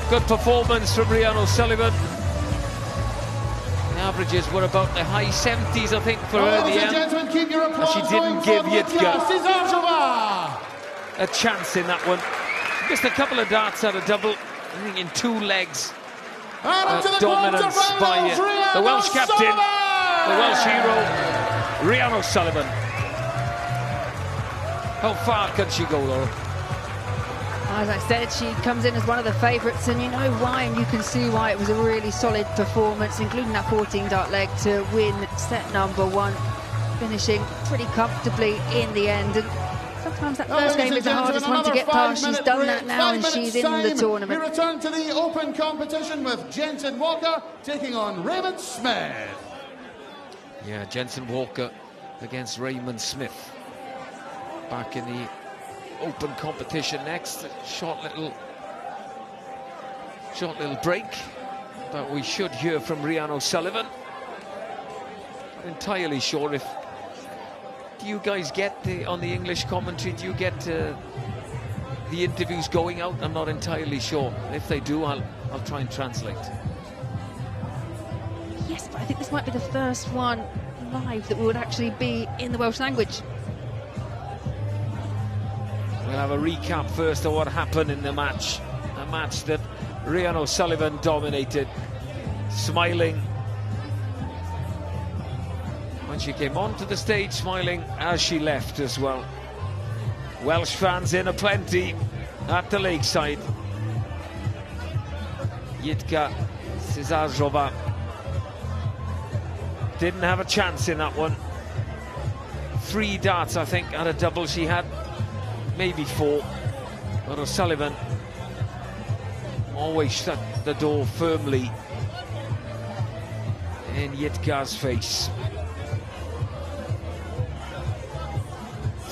Good performance from Rhian O'Sullivan. The averages were about the high 70s, I think, for her at the end. Keep your applause She didn't give Yitka Cisarova a chance in that one. She missed a couple of darts at a double, I think in 2 legs. Dominance by the Welsh captain, the Welsh hero, Rhian O'Sullivan. How far can she go, Laura? As I said, she comes in as one of the favourites, and you know why, and you can see why. It was a really solid performance, including that 14-dart leg to win set number 1, finishing pretty comfortably in the end. And sometimes that first game is the hardest one to get past. She's done that now, and she's in the tournament. We return to the open competition with Jensen Walker taking on Raymond Smith. Yeah, Jensen Walker against Raymond Smith. Back in the open competition next. Short little break, but we should hear from Rhian O'Sullivan. Not entirely sure if... Do you guys get on the English commentary, do you get the interviews going out? I'm not entirely sure. If they do, I'll try and translate. Yes, but I think this might be the first one live that would actually be in the Welsh language. We'll have a recap first of what happened in the match. A match that Rhian O'Sullivan dominated, smiling when she came onto the stage, smiling as she left as well. Welsh fans in aplenty at the Lakeside. Yitka Cisarova didn't have a chance in that one. 3 darts, I think, at a double she had. Maybe 4, but O'Sullivan always shut the door firmly in Yitka's face.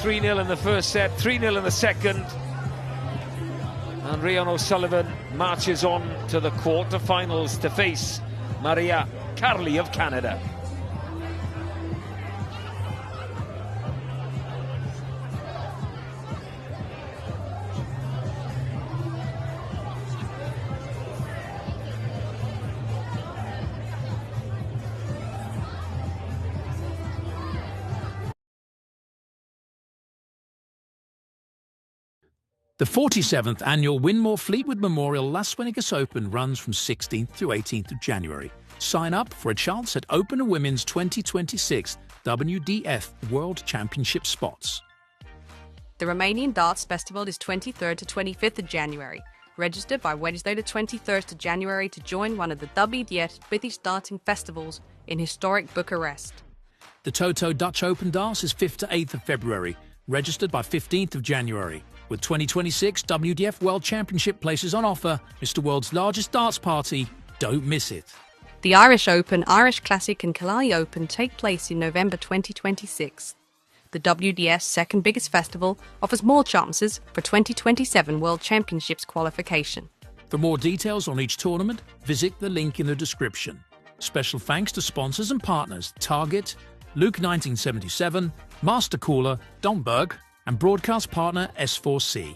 3-0 in the first set, 3-0 in the second, and Rhian O'Sullivan marches on to the quarter-finals to face Maria Carli of Canada. The 47th annual Winmore Fleetwood Memorial Las Vegas Open runs from 16th to 18th of January. Sign up for a chance at Open Women's 2026 WDF World Championship spots. The Romanian Darts Festival is 23rd to 25th of January. Register by Wednesday the 23rd of January to join one of the WDF British darting festivals in historic Bucharest. The Toto Dutch Open Darts is 5th to 8th of February. Registered by 15th of January. With 2026 WDF World Championship places on offer, Mr. World's largest darts party, don't miss it. The Irish Open, Irish Classic and Kantele Open take place in November 2026. The WDF's second biggest festival offers more chances for 2027 World Championships qualification. For more details on each tournament, visit the link in the description. Special thanks to sponsors and partners Target, Luke 1977, Master Cooler, Domberg, and broadcast partner S4C.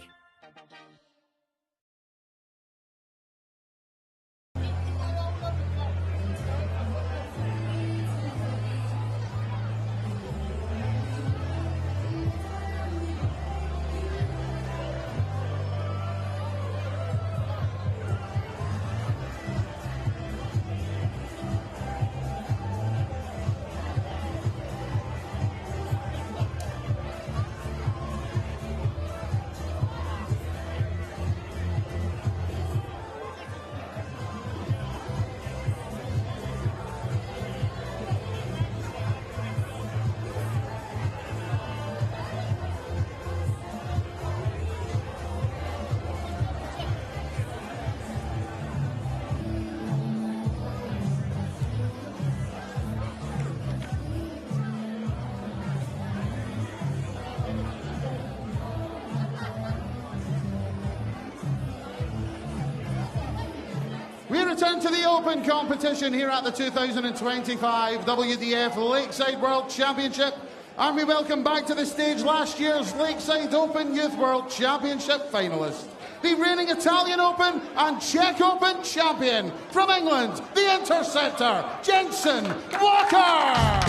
We return to the Open competition here at the 2025 WDF Lakeside World Championship, and we welcome back to the stage last year's Lakeside Open Youth World Championship finalist, the reigning Italian Open and Czech Open champion from England, the interceptor, Jansson Walker.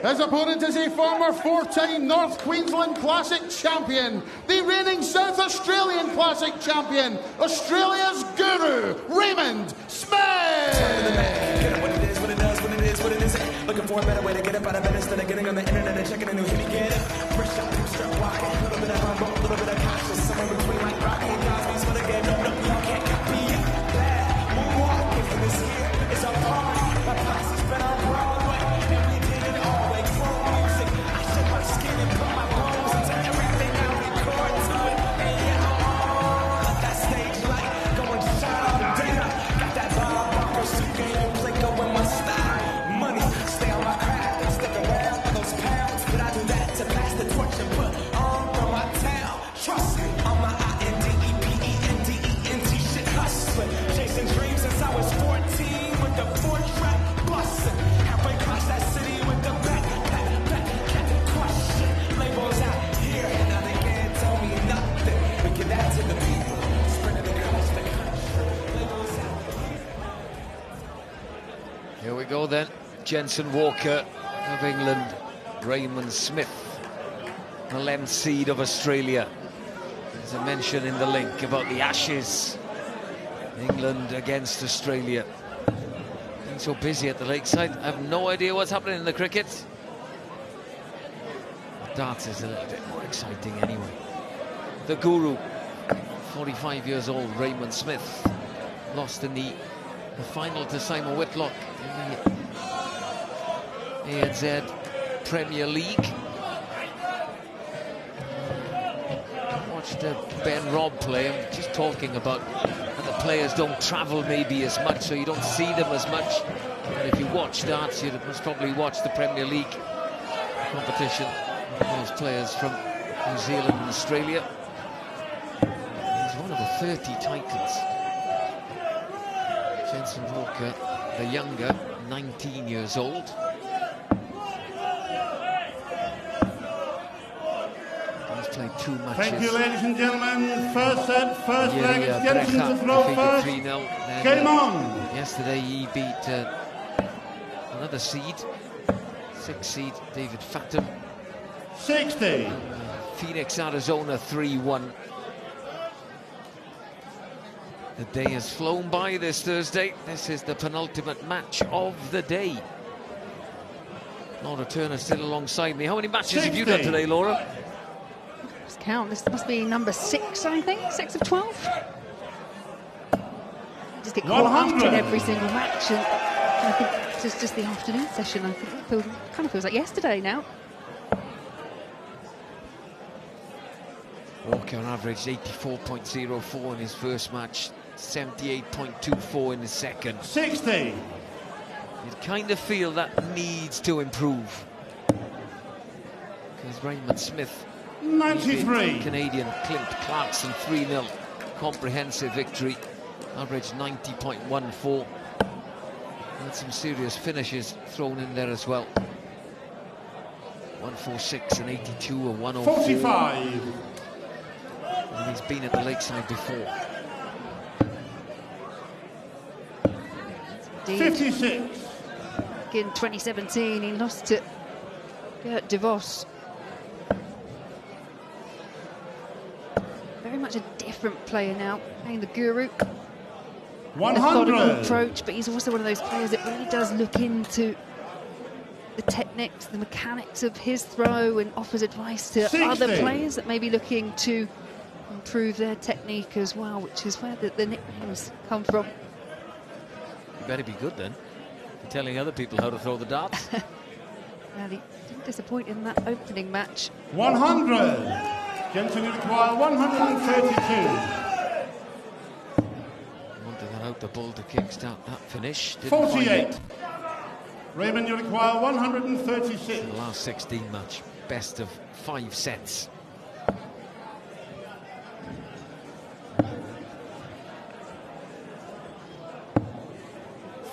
His opponent is a former four-time North Queensland Classic champion, the reigning South Australian Classic champion, Australia's guru, Raymond Smith! Looking for a better way to get up out of bed instead of getting on the internet and checking a new hit me get it. Fresh shot, new strap walking, a little bit of humble, a little bit of cautious, somewhere between like Rocky and Cosby's for the game. No, y'all can't copy it. Bad moonwalking for this year. It's a party. My class has been on Broadway, and we did it all like Krohne music. I shed my skin and put my bones into everything I record to it. And yeah, let that stage light go and shine all the data. Got that Bob Barker suit game and Plinko in my style. Money, stay on my craft and stick around for those pounds. But I do that to pass the torch and put on for my town. Trust me, on my INDEPENDENT shit hustling. Chasing dreams since I was 14 with the 4-track busting. Halfway across that city with the back, question. Labels out here, now they can't tell me nothing. We give that to the people, spreading it across the country. Labels out here. Here we go then. Jansson Walker of England, Raymond Smith, the Lem seed of Australia. There's a mention in the link about the Ashes. England against Australia. Being so busy at the Lakeside, I have no idea what's happening in the cricket. Darts is a little bit more exciting anyway. The guru, 45 years old, Raymond Smith, lost in the final to Simon Whitlock in the ANZ Premier League. Watched Ben Robb play. I'm just talking about how the players don't travel maybe as much, so you don't see them as much And if you watch darts, you must probably watch the Premier League competition. Those players from New Zealand and Australia. He's won over 30 titles. Jansson Walker, the younger, 19 years old. He's played 2 matches. Thank you, ladies and gentlemen. First set, first leg, it's Jansson Brejcha to throw first. 3-0. Game on. Yesterday he beat another seed, 6th seed, David Fatum. 60. Phoenix, Arizona, 3-1. The day has flown by this Thursday. This is the penultimate match of the day. Laura Turner still alongside me. How many matches have you done today, Laura? Let's count. This must be number 6, I think. 6 of 12. Just get caught up in every single match, and I think it's just the afternoon session. I think it kind of feels like yesterday now. Walker averaged 84.04 in his first match, 78.24 in his second. 60. You kind of feel that needs to improve. Because Raymond Smith, 93. Canadian Clint Clarkson, 3-0. Comprehensive victory, averaged 90.14. Had some serious finishes thrown in there as well. 146 and 82 and 104. 45. And he's been at the Lakeside before. 56. In 2017, he lost to Gert de Vos. Very much a different player now, playing the guru. 100. Methodical approach, but he's also one of those players that really does look into the techniques, the mechanics of his throw, and offers advice to 60. other players that may be looking to improve their technique as well, which is where the nicknames come from. You better be good then, for telling other people how to throw the darts. Well, he didn't disappoint in that opening match. 100. Jansson require 132. Wanted that out the ball to kickstart that finish. Didn't 48. Raymond, you require 136. The last 16 match, best of 5 sets.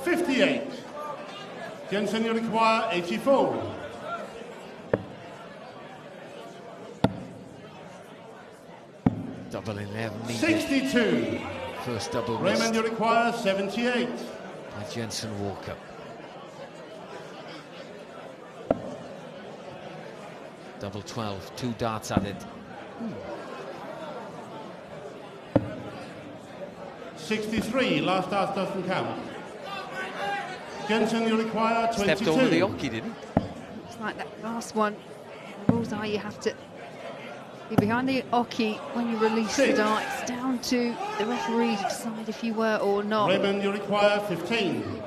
$58. Jansson, you require 84. Double 11 needed. 62. First double Raymond, you require 78. By Jansson Walker. Double 12, 2 darts added. 63. Last dart doesn't count. Jansson, you require 22. Stepped over the hockey, didn't he? It's like that last one. The rules are you have to be behind the hockey when you release the dart. It's down to the referee to decide if you were or not. Raymond, you require 15.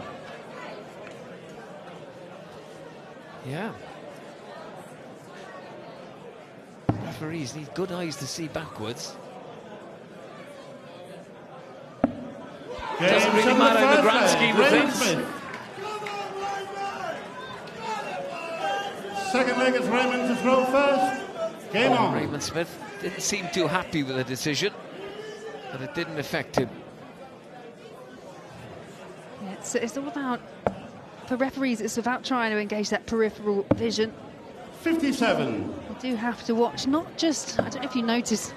Yeah. Referees need good eyes to see backwards. Doesn't really matter in the grand scheme of things. Second leg is Raymond to throw first. Game on. Raymond Smith didn't seem too happy with the decision, but it didn't affect him. Yeah, it's all about, for referees, it's about trying to engage that peripheral vision. 57. You do have to watch, not just, I don't know if you notice,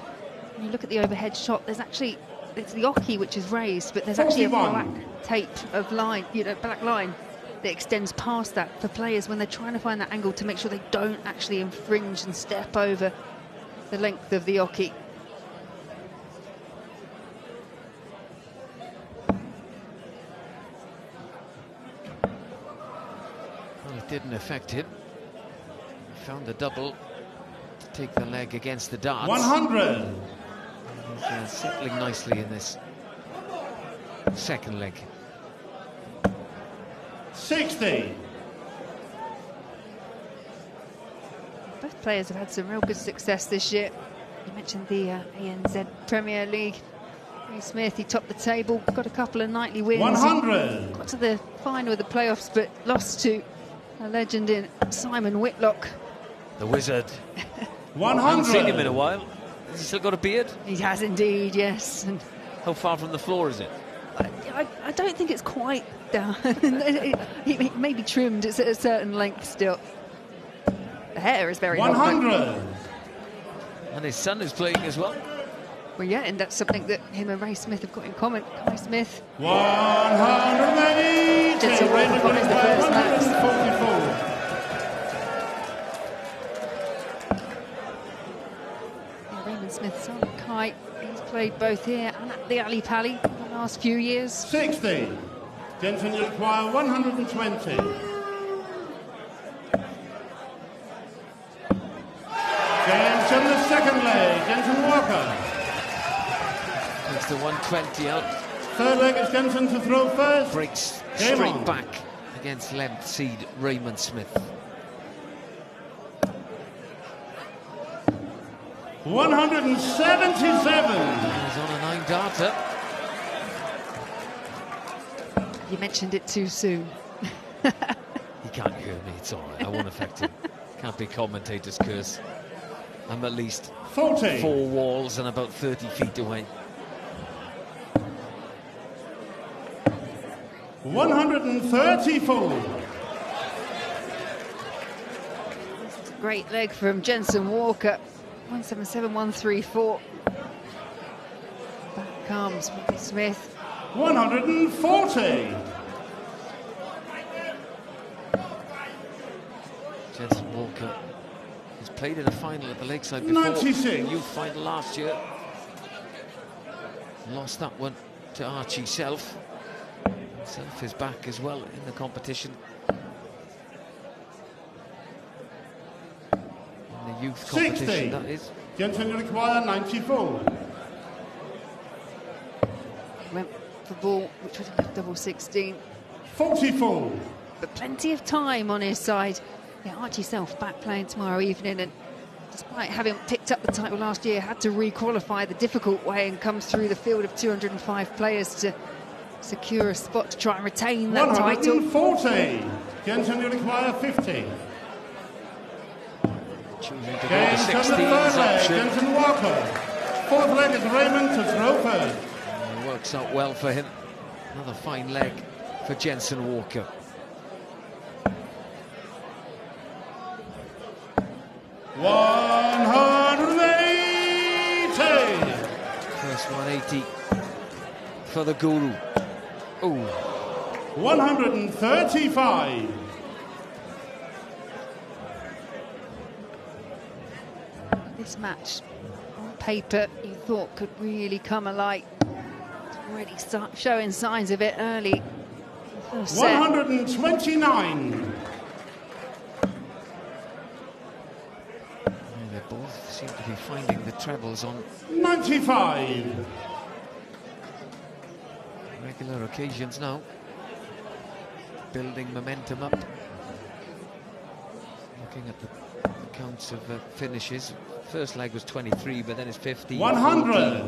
when you look at the overhead shot, there's actually, it's the hockey which is raised, but there's actually 41. a black tape of line, black line that extends past that for players when they're trying to find that angle to make sure they don't actually infringe and step over the length of the hockey. Well, it didn't affect him. He found the double to take the leg against the darts. 100. He's settling nicely in this second leg. 60. Both players have had some real good success this year. You mentioned the ANZ Premier League. Smith, he topped the table, got a couple of nightly wins. 100. Got to the final of the playoffs, but lost to a legend in Simon Whitlock. The wizard. 100. I haven't seen him in a while. Has he still got a beard? He has indeed, yes. And how far from the floor is it? I don't think it's quite down. It may be trimmed, it's at a certain length still. The hair is very 100. And his son is playing as well. Well, yeah, and that's something that him and Ray Smith have got in common. Kai Smith. 180. Jansson Raymond wins the first match. 144. Raymond Smith's son, Kai, he's played both here and at the Ali Pali the last few years. 60. Jansson, you require 120. Jansson, the second leg. Jansson Walker. Takes the 120 out. Third leg is Jansson to throw first. Breaks Game straight on. back against length seed Raymond Smith. 177. He's on a 9-darter. You mentioned it too soon. He can't hear me, it's all right, I won't affect him. Can't be commentator's curse. I'm at least 40. 4 walls and about 30 feet away. 134. Great leg from Jansson Walker. 177, 134. Back comes Smith. 140. Jansson Walker has played in a final at the Lakeside before. 96. Youth final last year. Lost that one to Archie Self. Self is back as well in the competition. In the youth competition, 60. that is. Jansson, you require 94. Went for ball, which was a double 16. 44. But plenty of time on his side. Yeah, Archie Self back playing tomorrow evening, and despite having picked up the title last year, had to re-qualify the difficult way and come through the field of 205 players to secure a spot to try and retain that title. 140. Jansson, you require 50. Choosing to go to Jansson, the 16's third leg. option. Jansson Walker. Fourth leg is Raymond to throw first. It works out well for him. Another fine leg for Jansson Walker. First 180 for the Guru. Oh, 135. This match, on paper, you thought could really come alight. It's already showing signs of it early. First set. 129. they both seem to be finding the trebles on 95. regular occasions now. Building momentum up. Looking at the counts of finishes. First leg was 23, but then it's 50. 100. 40.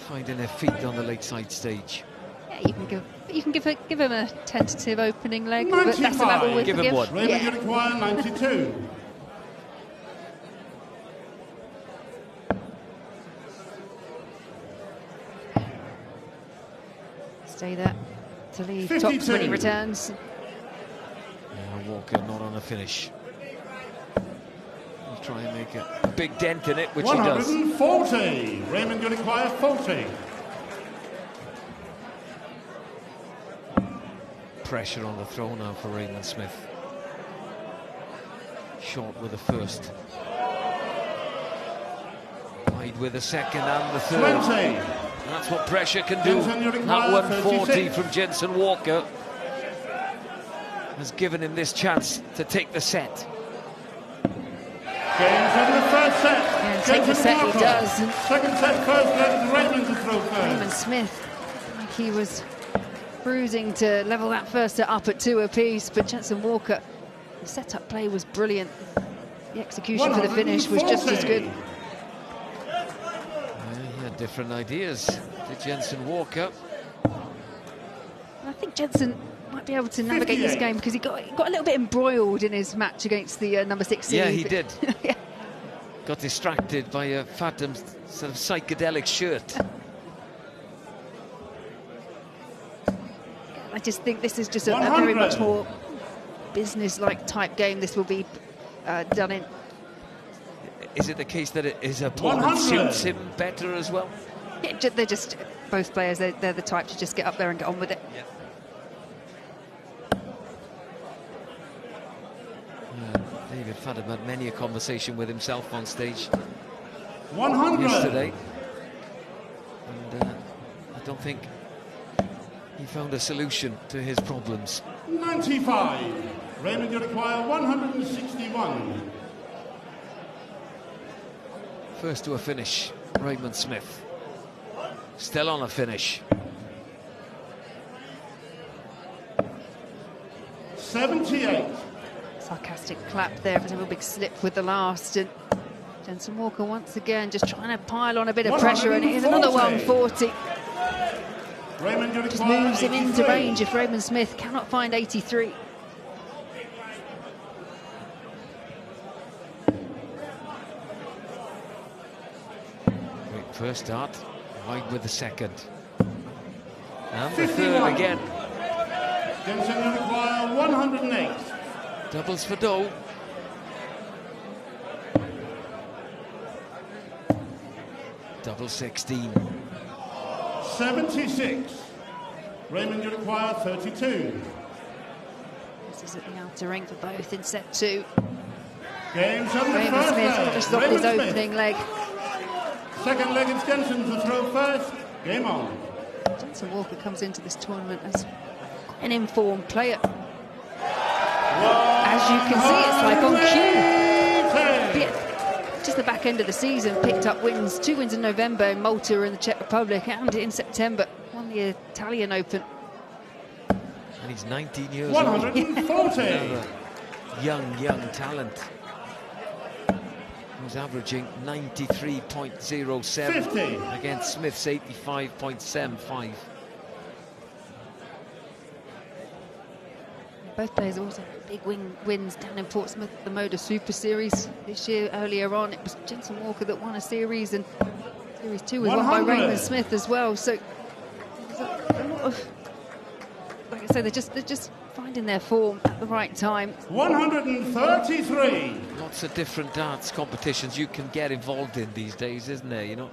Finding their feet on the Lakeside stage. Yeah, you can give him a tentative opening leg, 95. but that's about all we Give can him give. what? Raymond, you Yeah. require 92. Stay there to leave 52. tops when he returns. Yeah, Walker not on a finish. He'll try and make a big dent in it, which he does. 140. Raymond, you require 40. Pressure on the throw now for Raymond Smith. Short with the first. Wide with the second and the third. 20. That's what pressure can do. Jansson, you require That 140 36. from Jansson Walker has given him this chance to take the set. Games on the first set. Yeah, take the set he does. Second set, first leg is Raymond to throw first. Raymond Smith, like he was bruising to level that first set up at 2 apiece, but Jansson Walker, the setup play was brilliant. The execution for the finish was just as good. He had different ideas to Jansson Walker. I think Jansson might be able to navigate this game because he got a little bit embroiled in his match against the number 6 seed. Yeah, he did. Yeah. Got distracted by Fatum's sort of psychedelic shirt. I just think this is just a very much more business-like type game. This will be done in. Is it the case that his opponent suits him better as well? Yeah, they're just both players. They're the type to just get up there and get on with it. Yeah. David Fatum had many a conversation with himself on stage 100 yesterday, and I don't think he found a solution to his problems. 95. Raymond, you require 161. First to a finish, Raymond Smith. Still on a finish. 78. Sarcastic clap there for a big slip with the last. And Jansson Walker once again just trying to pile on a bit of pressure, and here's another 140. Raymond, you Just require moves him 83. into range if Raymond Smith cannot find 83. Great first start, wide with the second. And the 51. third again. Jansson, you require 108. Doubles for Doe. Double 16. 76. Raymond, you require 32. This is at the outer ring for both in set 2. Game's on the Raymond first Smith got to leg. stop Raymond his Smith. opening leg. Second leg, it's Jansson to throw first. Game on. Jansson Walker comes into this tournament as an informed player. As you can see, it's like on cue. Yeah, just the back end of the season, picked up wins, 2 wins in November in Malta in the Czech Republic, and in September won the Italian Open. And he's 19 years 140. old. Another young talent. Who's averaging 93.07 50. against Smith's 85.75. Both players also had big wins down in Portsmouth, the Moda Super Series this year. Earlier on, it was Jansson Walker that won a series, and Series 2 was won by 100. Raymond Smith as well. So there's a lot of, like I say, they're just finding their form at the right time. 133. Lots of different darts competitions you can get involved in these days, isn't there? You know,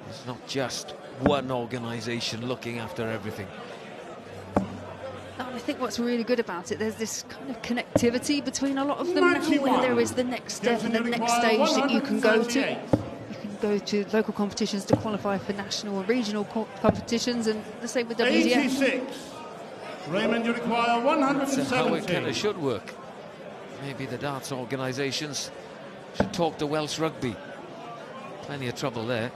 it's not just one organisation looking after everything. And I think what's really good about it, there's this kind of connectivity between a lot of them now, where there is the next step and the next stage that you can go to. You can go to local competitions to qualify for national and regional competitions, and the same with WDF. 86. Raymond, you require That's how it 170. kind of should work. Maybe the darts organisations should talk to Welsh Rugby. Plenty of trouble there.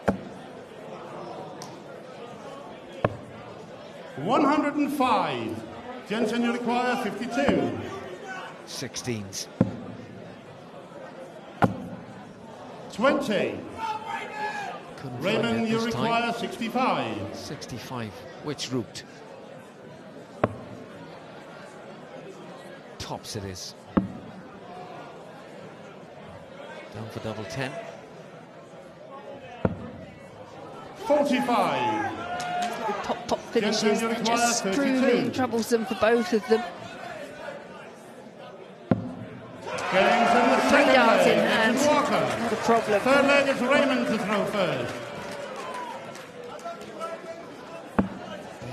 105. Jansson, you require 52. 16s. 20. Couldn't Raymond, find it you this time. require 65. 65. Which route? Tops it is. Down for double 10. 45. Pop finishes, Jansson, you they're require just 32. proving troublesome for both of them. Games in the Three second darts in leg. hand, It's Walker. not a problem. Third leg, it's Raymond to throw first.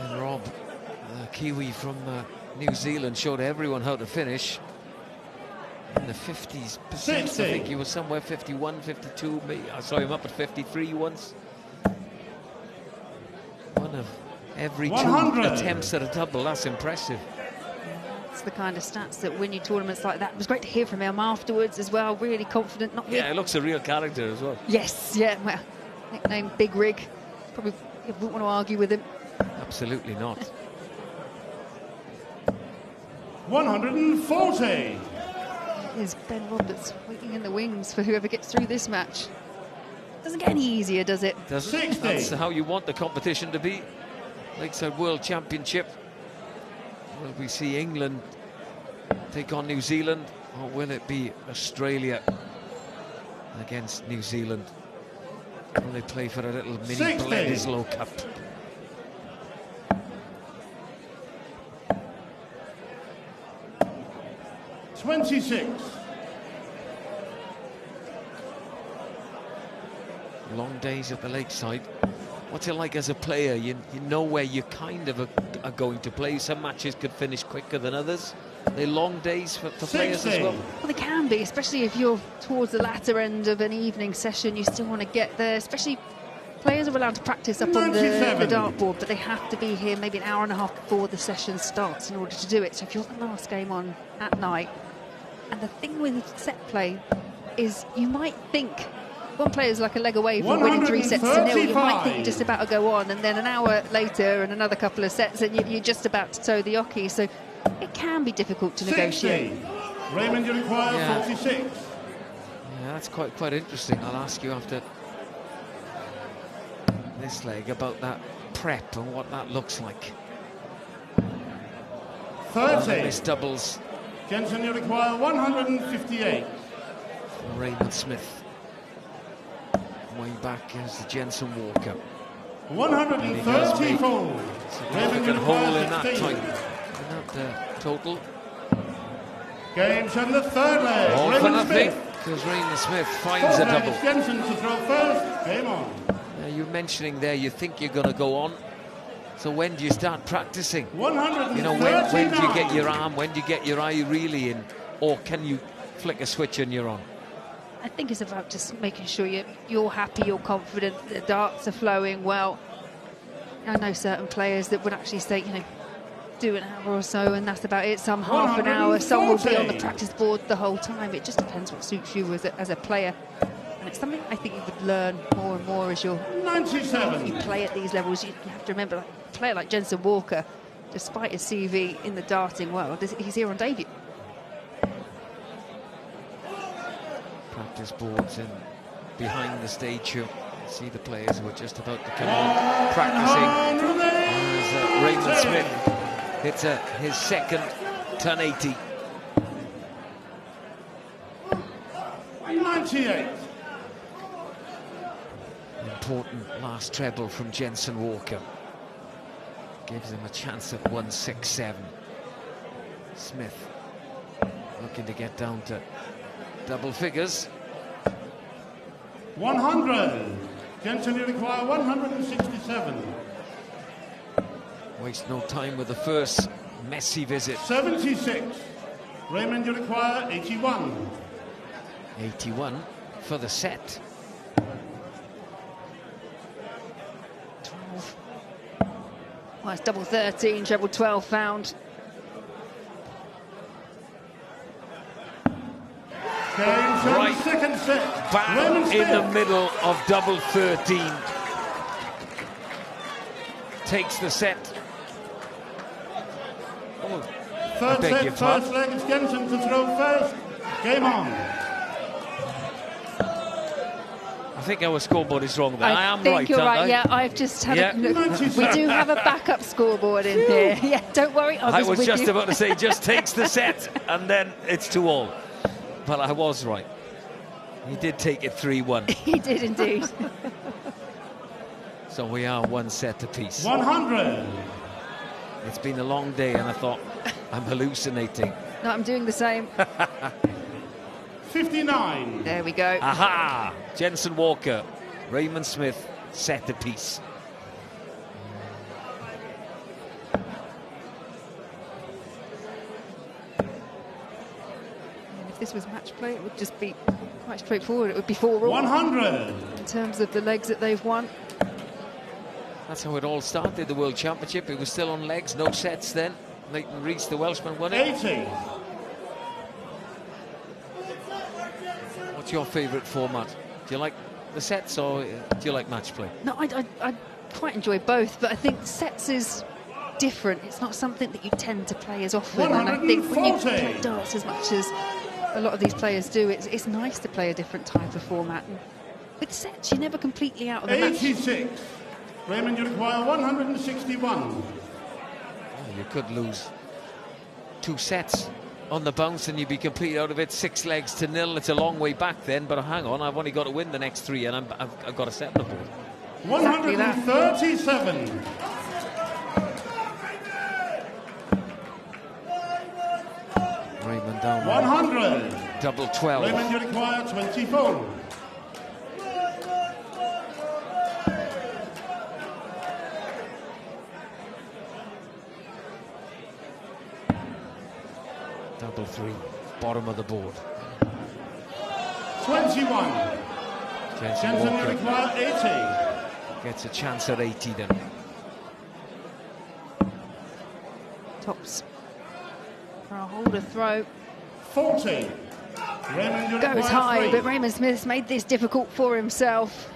And Robb, the Kiwi from New Zealand, showed everyone how to finish. In the 50s percent, I 60. think he was somewhere 51, 52. I saw him up at 53 once. One of every 100. 2 attempts at a double. That's impressive. That's the kind of stats that win you tournaments like that. It was great to hear from him afterwards as well. Really confident. Not Yeah, he looks a real character as well. Yes, yeah. Well, nickname Big Rig. Probably wouldn't want to argue with him. Absolutely not. 140. Here's Ben Roberts waiting in the wings for whoever gets through this match. Doesn't get any easier, does it? Doesn't. 60. That's how you want the competition to be. Lakeside World Championship. Will we see England take on New Zealand, or will it be Australia against New Zealand? Will they play for a little mini 60. Bledisloe Cup? Long days at the Lakeside. What's it like as a player? You know where you kind of are going to play. Some matches could finish quicker than others. They're long days for players as well. Well, they can be, especially if you're towards the latter end of an evening session. You still want to get there, especially players are allowed to practice up on the dartboard, but they have to be here maybe an hour and a half before the session starts in order to do it. So if you're the last game on at night, and the thing with set play is you might think one player's like a leg away from winning 3 sets to 0. You might think you're just about to go on, and then an hour later and another couple of sets and you're just about to toe the oche. So it can be difficult to negotiate. Raymond, you require 46. Yeah, that's quite interesting. I'll ask you after this leg about that prep and what that looks like. 30. Miss doubles. Jansson, you require 158. Raymond Smith. Way back as the Jansson Walker. 134. Significant hole in that time. In that total. Games on the third leg. All for Raymond nothing, Smith. because Raymond Smith finds a double. Jansson to throw first. Game on. You're mentioning there you think you're going to go on. So when do you start practicing? 139. You know, when do you get your arm, when do you get your eye really in, or can you flick a switch and you're on? I think it's about just making sure you're happy, you're confident, the darts are flowing well. I know certain players that would actually say, you know, do an hour or so and that's about it. Some half an hour, some will be on the practice board the whole time. It just depends what suits you as a player. And it's something I think you would learn more and more as you play at these levels. You have to remember, like, a player like Jansson Walker, despite his CV in the darting world, he's here on debut. Practice boards and behind the stage show. See the players who are just about to come on practicing as Raymond Smith hits his second 1080. 98. Important last treble from Jansson Walker. Gives him a chance at 167. Smith looking to get down to double figures. 100. Jansson, you require 167. Waste no time with the first messy visit. 76. Raymond, you require 81. 81 for the set. 12. Well, it's double 13, treble 12 found. Right second set. bang in the middle of double 13. Takes the set. Oh, Third set, first leg, it's Jansson to throw first. Game on. I think our scoreboard is wrong there. I am think right, you're aren't right. I? Yeah, I've just had Yeah. a look. We do have a backup scoreboard in here. Yeah, don't worry. I was with just you. about to say, just takes the set and then it's 2-all. But I was right. He did take it 3-1. He did indeed. So we are one set apiece. 100. It's been a long day and I thought, I'm hallucinating. No, I'm doing the same. 59. There we go. Aha! Jansson Walker, Raymond Smith, set apiece. If this was match play, it would just be quite straightforward. It would be 4-all. 100. In terms of the legs that they've won. That's how it all started, the World Championship. It was still on legs, no sets then. Leighton Rees, the Welshman, won it. 80. What's your favourite format? Do you like the sets or do you like match play? No, I quite enjoy both, but I think sets is different. It's not something that you tend to play as often. And I think when you play darts as much as a lot of these players do, it's nice to play a different type of format. And with sets, you're never completely out of the match. 86. Raymond, you require 161. Oh, you could lose 2 sets on the bounce and you'd be completely out of it. 6 legs to 0. It's a long way back then, but hang on, I've only got to win the next 3 and I've got a set on the board. 137. Raymond down 100. double 12. Raymond, you require 24. Double 3, bottom of the board. 21. Jansson Jansson, you Walker require 80. gets a chance at 80 then. Tops for a holder throw. 40. Raymond, you Goes require high, 3. but Raymond Smith's made this difficult for himself.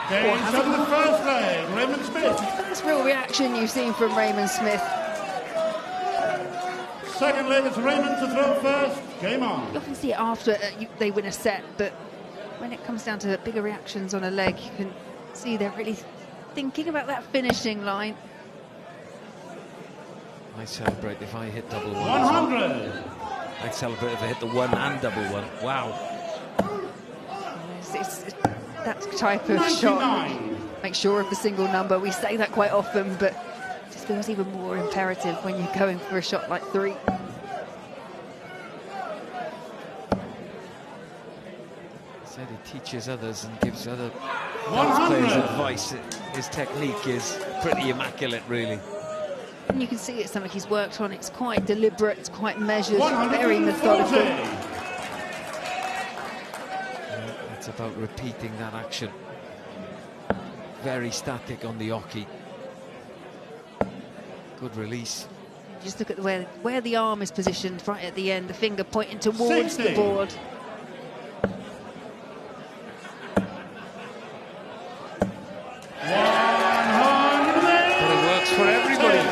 Gains on the first leg. Raymond Smith. That's real reaction you've seen from Raymond Smith. Second leg, it's Raymond to throw first. Game on. You often see it after they win a set, but when it comes down to bigger reactions on a leg, you can see they're really thinking about that finishing line. I celebrate if I hit double 1. 100. I'd celebrate if I hit the 1 and double 1. Wow. It's that type of 99. shot. Make sure of the single number. We say that quite often, but it just feels even more imperative when you're going for a shot like 3. Said he teaches others and gives other 100. players advice. His technique is pretty immaculate, really. And you can see it's something he's worked on. It's quite deliberate, it's quite measured, very methodical. It's about repeating that action. Very static on the hockey. Good release. Just look at where the arm is positioned right at the end, the finger pointing towards 60. the board. But it works for everybody.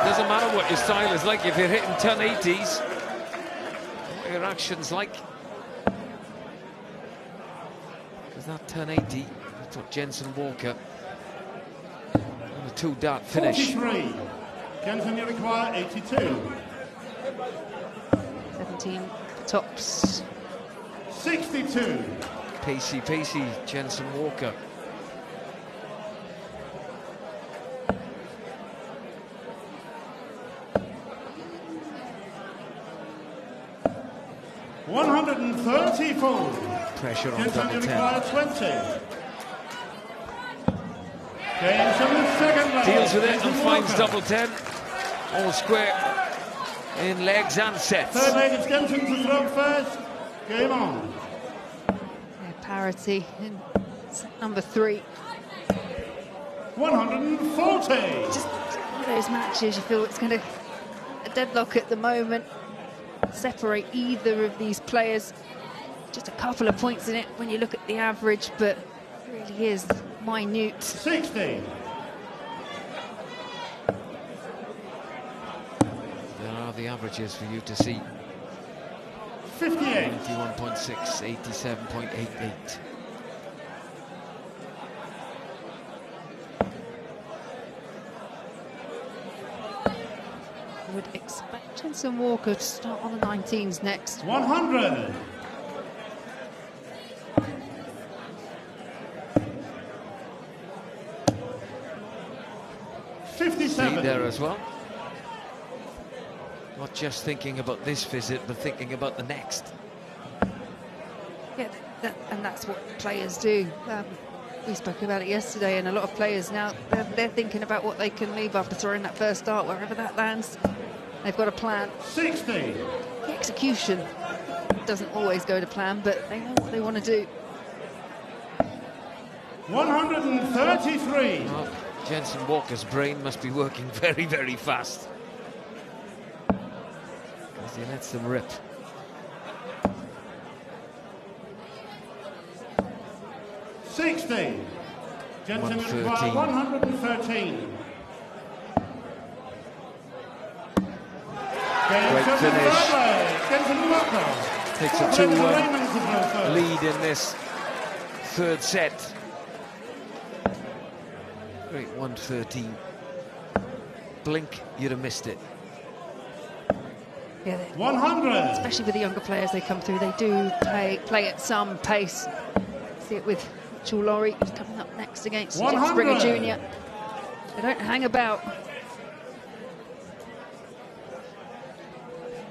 Doesn't matter what your style is like. If you're hitting 1080s, what your action's like. Because that 1080, that's what Jansson Walker on a 2-dart finish. 43. Jansson, you require 82. 17 tops. 62. Pacey, Jansson Walker. Pressure on Jansson, double you 10. require 20. Jansson, the second leg. Deals with it Jansson and finds Walker. double 10. All square in legs and sets. Third leg, it's Jansson to throw first. Game on. Yeah, parity in set number 3. 140. Just one of those matches you feel it's going to a deadlock at the moment. Separate either of these players. Just a couple of points in it when you look at the average, but it really is minute. 60. There are the averages for you to see. 58. 91.6, 87.88. I would expect Jansson Walker to start on the 19s next. 100. Schie there as well. Not just thinking about this visit, but thinking about the next. Yeah, and that's what players do. We spoke about it yesterday, and a lot of players now, they're thinking about what they can leave after throwing that first dart, wherever that lands. They've got a plan. 60. The execution doesn't always go to plan, but they know what they want to do. 133. Well, Jansson Walker's brain must be working very, very fast, because he lets them rip. 60. Jansson 113. require 113. Great finish. Jansson Walker. Takes a 2-1 lead in this third set. Great 113. Blink, you'd have missed it. Yeah, 100. Especially with the younger players, they come through. They do play at some pace. See it with Lawrie, who's coming up next against Jim Springer Jr. They don't hang about.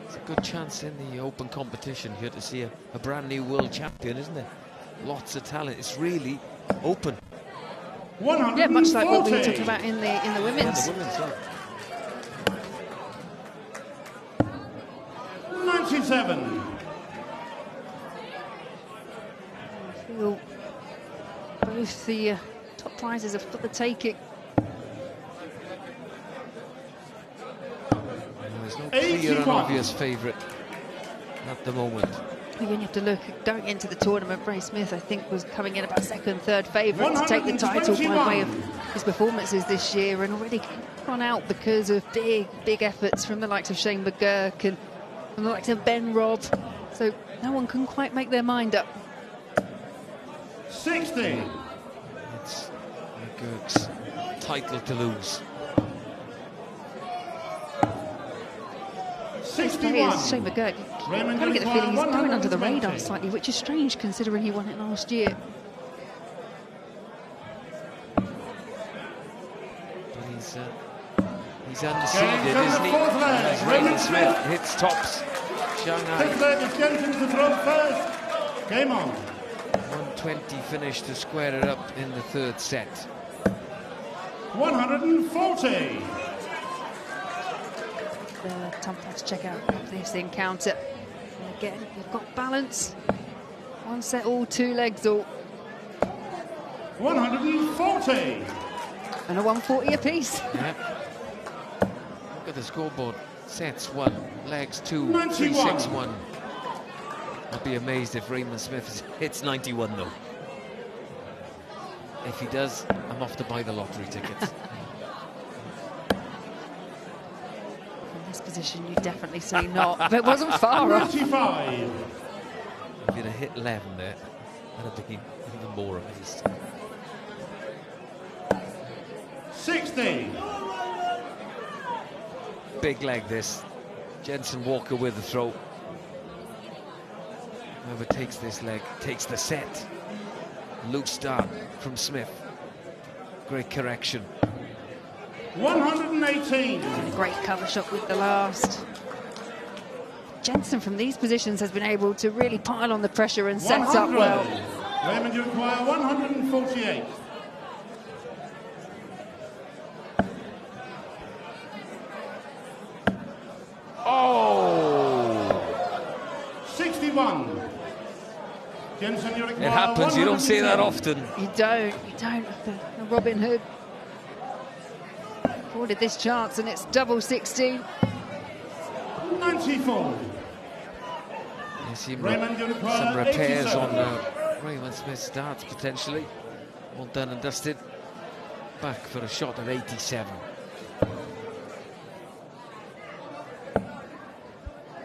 It's a good chance in the open competition here to see a brand new world champion, isn't it? Lots of talent. It's really open. Yeah, much like what we were talking about in the women's. Yeah, the women's, yeah. 97. I feel both the top prizes have got the taking. There's no clear and obvious favourite at the moment. Again, you have to look, going into the tournament, Ray Smith, I think, was coming in about second, third favourite to take the title by way of his performances this year, and already gone out because of big efforts from the likes of Shane McGurk and from the likes of Ben Robb. So no one can quite make their mind up. 60. It's McGurk's title to lose. 61. Shane McGurk, you kind of get the feeling he's going under the radar slightly, which is strange considering he won it last year. But he's undefeated, isn't he? As Raymond Smith hits tops Shanghai. Fifth leg is Jansson to throw first. Game on. 120 finish to square it up in the third set. 140. The Tomcats check out of this encounter. And again, you've got balance. One set all, two legs all. 140. And a 140 apiece. Yep. Look at the scoreboard. Sets 1, legs 2, 91. 3, 6, 1. I'd be amazed if Raymond Smith hits 91 though. If he does, I'm off to buy the lottery tickets. From this position, you definitely say not, but it wasn't far off. 95. If you'd have hit 11 there, I'd have been even more amazed. 60. Big leg this. Jensen Walker with the throw. Whoever takes this leg takes the set. Loose start from Smith. Great correction. 118. And a great cover shot with the last. Jensen from these positions has been able to really pile on the pressure and set up well. Raymond, you require 148. Oh! 61. Jansson, you require It happens, you don't see that often. You don't. The Robin Hood afforded this chance, and it's double 16. 94. You see Raymond, you require some repairs 87. on Raymond Smith's starts potentially. All done and dusted. Back for a shot at 87.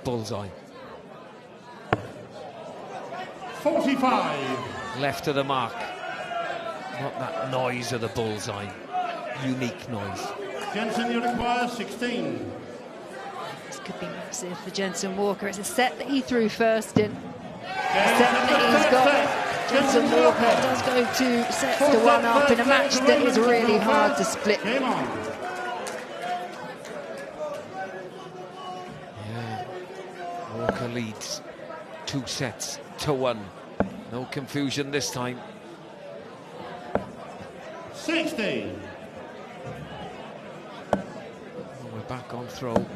Bullseye. 45. Left of the mark. Not that noise of the bullseye. Unique noise. Jansson, you require 16. This could be massive for Jensen Walker. It's a set that he threw first in. A set that he's got. Jensen Walker does go 2 sets to 1 up in a match that is really hard to split. Game on. Yeah. Walker leads 2 sets to 1. No confusion this time. 60. We're back on throw.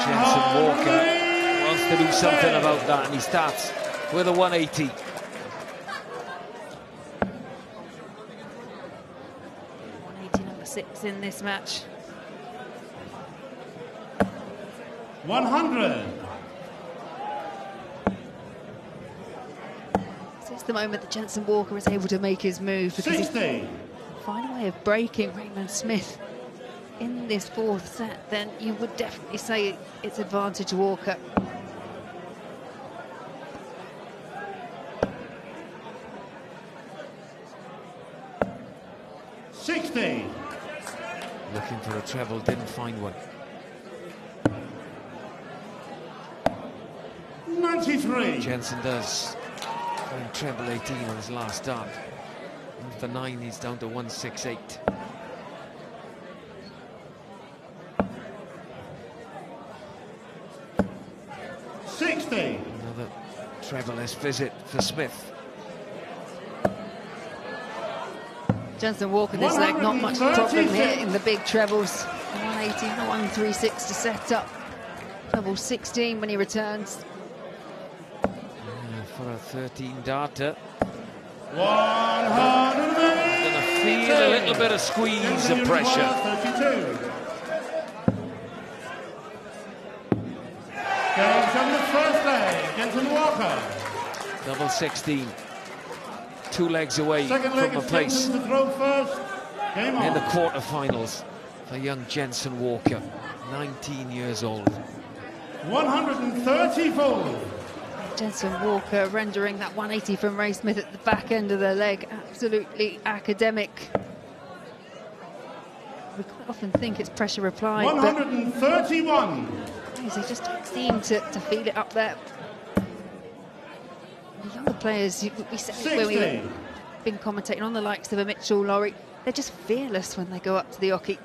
Jensen Walker wants to do something about that, and he starts with a 180. 180, number 6 in this match. 100. So it's the moment that Jensen Walker is able to make his move, because 60. he's find a way of breaking Raymond Smith. in this fourth set, then you would definitely say it's advantage Walker. Looking for a treble, didn't find one. 93. Jansson does find treble 18 on his last start. And for 9, he's down to 168. Another treble-less visit for Smith. Jansson Walker, this leg, not much problem here in the big trebles. 180, 136 to set up. Treble 16 when he returns. For a 13 darter. 100. Gonna feel a little bit of squeeze and pressure. 32. Goes on the first leg, Jansson Walker. Double 16. 2 legs away Second from leg a is place to throw first. Game on. in the quarterfinals for young Jansson Walker, 19 years old. 134. Jansson Walker rendering that 180 from Ray Smith at the back end of the leg absolutely academic. We quite often think it's pressure applied, 131. but he just don't seem to feel it up there. The younger players, we say when we've been commentating on the likes of a Mitchell, Lawrie, they're just fearless when they go up to the oche.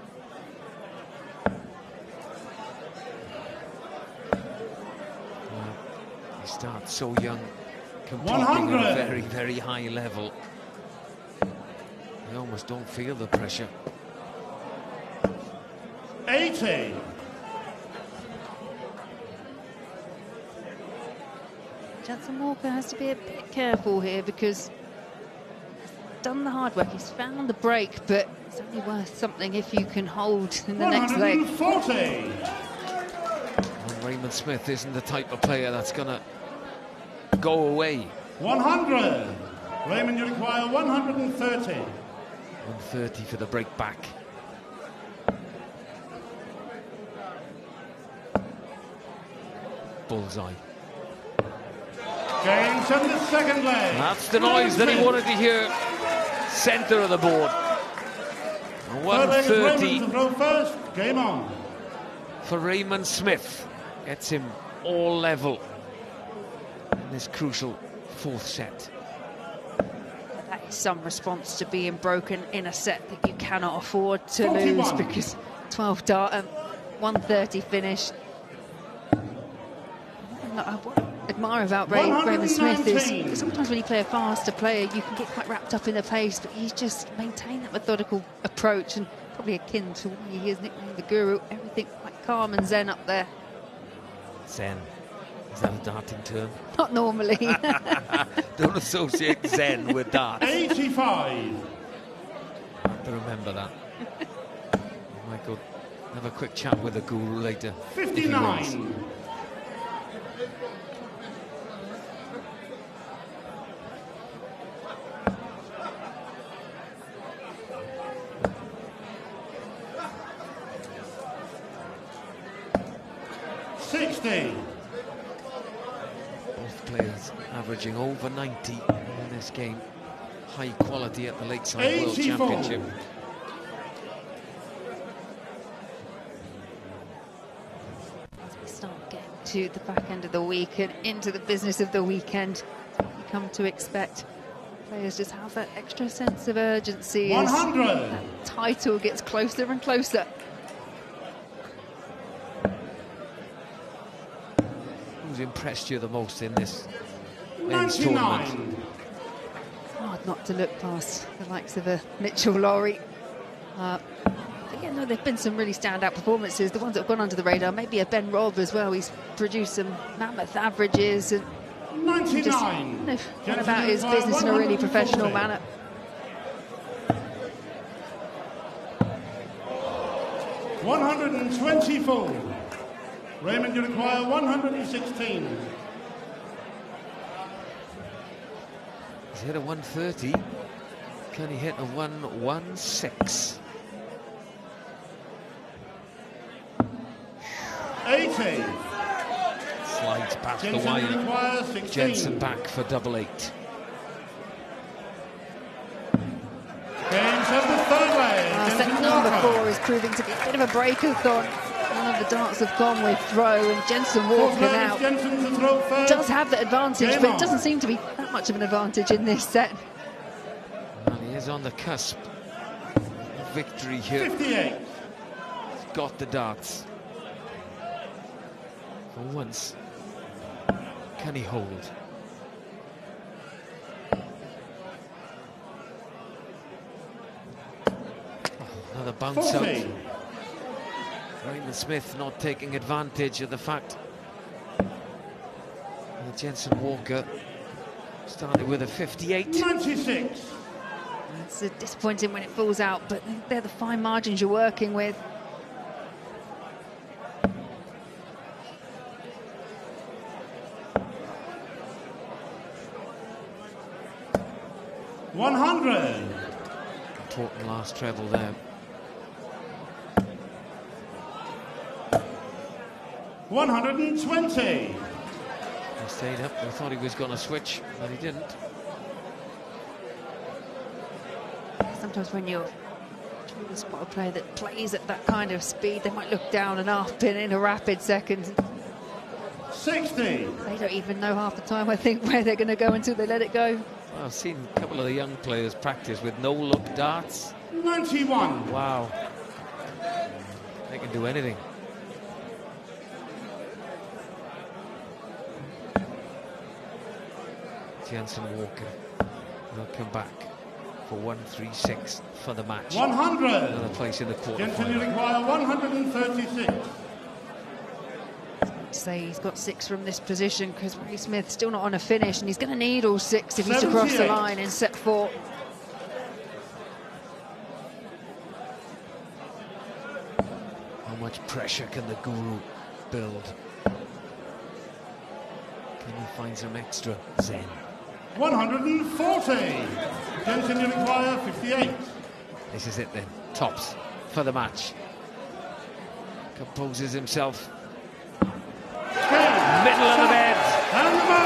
He starts so young, competing at a very, very high level. You almost don't feel the pressure. 80. Jansson Walker has to be a bit careful here because he's done the hard work, he's found the break, but it's only worth something if you can hold in the next leg. 140. And Raymond Smith isn't the type of player that's going to go away. 100. Raymond, you require 130. 130 for the break back. Bullseye. Gains on the second leg. That's the noise that he wanted to hear. Centre of the board. 130 to throw first. Game on. for Raymond Smith. Gets him all level in this crucial fourth set. That is some response to being broken in a set that you cannot afford to 41. lose, because 12 dart, 130 finish. What I admire about Raymond Smith is sometimes when you play a faster player, you can get quite wrapped up in the pace, but he's just maintained that methodical approach, and probably akin to why he is nicknamed the Guru. Everything quite calm and zen up there. Zen. Is that a darting term? Not normally. Don't associate zen with darts. 85. I have to remember that. I might go have a quick chat with the Guru later. 59. Both players averaging over 90 in this game. High quality at the Lakeside World 84. Championship. As we start getting to the back end of the week and into the business of the weekend, you come to expect players just have that extra sense of urgency 100. as that title gets closer and closer. Who's impressed you the most in this men's tournament? Hard not to look past the likes of a Mitchell, Lawrie. No, there've been some really standout performances. The ones that have gone under the radar, maybe a Ben Robb as well. He's produced some mammoth averages and 99. just gone about his business in a really professional manner. $124. Raymond, you require 116. He's hit a 130. Can he hit a 116? 40. Slides past the Jansson wire. requires 16. Jansson back for double 8. Games of the third leg. Set number 4 is proving to be a bit of a breakathon. One of the darts have gone with throw, and Jansson walking out. Does have the advantage, but it doesn't seem to be that much of an advantage in this set. Well, he is on the cusp of victory here. 58. He's got the darts. For once, can he hold? Another bounce 40. out. Raymond Smith not taking advantage of the fact that Jansson Walker started with a 58. 96. It's disappointing when it falls out, but they're the fine margins you're working with. Important last treble there. 120. He stayed up. I thought he was going to switch, but he didn't. Sometimes when you're trying to spot a player that plays at that kind of speed, they might look down and up in a rapid second. 60. They don't even know half the time, I think, where they're going to go until they let it go. Well, I've seen a couple of the young players practice with no-look darts. 91. Wow. They can do anything. Jansson Walker will come back for 136 for the match. 100. Another place in the Jansson quarterfinal. require 136. Say he's got 6 from this position because Ray Smith's still not on a finish, and he's going to need all 6 if he's to cross the 78. line in set 4. How much pressure can the Guru build? Can he find some extra zen? 140. Jansson require 58. This is it then. Tops for the match. Composes himself. Middle of the bed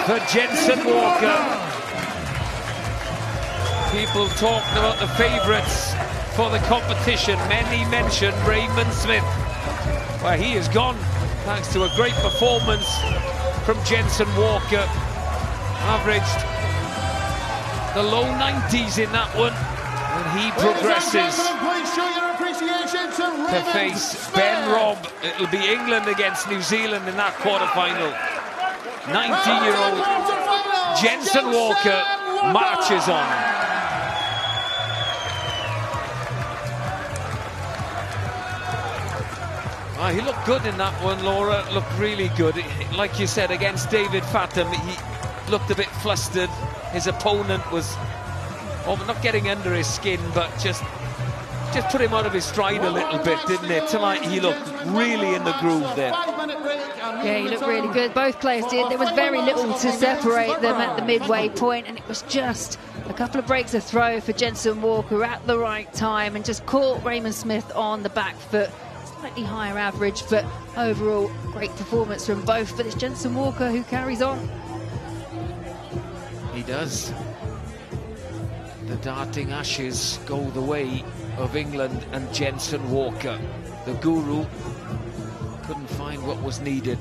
for Jansson Walker. People talked about the favourites for the competition. Many mentioned Raymond Smith. Well, he is gone thanks to a great performance from Jansson Walker. Averaged the low 90s in that one, and he progresses to face Ben Robb. It'll be England against New Zealand in that quarter-final. 90-year-old Jansson Walker marches on. He looked good in that one, Laura. Looked really good. Like you said, against David Fatum, he looked a bit flustered. His opponent was not getting under his skin, but just put him out of his stride a little bit, didn't it? Tonight he looked really in the groove there. Yeah, he looked really good. Both players did. There was very little to separate them at the midway point, and it was just a couple of breaks of throw for Jansson Walker at the right time, and just caught Raymond Smith on the back foot. Slightly higher average, but overall great performance from both. But it's Jansson Walker who carries on. He does. The darting ashes go the way of England and Jansson Walker. The Guru couldn't find what was needed.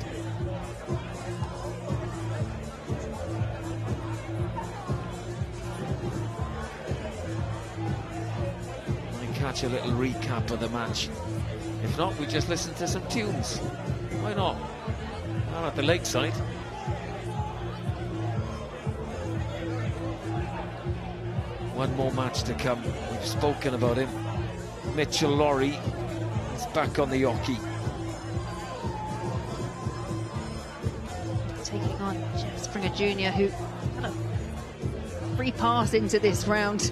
I catch a little recap of the match. If not, we just listen to some tunes. Why not? Now at the Lakeside. One more match to come. We've spoken about him. Mitchell Lawrie is back on the hockey. Taking on Springer Jr., who had a free pass into this round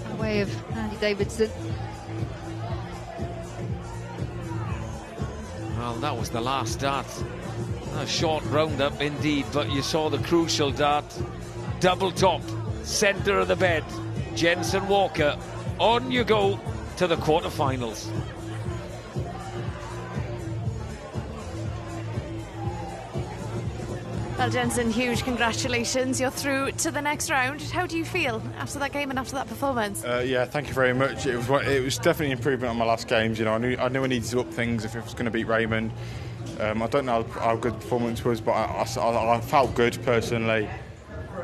by way of Andy Davidson. Well, that was the last dart. A short roundup indeed, but you saw the crucial dart. Double top, centre of the bed. Jansson Walker, on you go to the quarterfinals. Well, Jansson, huge congratulations. You're through to the next round. How do you feel after that game and after that performance? Yeah, thank you very much. It was definitely an improvement on my last games. You know, I knew I needed to up things if it was going to beat Raymond. I don't know how good the performance was, but I felt good personally.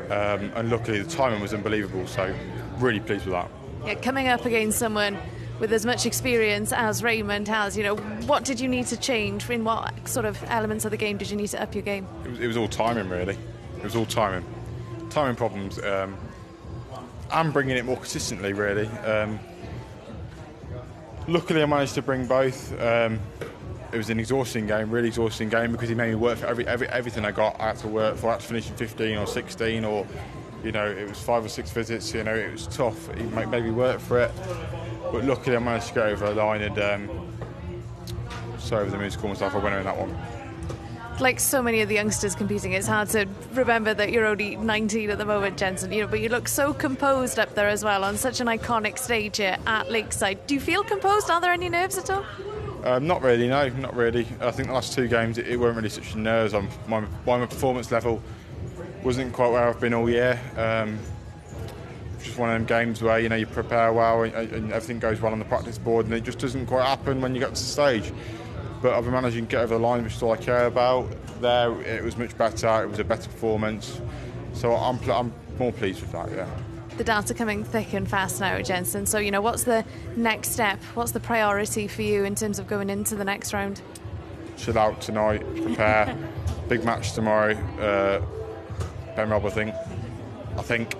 And luckily the timing was unbelievable, so really pleased with that. Yeah, coming up against someone with as much experience as Raymond has, you know, what did you need to change? In what sort of elements of the game did you need to up your game? It was all timing, really. It was all timing. Timing problems. And bringing it more consistently, really. Luckily I managed to bring both. It was an exhausting game, really exhausting game, because he made me work for everything I got. I had to work for. I had to finish in 15 or 16, or, you know, it was 5 or 6 visits. You know, it was tough. He made me work for it. But luckily I managed to get over the line and so over the moon to call myself a winner in that one. Like so many of the youngsters competing, it's hard to remember that you're only 19 at the moment, Jansson. You know, but you look so composed up there as well on such an iconic stage here at Lakeside. Do you feel composed? Are there any nerves at all? Not really, no, not really. I think the last 2 games it weren't really such nerves. My performance level wasn't quite where I've been all year. Just one of them games where, you know, you prepare well and everything goes well on the practice board, and it just doesn't quite happen when you get to the stage. But I've been managing to get over the line, which is all I care about. There, it was much better. It was a better performance, so I'm more pleased with that. Yeah. The darts are coming thick and fast now, Jansson. So, you know, what's the next step? What's the priority for you in terms of going into the next round? Chill out tonight, prepare. Big match tomorrow. Ben Robb, I think.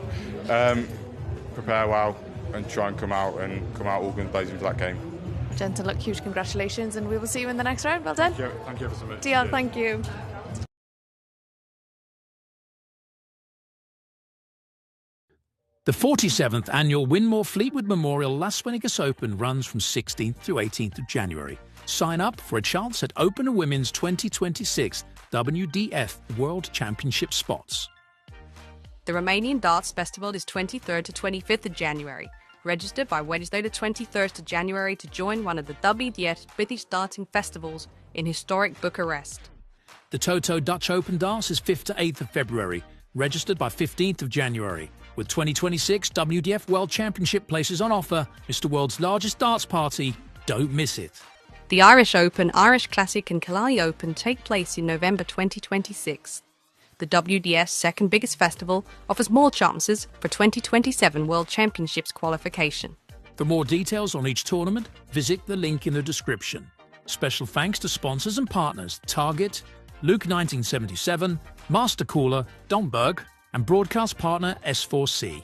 Prepare well and try and come out all guns blazing for that game. Jansson, look, huge congratulations, and we will see you in the next round. Well done. Thank you ever so much. Diolch, thank you. The 47th annual Winmore Fleetwood Memorial Las Vegas Open runs from 16th to 18th of January. Sign up for a chance at Open Women's 2026 WDF World Championship spots. The Romanian Darts Festival is 23rd to 25th of January. Register by Wednesday the 23rd of January to join one of the WDF British darting festivals in historic Bucharest. The Toto Dutch Open Darts is 5th to 8th of February. Registered by 15th of January. With 2026 WDF World Championship places on offer, Mr. World's largest darts party. Don't miss it. The Irish Open, Irish Classic and Kantele Open take place in November 2026. The WDF's second biggest festival offers more chances for 2027 World Championships qualification. For more details on each tournament, visit the link in the description. Special thanks to sponsors and partners Target, Luke 1977, Master Cooler, Domberg, and broadcast partner S4C.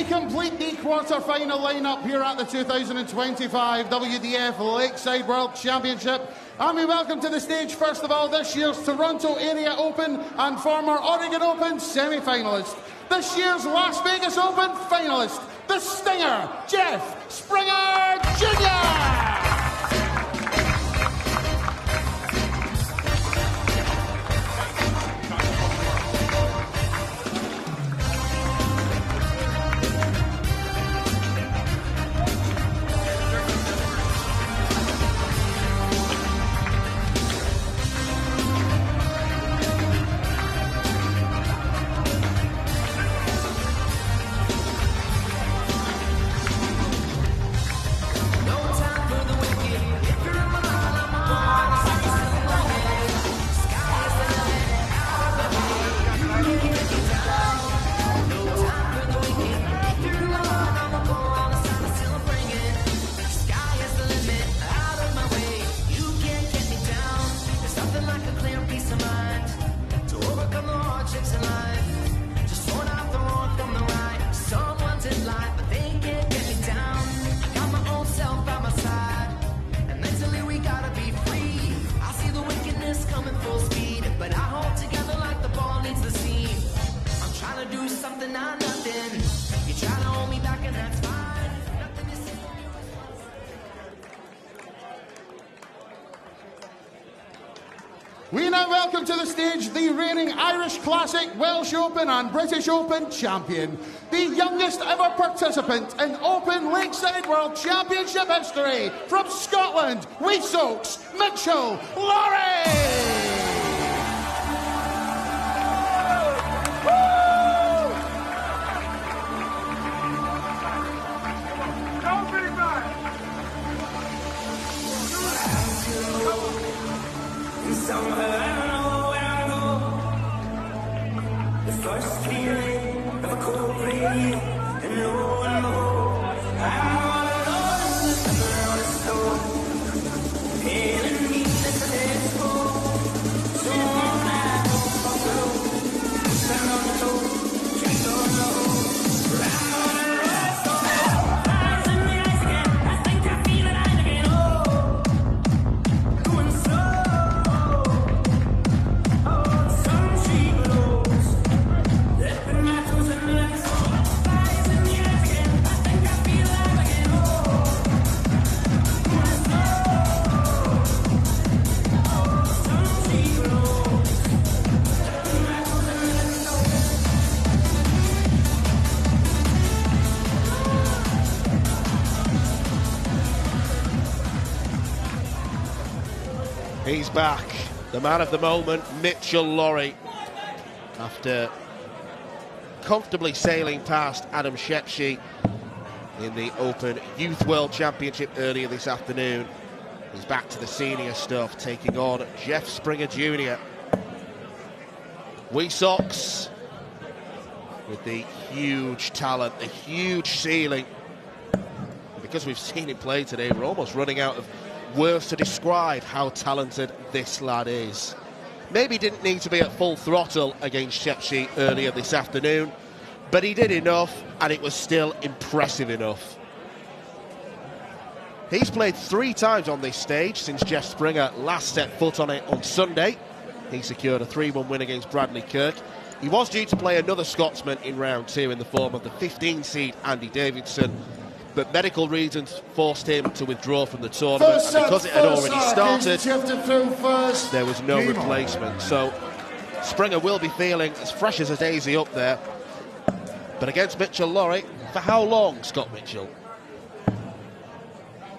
we complete the quarter-final lineup here at the 2025 WDF Lakeside World Championship. And we welcome to the stage, first of all, this year's Toronto Area Open and former Oregon Open semi-finalist. This year's Las Vegas Open finalist, the Stinger, Jeff Springer Jr. We now welcome to the stage the reigning Irish Classic, Welsh Open and British Open champion, the youngest ever participant in Open Lakeside World Championship history, from Scotland, Wheatsocks, Mitchell Lawrie! Somewhere I know where I go. The first feeling of a cold breeze and no one more. I'm all alone in the summer on the stone. Pain and neatness of its home. So on I go up the road. Stand on the toe, drink on the hole. I'm on a road so high. Eyes in the eyes again. I think I feel it eyes again. Oh, going slow. He's back, the man of the moment, Mitchell Lawrie, after comfortably sailing past Adam Schie in the Open Youth World Championship earlier this afternoon. He's back to the senior stuff, taking on Jeff Springer Jr. Wheatsocks with the huge talent, the huge ceiling. Because we've seen him play today, we're almost running out of words to describe how talented this lad is. Maybe didn't need to be at full throttle against Schie earlier this afternoon, but he did enough, and it was still impressive enough. He's played 3 times on this stage since Jeff Springer last set foot on it on Sunday. He secured a 3-1 win against Bradley Kirk. He was due to play another Scotsman in round 2 in the form of the 15-seed Andy Davidson, but medical reasons forced him to withdraw from the tournament, and because it had already started, there was no replacement. So Springer will be feeling as fresh as a daisy up there. But against Mitchell Lawrie, for how long, Scott Mitchell?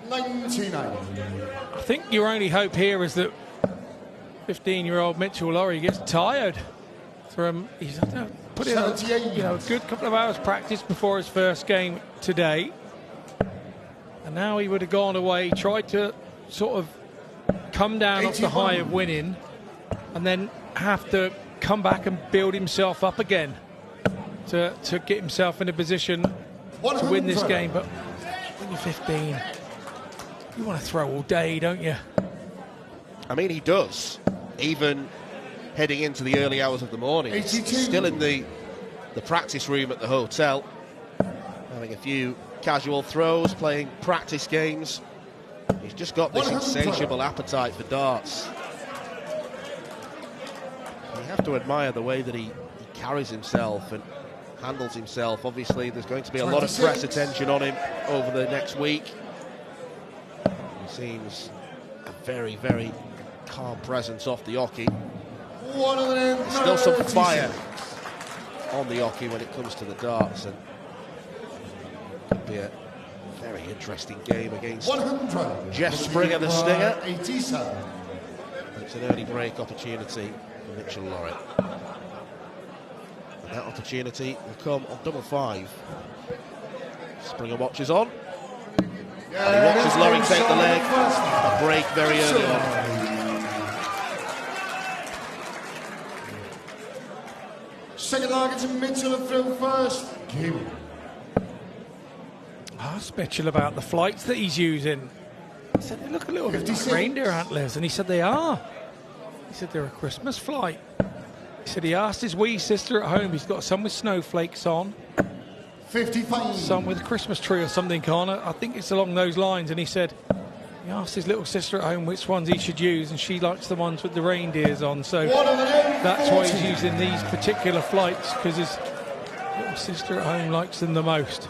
99. I think your only hope here is that 15-year-old Mitchell Lawrie gets tired from, he's put in a good couple of hours practice before his first game today. And now he would have gone away, tried to sort of come down off the high of winning, and then have to come back and build himself up again to get himself in a position to win this game. But when you're 15, you want to throw all day, don't you? I mean, he does. Even heading into the early hours of the morning, he's still in the practice room at the hotel. having a few casual throws, playing practice games. He's just got this insatiable appetite for darts. You have to admire the way that he carries himself and handles himself. Obviously, there's going to be a lot of press attention on him over the next week. He seems a very, very calm presence off the hockey. There's still some fire on the hockey when it comes to the darts, and it could be a very interesting game against Jeff Springer, the Stinger. It's an early break opportunity for Mitchell Lawrie. And that opportunity will come on double 5. Springer watches on. And he watches Lawrie take the leg. A break very early on. Second target to Mitchell through first. Game. I asked Mitchell about the flights that he's using. I said, they look a little bit like reindeer antlers. And he said, they are. He said, they're a Christmas flight. He said he asked his wee sister at home. He's got some with snowflakes on. 55. Some with a Christmas tree or something on it. I think it's along those lines. And he said he asked his little sister at home which ones he should use, and she likes the ones with the reindeers on. So that's why he's using these particular flights, because his little sister at home likes them the most.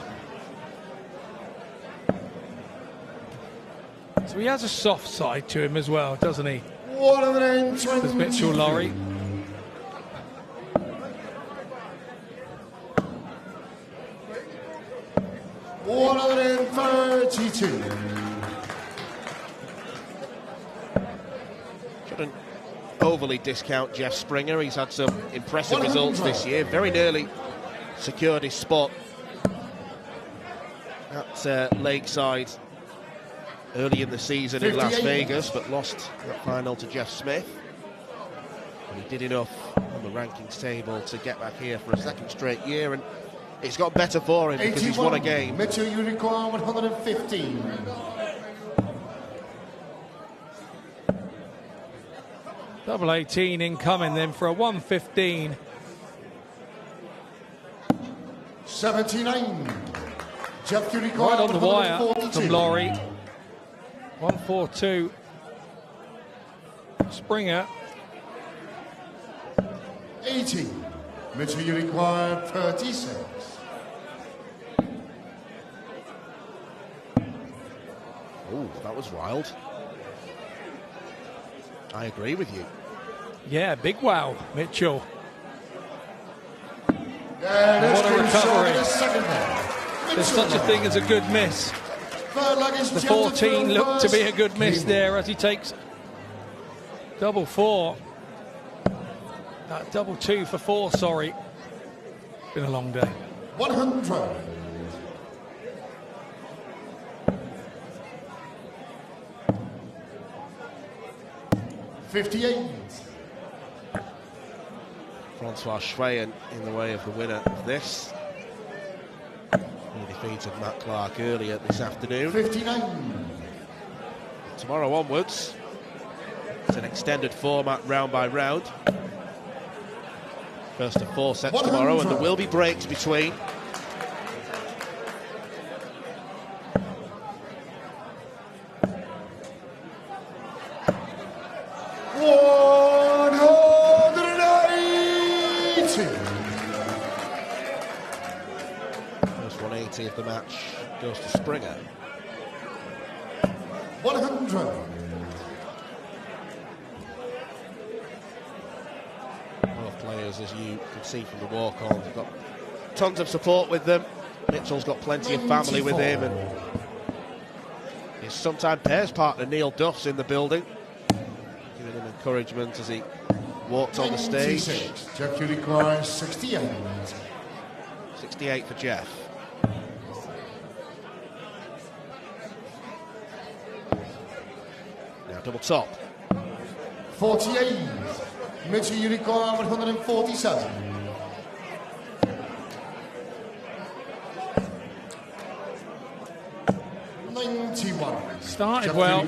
So he has a soft side to him as well, doesn't he? There's Mitchell Lawrie. Shouldn't overly discount Jeff Springer. He's had some impressive results this year. Very nearly secured his spot at Lakeside early in the season in Las Vegas, but lost that final to Jeff Smith. And he did enough on the rankings table to get back here for a second straight year, and it's got better for him because he's won a game. Mitchell, you require 115. Double 18 incoming then for a 115. 79. Jeff, you require right on the wire from Lawrie. 142. Springer. 80. Mitchell, you require 36. Oh, that was wild. I agree with you. Yeah, big wow, Mitchell. What a recovery. There's such a thing as a good miss. The 14 looked to be a good miss there as he takes double 4. Double 2 for 4, sorry. Been a long day. 100. $58. Francois Schie in the way of the winner of this. He defeated Matt Clark earlier this afternoon. 59. Tomorrow onwards, it's an extended format round by round. First of 4 sets tomorrow, and there will be breaks between. First 180 of the match goes to Springer. 100. Both players, as you can see from the walk-on, have got tons of support with them. Mitchell's got plenty of family with him, and his sometime pairs partner Neil Duff's in the building, giving him encouragement as he walked on the stage. Jeff, you require 68. 68 for Jeff. Now double top. 48. Mitchell, you require 147. Started well,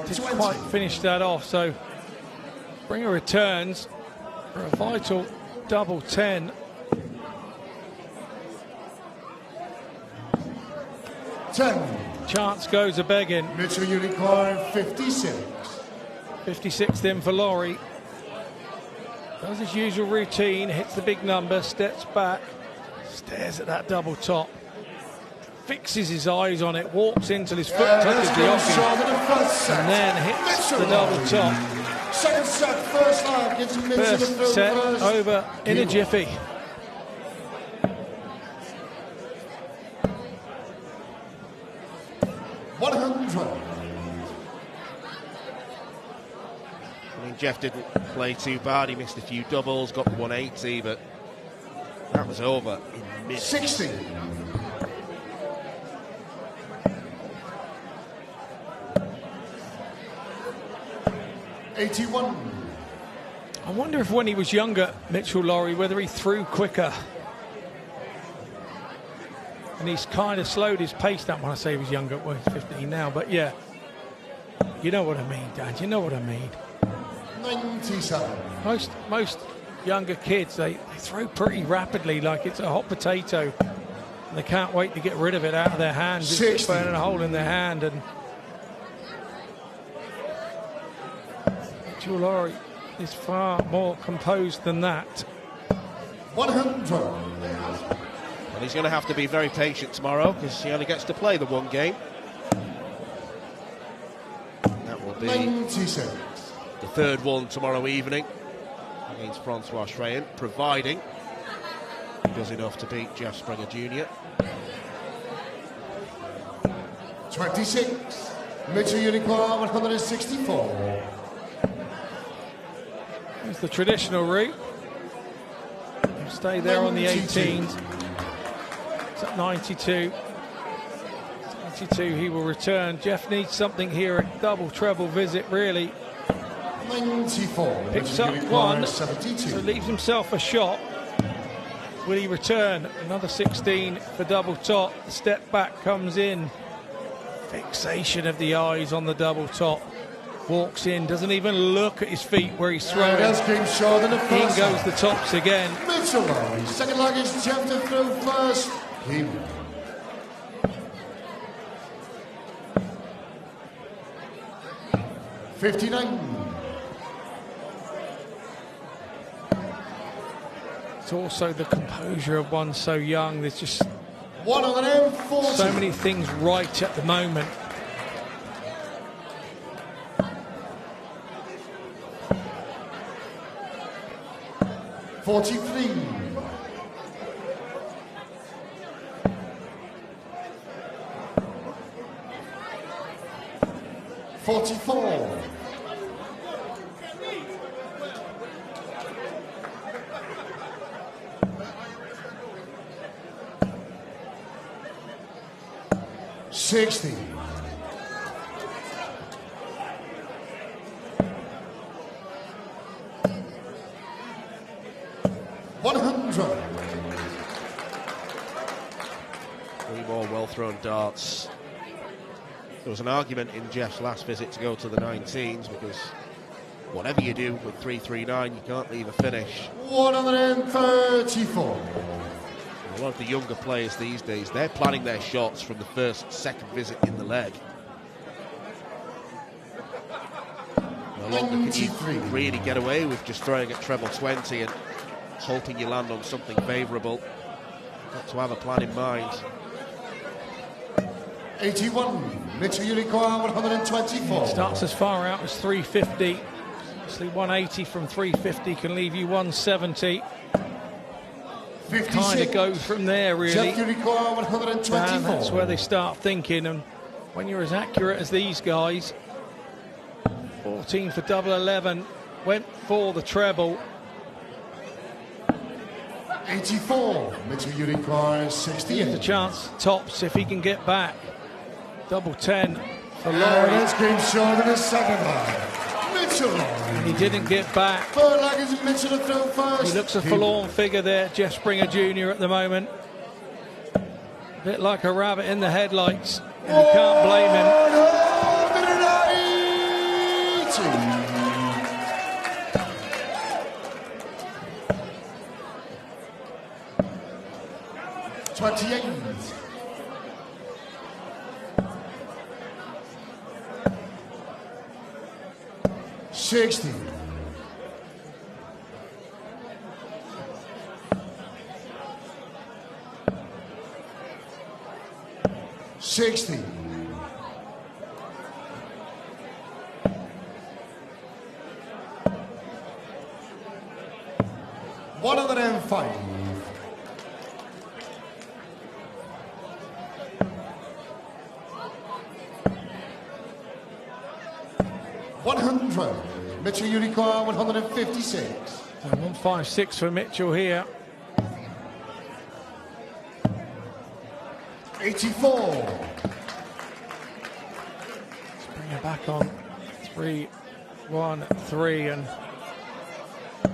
didn't quite finish that off, so Springer returns for a vital double 10. 10. Chance goes a-begging. Mitchell Unicorn, 56. 56th in for Lawrie. Does his usual routine, hits the big number, steps back, stares at that double top, fixes his eyes on it, walks in till his foot touches the off, and then hits the double top. Second set, first line, gives him First set over in a jiffy. I mean, Jeff didn't play too bad. He missed a few doubles, got the 180, but that was over in mid. 60. $81. I wonder if when he was younger, Mitchell Lawrie, whether he threw quicker. And he's kind of slowed his pace down. When I say he was younger, well, he's 15 now, but yeah. You know what I mean, Dad, you know what I mean. 97. Most younger kids, they throw pretty rapidly like it's a hot potato. And they can't wait to get rid of it out of their hands. It's burning a hole in their hand. And Mitchell Lawrie is far more composed than that. 100. Well, he's going to have to be very patient tomorrow because he only gets to play the one game. That will be 96. The third one tomorrow evening against Francois Rhian, providing he does enough to beat Jeff Springer Jr. 26. Mitchell Unicorn, 164. It's the traditional route. He'll stay there 92. On the 18s. It's at 92. 92 he will return. Jeff needs something here, a double treble visit really. 94. Picks up one, 72. So leaves himself a shot. Will he return? Another 16 for double top. The step back comes in. Fixation of the eyes on the double top. Walks in, doesn't even look at his feet where he's throwing. In goes the tops again. Mitchell Lawrie, second luggage, Jeff to throw first. Keep. $59. It's also the composure of one so young. There's just 140. So many things right at the moment. $43. $44. $60. $100. Three more well-thrown darts. There was an argument in Jeff's last visit to go to the 19s because whatever you do with 339, you can't leave a finish. 134. A lot of the younger players these days, they're planning their shots from the first, second visit in the leg. No longer can you really get away with just throwing at treble 20 and hoping you land on something favourable. Got to have a plan in mind. 81. Mitchell Unicorn, 124. Starts as far out as 350. Obviously 180 from 350 can leave you 170. 56. Kind of goes from there really. Jeff Unicorn, 124. And that's where they start thinking. And when you're as accurate as these guys, 14 for double 11, went for the treble. 84. Mitchell Unicorn, 60. Gives a chance tops if he can get back. Double 10 for Lawrie. That's game short in the second line. Mitchell Lawrie. He didn't get back. Third leg is Mitchell to throw first. He looks a forlorn figure there, Jeff Springer Jr. at the moment. A bit like a rabbit in the headlights. And you can't blame him. 28. 60. $60. $105. $100. Mitchell Unicorn 156. 156 for Mitchell here. 84. Let's bring her back on 3-1-3 and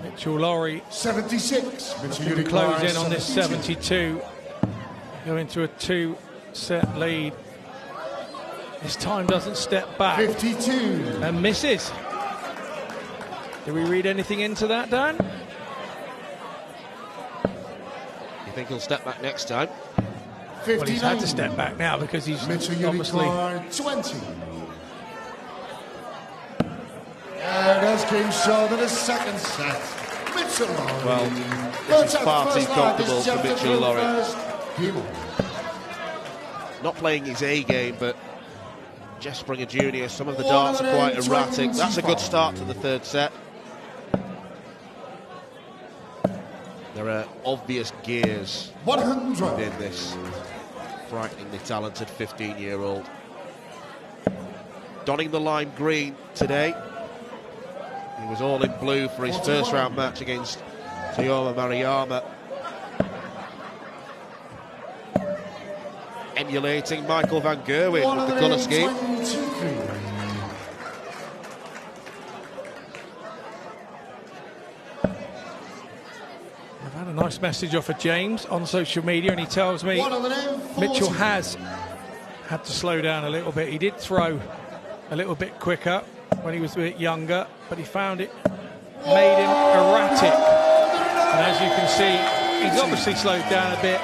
Mitchell Lawrie 76. Mitchell can close in on this 72. 72. Go into a 2-set lead. This time doesn't step back. 52. And misses. Do we read anything into that, Dan? You think he'll step back next time? 59. Well, he's had to step back now because he's Mitchell obviously... Unicorn 20. And as King showed in the second set, Mitchell Lawrie. Well, this is far too comfortable for Mitchell Lawrie. Not playing his A game, but Jeff Springer Jr., some of the darts are quite erratic. That's a good start to the third set. There are obvious gears 100 in this frighteningly talented 15-year-old. Donning the lime green today. He was all in blue for his first round match against Toyoma Maruyama. Emulating Michael van Gerwen with the colour scheme. I've had a nice message off of James on social media, and he tells me Mitchell has had to slow down a little bit. He did throw a little bit quicker when he was a bit younger, but he found it made him erratic. And as you can see, he's obviously slowed down a bit,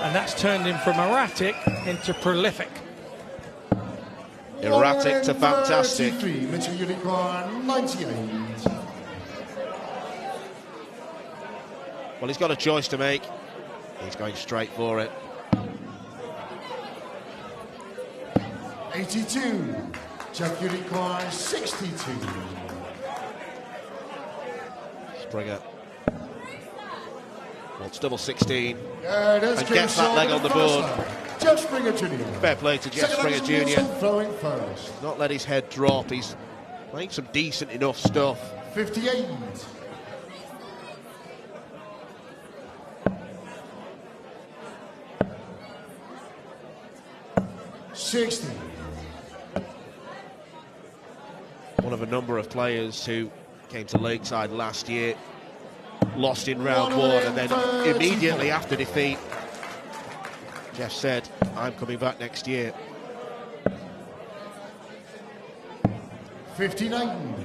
and that's turned him from erratic into prolific. Erratic to fantastic. Mitchell Unicorn 98. Well, he's got a choice to make. He's going straight for it. 82. Jeff Unicorn 62. Springer. Well, it's double 16. And gets that leg on the board. Jeff Springer Jr. Fair play to Jeff Springer Jr. Throwing first. Not let his head drop. He's playing some decent enough stuff. 58. 60. One of a number of players who came to Lakeside last year, lost in round one, and then immediately after defeat, Jeff said, I'm coming back next year. 59.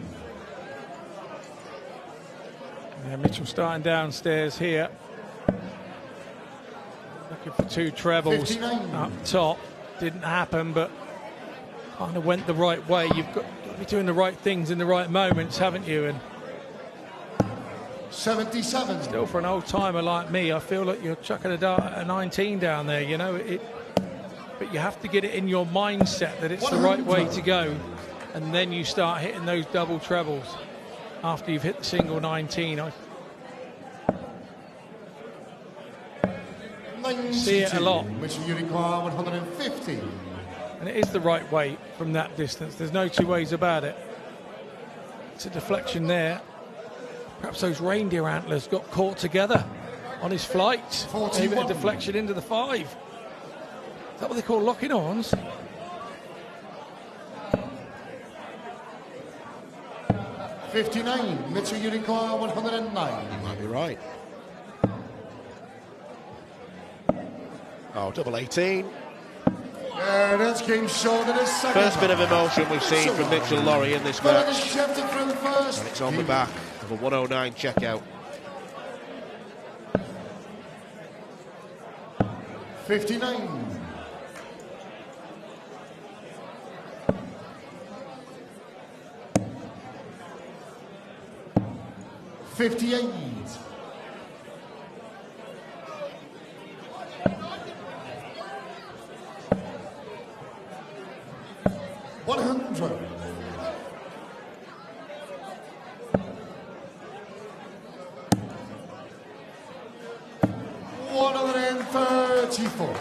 Yeah, Mitchell starting downstairs here. Looking for two trebles 59. up top. Didn't happen, but kind of went the right way. You've got to be doing the right things in the right moments, haven't you? And 77. Still, for an old timer like me, I feel like you're chucking a dart at a 19 down there, you know. But you have to get it in your mindset that it's the right way to go, and then you start hitting those double trebles after you've hit the single 19. I see it a lot. Mitchell Unicorn 150. And it is the right way from that distance. There's no two ways about it. It's a deflection there. Perhaps those reindeer antlers got caught together on his flight. 41. Maybe a deflection into the 5. Is that what they call locking horns? $59. Mitchell Unicorn 109. You might be right. Oh, double 18. That's game short in his second. First bit of emotion we've seen from Mitchell Lawrie in this match. First. And it's on the back of a 109 checkout. 59. 58. 100. 134.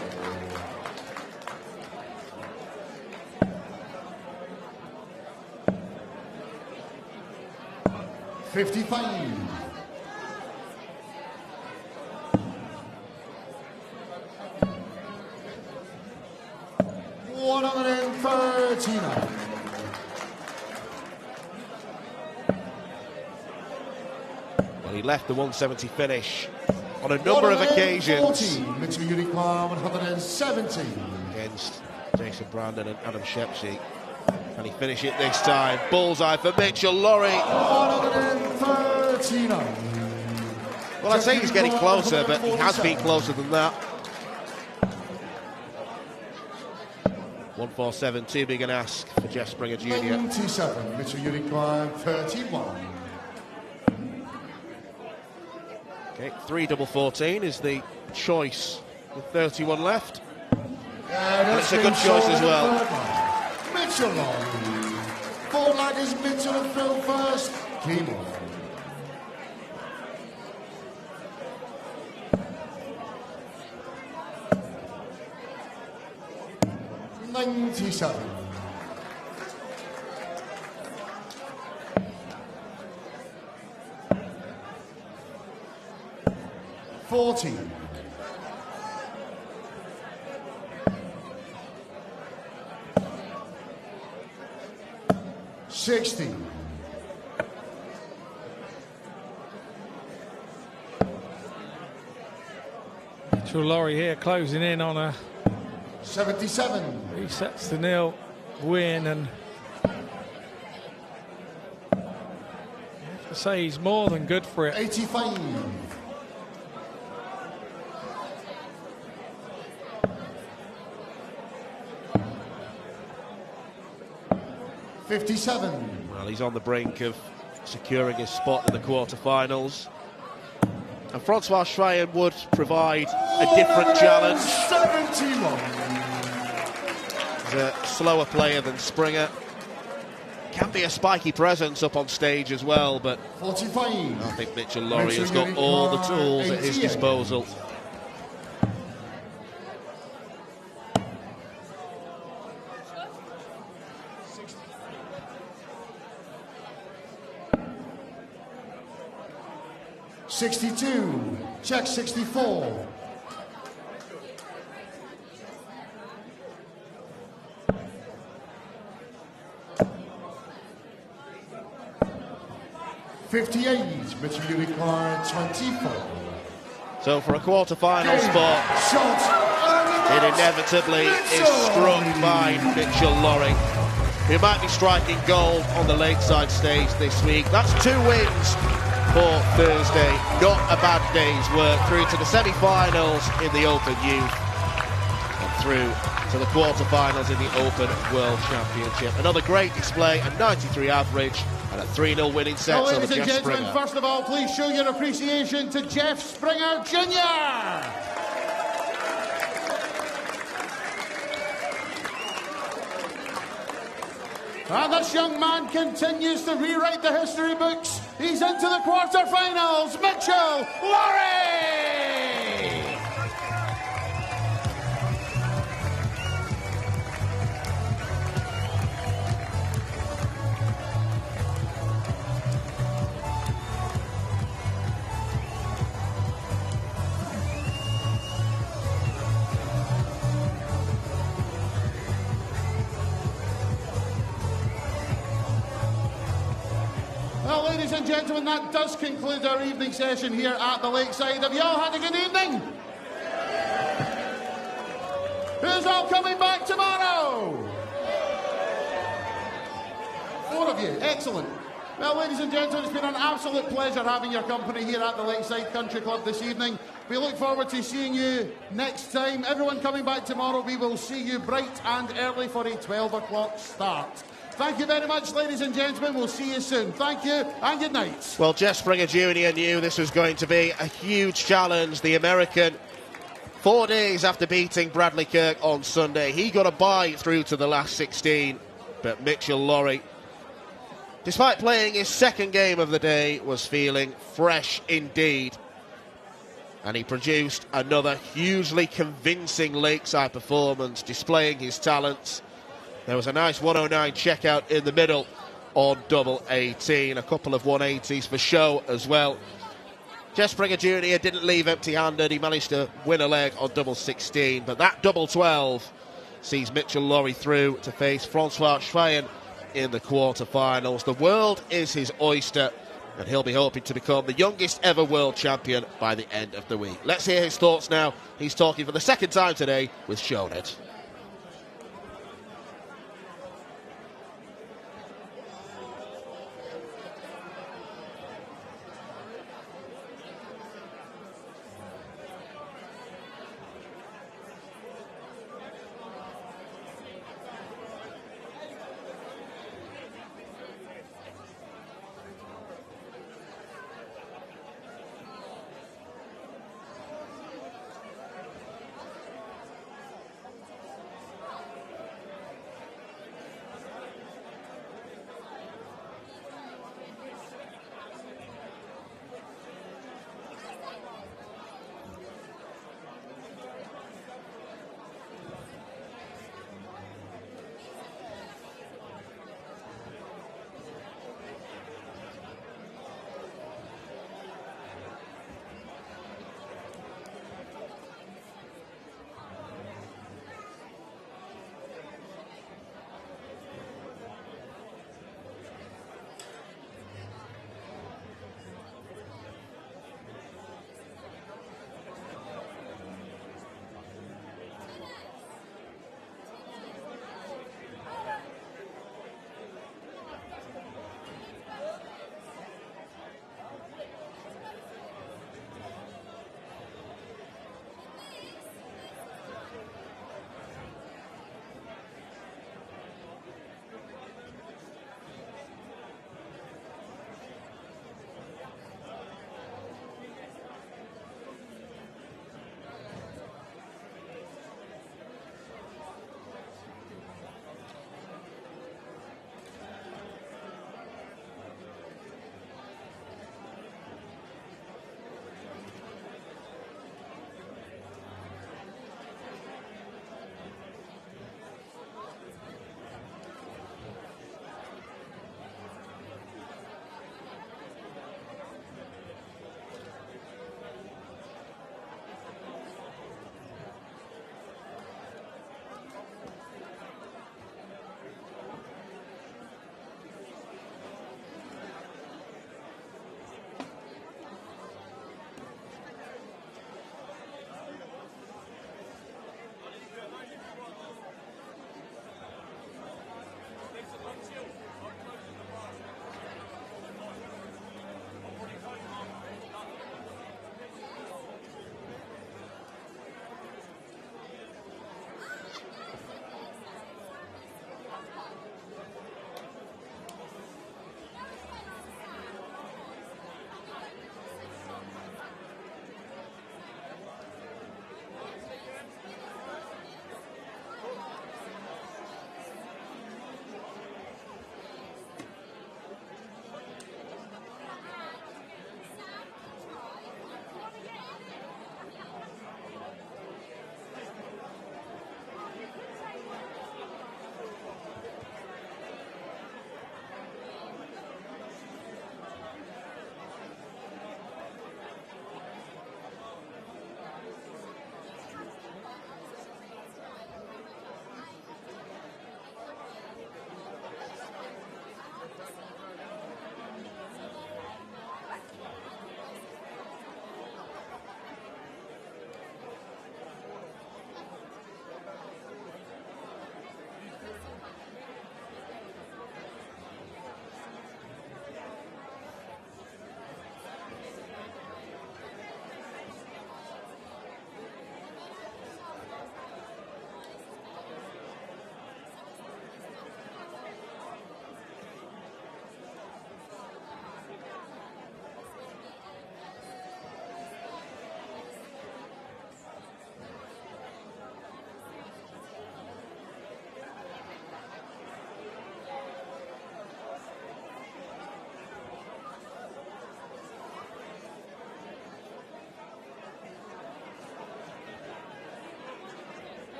55. 139. 'Well, he left the 170 finish on a number of occasions. 170. Against Jason Brandon and Adam Shepsey. Can he finish it this time? Bullseye for Mitchell Lawrie. 139. Well, I'd say he's getting closer, but he has been closer than that. 147, too big an ask for Jeff Springer Jr. 97, Mitchell Unicorn, 31. Okay, 3-14 is the choice with 31 left. And it's a good choice as well. Mitchell Lawrie. Four laggers, Mitchell and Phil first. Keep on. 97. 40. 60. 'Lawrie here closing in on a 77. He sets the nil win, and you have to say he's more than good for it. 85. 57. Well, he's on the brink of securing his spot in the quarterfinals. And Francois Schie would provide a different challenge. 71. He's a slower player than Springer. Can be a spiky presence up on stage as well, but 45. I think Mitchell Lawrie has got all the tools at his disposal. '62, check 64. 58, Mitchell Unicorn, 24. So for a quarter-final spot, it inevitably is struck by Mitchell Lawrie, who might be striking gold on the Lakeside stage this week. That's 2 wins for Thursday. Not a bad day's work. Through to the semi-finals in the Open Youth and through to the quarter-finals in the Open World Championship. Another great display, a 93 average and a 3-0 winning set over Ladies and Jeff gentlemen, Springer. first of all, please show your appreciation to Jeff Springer Jr. And this young man continues to rewrite the history books. He's into the quarterfinals. Mitchell Lawrie! Well, ladies and gentlemen, that does conclude our evening session here at the Lakeside. Have you all had a good evening? Who's all coming back tomorrow? 4 of you, excellent. Well, ladies and gentlemen, it's been an absolute pleasure having your company here at the Lakeside Country Club this evening. We look forward to seeing you next time. Everyone coming back tomorrow, we will see you bright and early for a 12 o'clock start. Thank you very much, ladies and gentlemen. We'll see you soon. Thank you and good night. Well, Jeff Springer Jr. knew this was going to be a huge challenge. The American, 4 days after beating Bradley Kirk on Sunday, he got a bye through to the last 16. But Mitchell Lawrie, despite playing his second game of the day, was feeling fresh indeed. And he produced another hugely convincing Lakeside performance, displaying his talents. There was a nice 109 checkout in the middle on double 18, a couple of 180s for show as well. Jeff Springer Jr. didn't leave empty-handed. He managed to win a leg on double 16, but that double 12 sees Mitchell Lawrie through to face Francois Schie in the quarterfinals. The world is his oyster, and he'll be hoping to become the youngest ever world champion by the end of the week. Let's hear his thoughts now. He's talking for the second time today with Shownet.